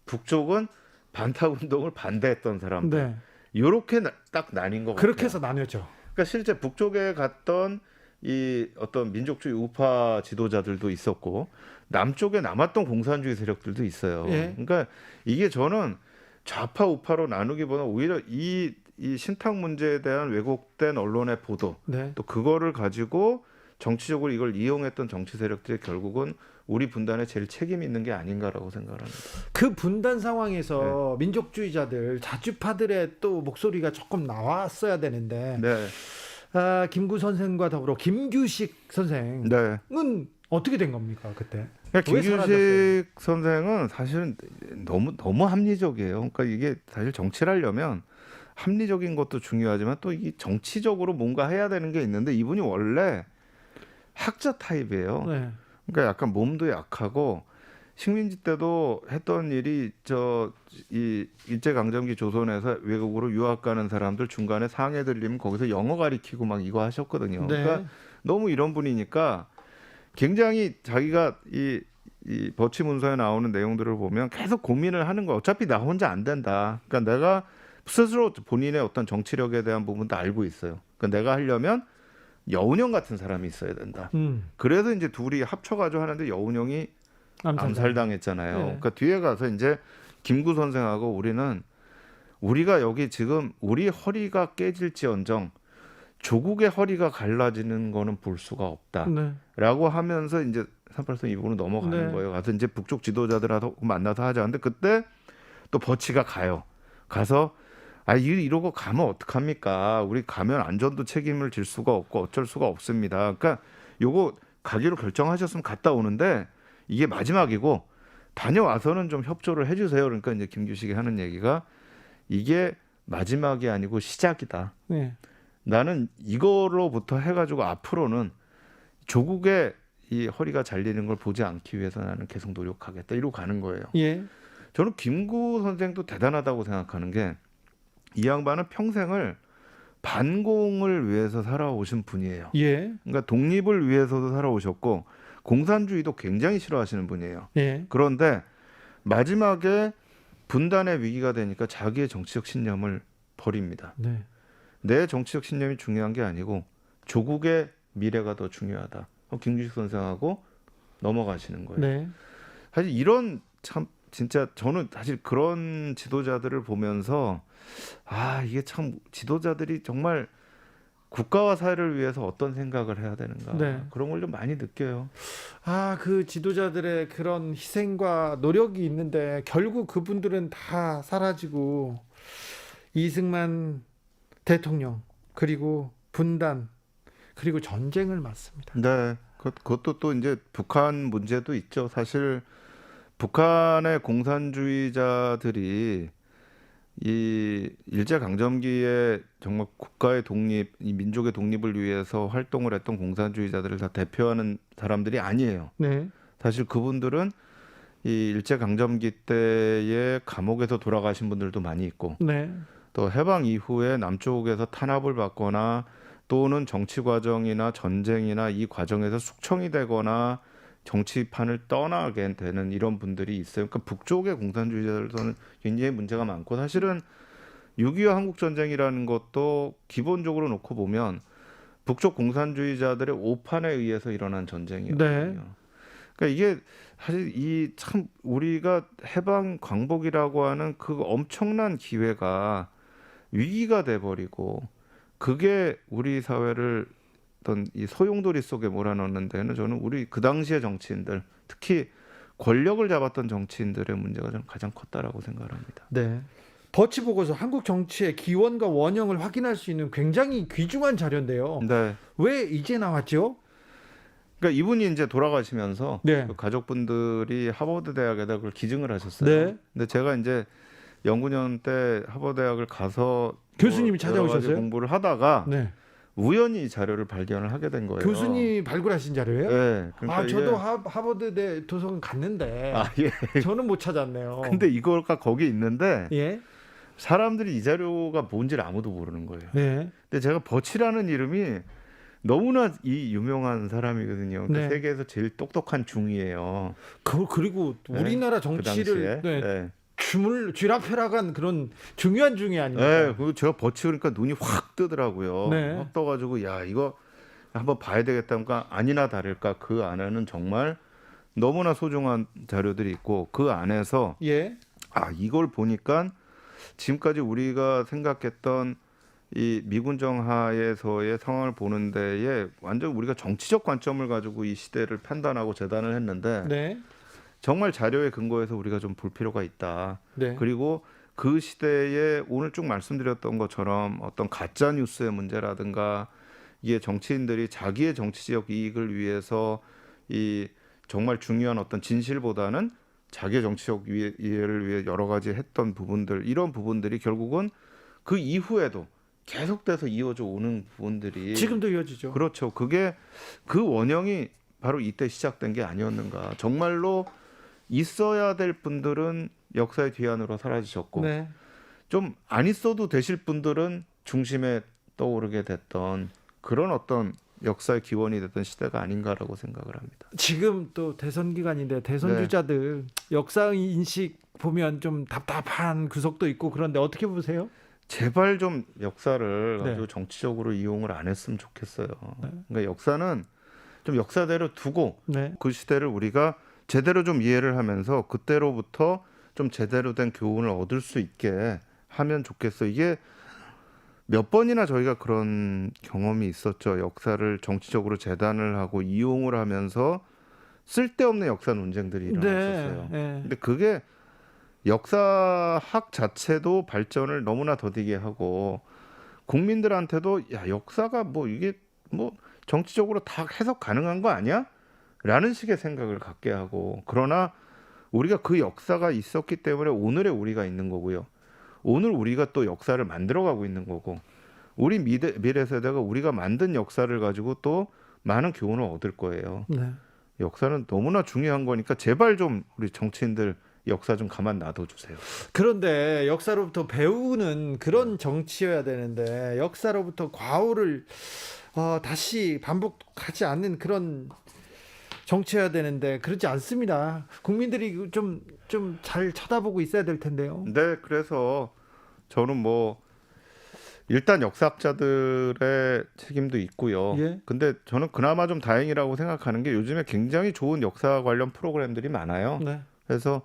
북쪽은 반탁 운동을 반대했던 사람들. 네. 이렇게 딱 나뉜 것 같아요. 그렇게 해서 나뉘었죠. 그러니까 실제 북쪽에 갔던 이 어떤 민족주의 우파 지도자들도 있었고 남쪽에 남았던 공산주의 세력들도 있어요. 예. 그러니까 이게 저는 좌파 우파로 나누기보다 오히려 이 신탁 문제에 대한 왜곡된 언론의 보도 네. 또 그거를 가지고 정치적으로 이걸 이용했던 정치 세력들이 결국은 우리 분단에 제일 책임이 있는 게 아닌가라고 생각합니다. 그 분단 상황에서 민족주의자들, 자주파들의 또 목소리가 조금 나왔어야 되는데 네. 김구 선생과 더불어 김규식 선생은 네. 어떻게 된 겁니까 그때? 그러니까 왜 사라졌어요? 김규식 선생은 사실은 너무 합리적이에요. 그러니까 이게 사실 정치를 하려면 합리적인 것도 중요하지만 또 이 정치적으로 뭔가 해야 되는 게 있는데 이분이 원래 학자 타입이에요. 네. 그러니까 약간 몸도 약하고 식민지 때도 했던 일이 이 일제강점기 조선에서 외국으로 유학 가는 사람들 중간에 상해 들리면 거기서 영어 가리키고 막 이거 하셨거든요. 네. 그러니까 너무 이런 분이니까 굉장히 자기가 이 버치 문서에 나오는 내용들을 보면 계속 고민을 하는 거야. 어차피 나 혼자 안 된다. 그러니까 내가 스스로 본인의 어떤 정치력에 대한 부분도 알고 있어요. 그러니까 내가 하려면 여운형 같은 사람이 있어야 된다. 그래서 이제 둘이 합쳐가지고 하는데 여운형이 암살당했잖아요. 네. 그러니까 뒤에 가서 이제 김구 선생하고 우리가 여기 지금 우리 허리가 깨질지언정 조국의 허리가 갈라지는 거는 볼 수가 없다라고 하면서 이제 38선 이부로 넘어가는 네. 거예요. 가서 이제 북쪽 지도자들하고 만나서 하자. 근데 그때 또 버치가 가서 이러고 가면 어떡합니까? 우리 가면 안전도 책임을 질 수가 없고 어쩔 수가 없습니다. 그러니까 요거 가기로 결정하셨으면 갔다 오는데 이게 마지막이고 다녀와서는 좀 협조를 해주세요. 그러니까 이제 김규식이 하는 얘기가 이게 마지막이 아니고 시작이다. 네. 나는 이거로부터 해가지고 앞으로는 조국의 이 허리가 잘리는 걸 보지 않기 위해서 나는 계속 노력하겠다. 이러고 가는 거예요. 예. 저는 김구 선생도 대단하다고 생각하는 게 이 양반은 평생을 반공을 위해서 살아오신 분이에요. 예. 그러니까 독립을 위해서도 살아오셨고 공산주의도 굉장히 싫어하시는 분이에요. 예. 그런데 마지막에 분단의 위기가 되니까 자기의 정치적 신념을 버립니다. 네. 내 정치적 신념이 중요한 게 아니고 조국의 미래가 더 중요하다. 김규식 선생하고 넘어가시는 거예요. 네. 사실 이런 참 진짜 저는 사실 그런 지도자들을 보면서 이게 참 지도자들이 정말 국가와 사회를 위해서 어떤 생각을 해야 되는가 네. 그런 걸 좀 많이 느껴요. 그 지도자들의 그런 희생과 노력이 있는데 결국 그분들은 다 사라지고 이승만 대통령 그리고 분단 그리고 전쟁을 맞습니다. 네, 그것도 또 이제 북한 문제도 있죠. 사실 북한의 공산주의자들이 이 일제강점기에 정말 국가의 독립, 이 민족의 독립을 위해서 활동을 했던 공산주의자들을 다 대표하는 사람들이 아니에요. 네. 사실 그분들은 이 일제강점기 때에 감옥에서 돌아가신 분들도 많이 있고 네. 또 해방 이후에 남쪽에서 탄압을 받거나 또는 정치 과정이나 전쟁이나 이 과정에서 숙청이 되거나 정치판을 떠나게 되는 이런 분들이 있어요. 그러니까 북쪽의 공산주의자들은 굉장히 문제가 많고 사실은 6.25 한국전쟁이라는 것도 기본적으로 놓고 보면 북쪽 공산주의자들의 오판에 의해서 일어난 전쟁이었거든요. 네. 그러니까 이게 사실 이 참 우리가 해방 광복이라고 하는 그 엄청난 기회가 위기가 돼버리고 그게 우리 사회를 어떤 이 소용돌이 속에 몰아넣는 데는 저는 우리 그 당시의 정치인들 특히 권력을 잡았던 정치인들의 문제가 저는 가장 컸다라고 생각합니다. 네. 버치 보고서 한국 정치의 기원과 원형을 확인할 수 있는 굉장히 귀중한 자료인데요. 네. 왜 이제 나왔죠? 그러니까 이분이 이제 돌아가시면서 네. 그 가족분들이 하버드 대학에다 그걸 기증을 하셨어요. 네. 근데 제가 이제 연구년 때 하버드 대학을 가서 교수님이 여러 가지 찾아오셨어요? 공부를 하다가 네. 우연히 이 자료를 발견을 하게 된 거예요. 교수님이 발굴하신 자료예요? 네. 그러니까 저도 이게- 하버드대 도서관 갔는데 예. 저는 못 찾았네요. 근데 이거가 거기 있는데 예. 사람들이 이 자료가 뭔지를 아무도 모르는 거예요. 네. 근데 제가 버치라는 이름이 너무나 이 유명한 사람이거든요. 그 네. 세계에서 제일 똑똑한 중이에요. 그리고 우리나라 그 정치를 당시에. 네. 쥐락펴락한 그런 중요한 중이 아닙니까? 네, 그리고 제가 버치 그러니까 눈이 확 뜨더라고요. 네. 확 떠가지고 야 이거 한번 봐야 되겠다. 그러니까 아니나 다를까 그 안에는 정말 너무나 소중한 자료들이 있고 그 안에서 예. 이걸 보니까 지금까지 우리가 생각했던 이 미군 정하에서의 상황을 보는 데에 완전 우리가 정치적 관점을 가지고 이 시대를 판단하고 재단을 했는데 네. 정말 자료에 근거해서 우리가 좀 볼 필요가 있다. 네. 그리고 그 시대에 오늘 쭉 말씀드렸던 것처럼 어떤 가짜 뉴스의 문제라든가 이게 정치인들이 자기의 정치적 이익을 위해서 이 정말 중요한 어떤 진실보다는 자기의 정치적 이해를 위해 여러 가지 했던 부분들 이런 부분들이 결국은 그 이후에도 계속돼서 이어져 오는 부분들이 지금도 이어지죠. 그렇죠. 그게 그 원형이 바로 이때 시작된 게 아니었는가. 정말로 있어야 될 분들은 역사의 뒤안으로 사라지셨고 네. 좀 안 있어도 되실 분들은 중심에 떠오르게 됐던 그런 어떤 역사의 기원이 됐던 시대가 아닌가라고 생각을 합니다. 지금 또 대선 기간인데 대선 주자들 역사 인식 보면 좀 답답한 구석도 있고 그런데 어떻게 보세요? 제발 좀 역사를 네. 아주 정치적으로 이용을 안 했으면 좋겠어요. 그러니까 역사는 좀 역사대로 두고 네. 그 시대를 우리가 제대로 좀 이해를 하면서 그때로부터 좀 제대로 된 교훈을 얻을 수 있게 하면 좋겠어요. 이게 몇 번이나 저희가 그런 경험이 있었죠. 역사를 정치적으로 재단을 하고 이용을 하면서 쓸데없는 역사 논쟁들이 일어났었어요. 네. 근데 그게 역사학 자체도 발전을 너무나 더디게 하고 국민들한테도 야 역사가 뭐 이게 뭐 정치적으로 다 해석 가능한 거 아니야? 라는 식의 생각을 갖게 하고 그러나 우리가 그 역사가 있었기 때문에 오늘의 우리가 있는 거고요. 오늘 우리가 또 역사를 만들어가고 있는 거고 우리 미래 세대가 우리가 만든 역사를 가지고 또 많은 교훈을 얻을 거예요. 네. 역사는 너무나 중요한 거니까 제발 좀 우리 정치인들 역사 좀 가만 놔둬주세요. 그런데 역사로부터 배우는 그런 정치여야 되는데 역사로부터 과오를 다시 반복하지 않는 그런 정치여야 되는데 그렇지 않습니다. 국민들이 좀 잘 쳐다보고 있어야 될 텐데요. 네, 그래서 저는 뭐 일단 역사학자들의 책임도 있고요. 예. 근데 저는 그나마 좀 다행이라고 생각하는 게 요즘에 굉장히 좋은 역사 관련 프로그램들이 많아요. 네. 그래서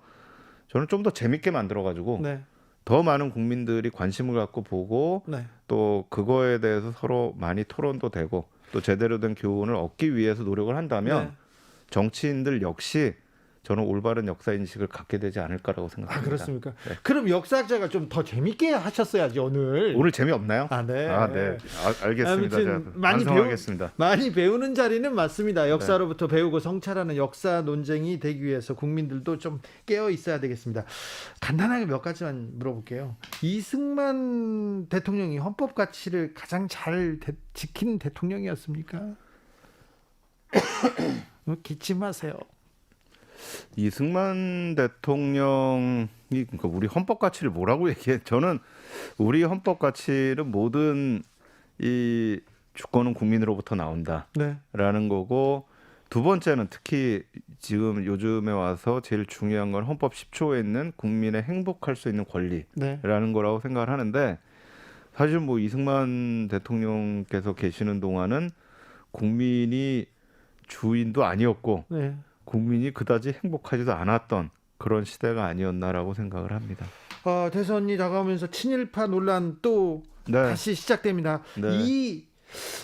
저는 좀 더 재밌게 만들어가지고 네. 더 많은 국민들이 관심을 갖고 보고 네. 또 그거에 대해서 서로 많이 토론도 되고 또 제대로 된 교훈을 얻기 위해서 노력을 한다면 네. 정치인들 역시 저는 올바른 역사 인식을 갖게 되지 않을까라고 생각합니다. 아, 그렇습니까? 네. 그럼 역사학자가 좀 더 재밌게 하셨어야지 오늘. 오늘 재미없나요? 아, 네. 네. 알겠습니다. 제가 아무튼 반성하겠습니다. 많이 배우는 자리는 맞습니다. 역사로부터 배우고 성찰하는 역사 논쟁이 되기 위해서 국민들도 좀 깨어 있어야 되겠습니다. 간단하게 몇 가지만 물어볼게요. 이승만 대통령이 헌법 가치를 가장 잘 지킨 대통령이었습니까? 기침하세요. 이승만 대통령이 그러니까 우리 헌법 가치를 뭐라고 얘기해? 저는 우리 헌법 가치는 모든 이 주권은 국민으로부터 나온다라는 거고, 두 번째는 특히 지금 요즘에 와서 제일 중요한 건 헌법 10조에 있는 국민의 행복할 수 있는 권리라는 거라고 생각을 하는데, 사실 뭐 이승만 대통령께서 계시는 동안은 국민이 주인도 아니었고 국민이 그다지 행복하지도 않았던 그런 시대가 아니었나라고 생각을 합니다. 대선이 다가오면서 친일파 논란 또 다시 시작됩니다. 이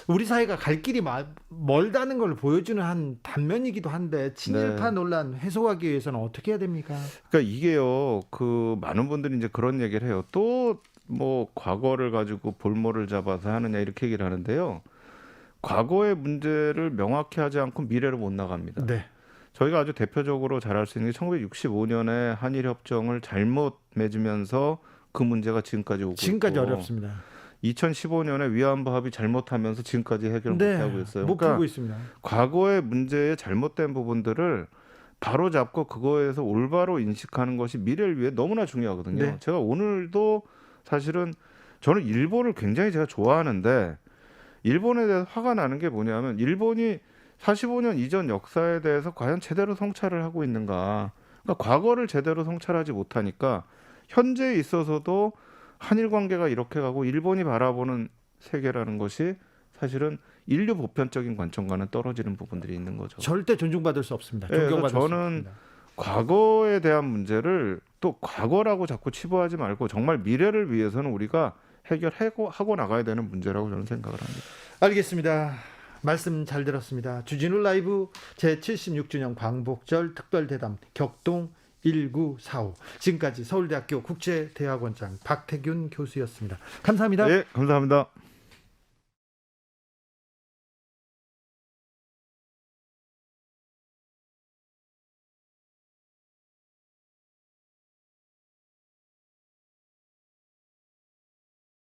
우리 사회가 갈 길이 멀다는 걸 보여주는 한 단면이기도 한데 친일파 논란 해소하기 위해서는 어떻게 해야 됩니까? 그러니까 이게요, 그 많은 분들이 이제 그런 얘기를 해요. 또 뭐 과거를 가지고 볼모를 잡아서 하느냐 이렇게 얘기를 하는데요. 과거의 문제를 명확히 하지 않고 미래로 못 나갑니다. 저희가 아주 대표적으로 잘 알 수 있는 게 1965년에 한일협정을 잘못 맺으면서 그 문제가 지금까지 오고 지금까지 있고, 어렵습니다. 2015년에 위안부 합의 잘못하면서 지금까지 해결 못하고 있어요. 못 풀고 있습니다. 과거의 문제의 잘못된 부분들을 바로 잡고 그거에서 올바로 인식하는 것이 미래를 위해 너무나 중요하거든요. 제가 오늘도 사실은 저는 일본을 굉장히 제가 좋아하는데 일본에 대해서 화가 나는 게 뭐냐면 일본이 45년 이전 역사에 대해서 과연 제대로 성찰을 하고 있는가. 그러니까 과거를 제대로 성찰하지 못하니까 현재에 있어서도 한일 관계가 이렇게 가고 일본이 바라보는 세계라는 것이 사실은 인류 보편적인 관점과는 떨어지는 부분들이 있는 거죠. 절대 존중받을 수 없습니다. 그래서 존경받을 수 저는 없습니다. 과거에 대한 문제를 또 과거라고 자꾸 치부하지 말고 정말 미래를 위해서는 우리가 해결하고 나가야 되는 문제라고 저는 생각을 합니다. 알겠습니다. 말씀 잘 들었습니다. 주진우 라이브 제76주년 광복절 특별대담 격동 1945. 지금까지 서울대학교 국제대학원장 박태균 교수였습니다. 감사합니다. 네, 감사합니다.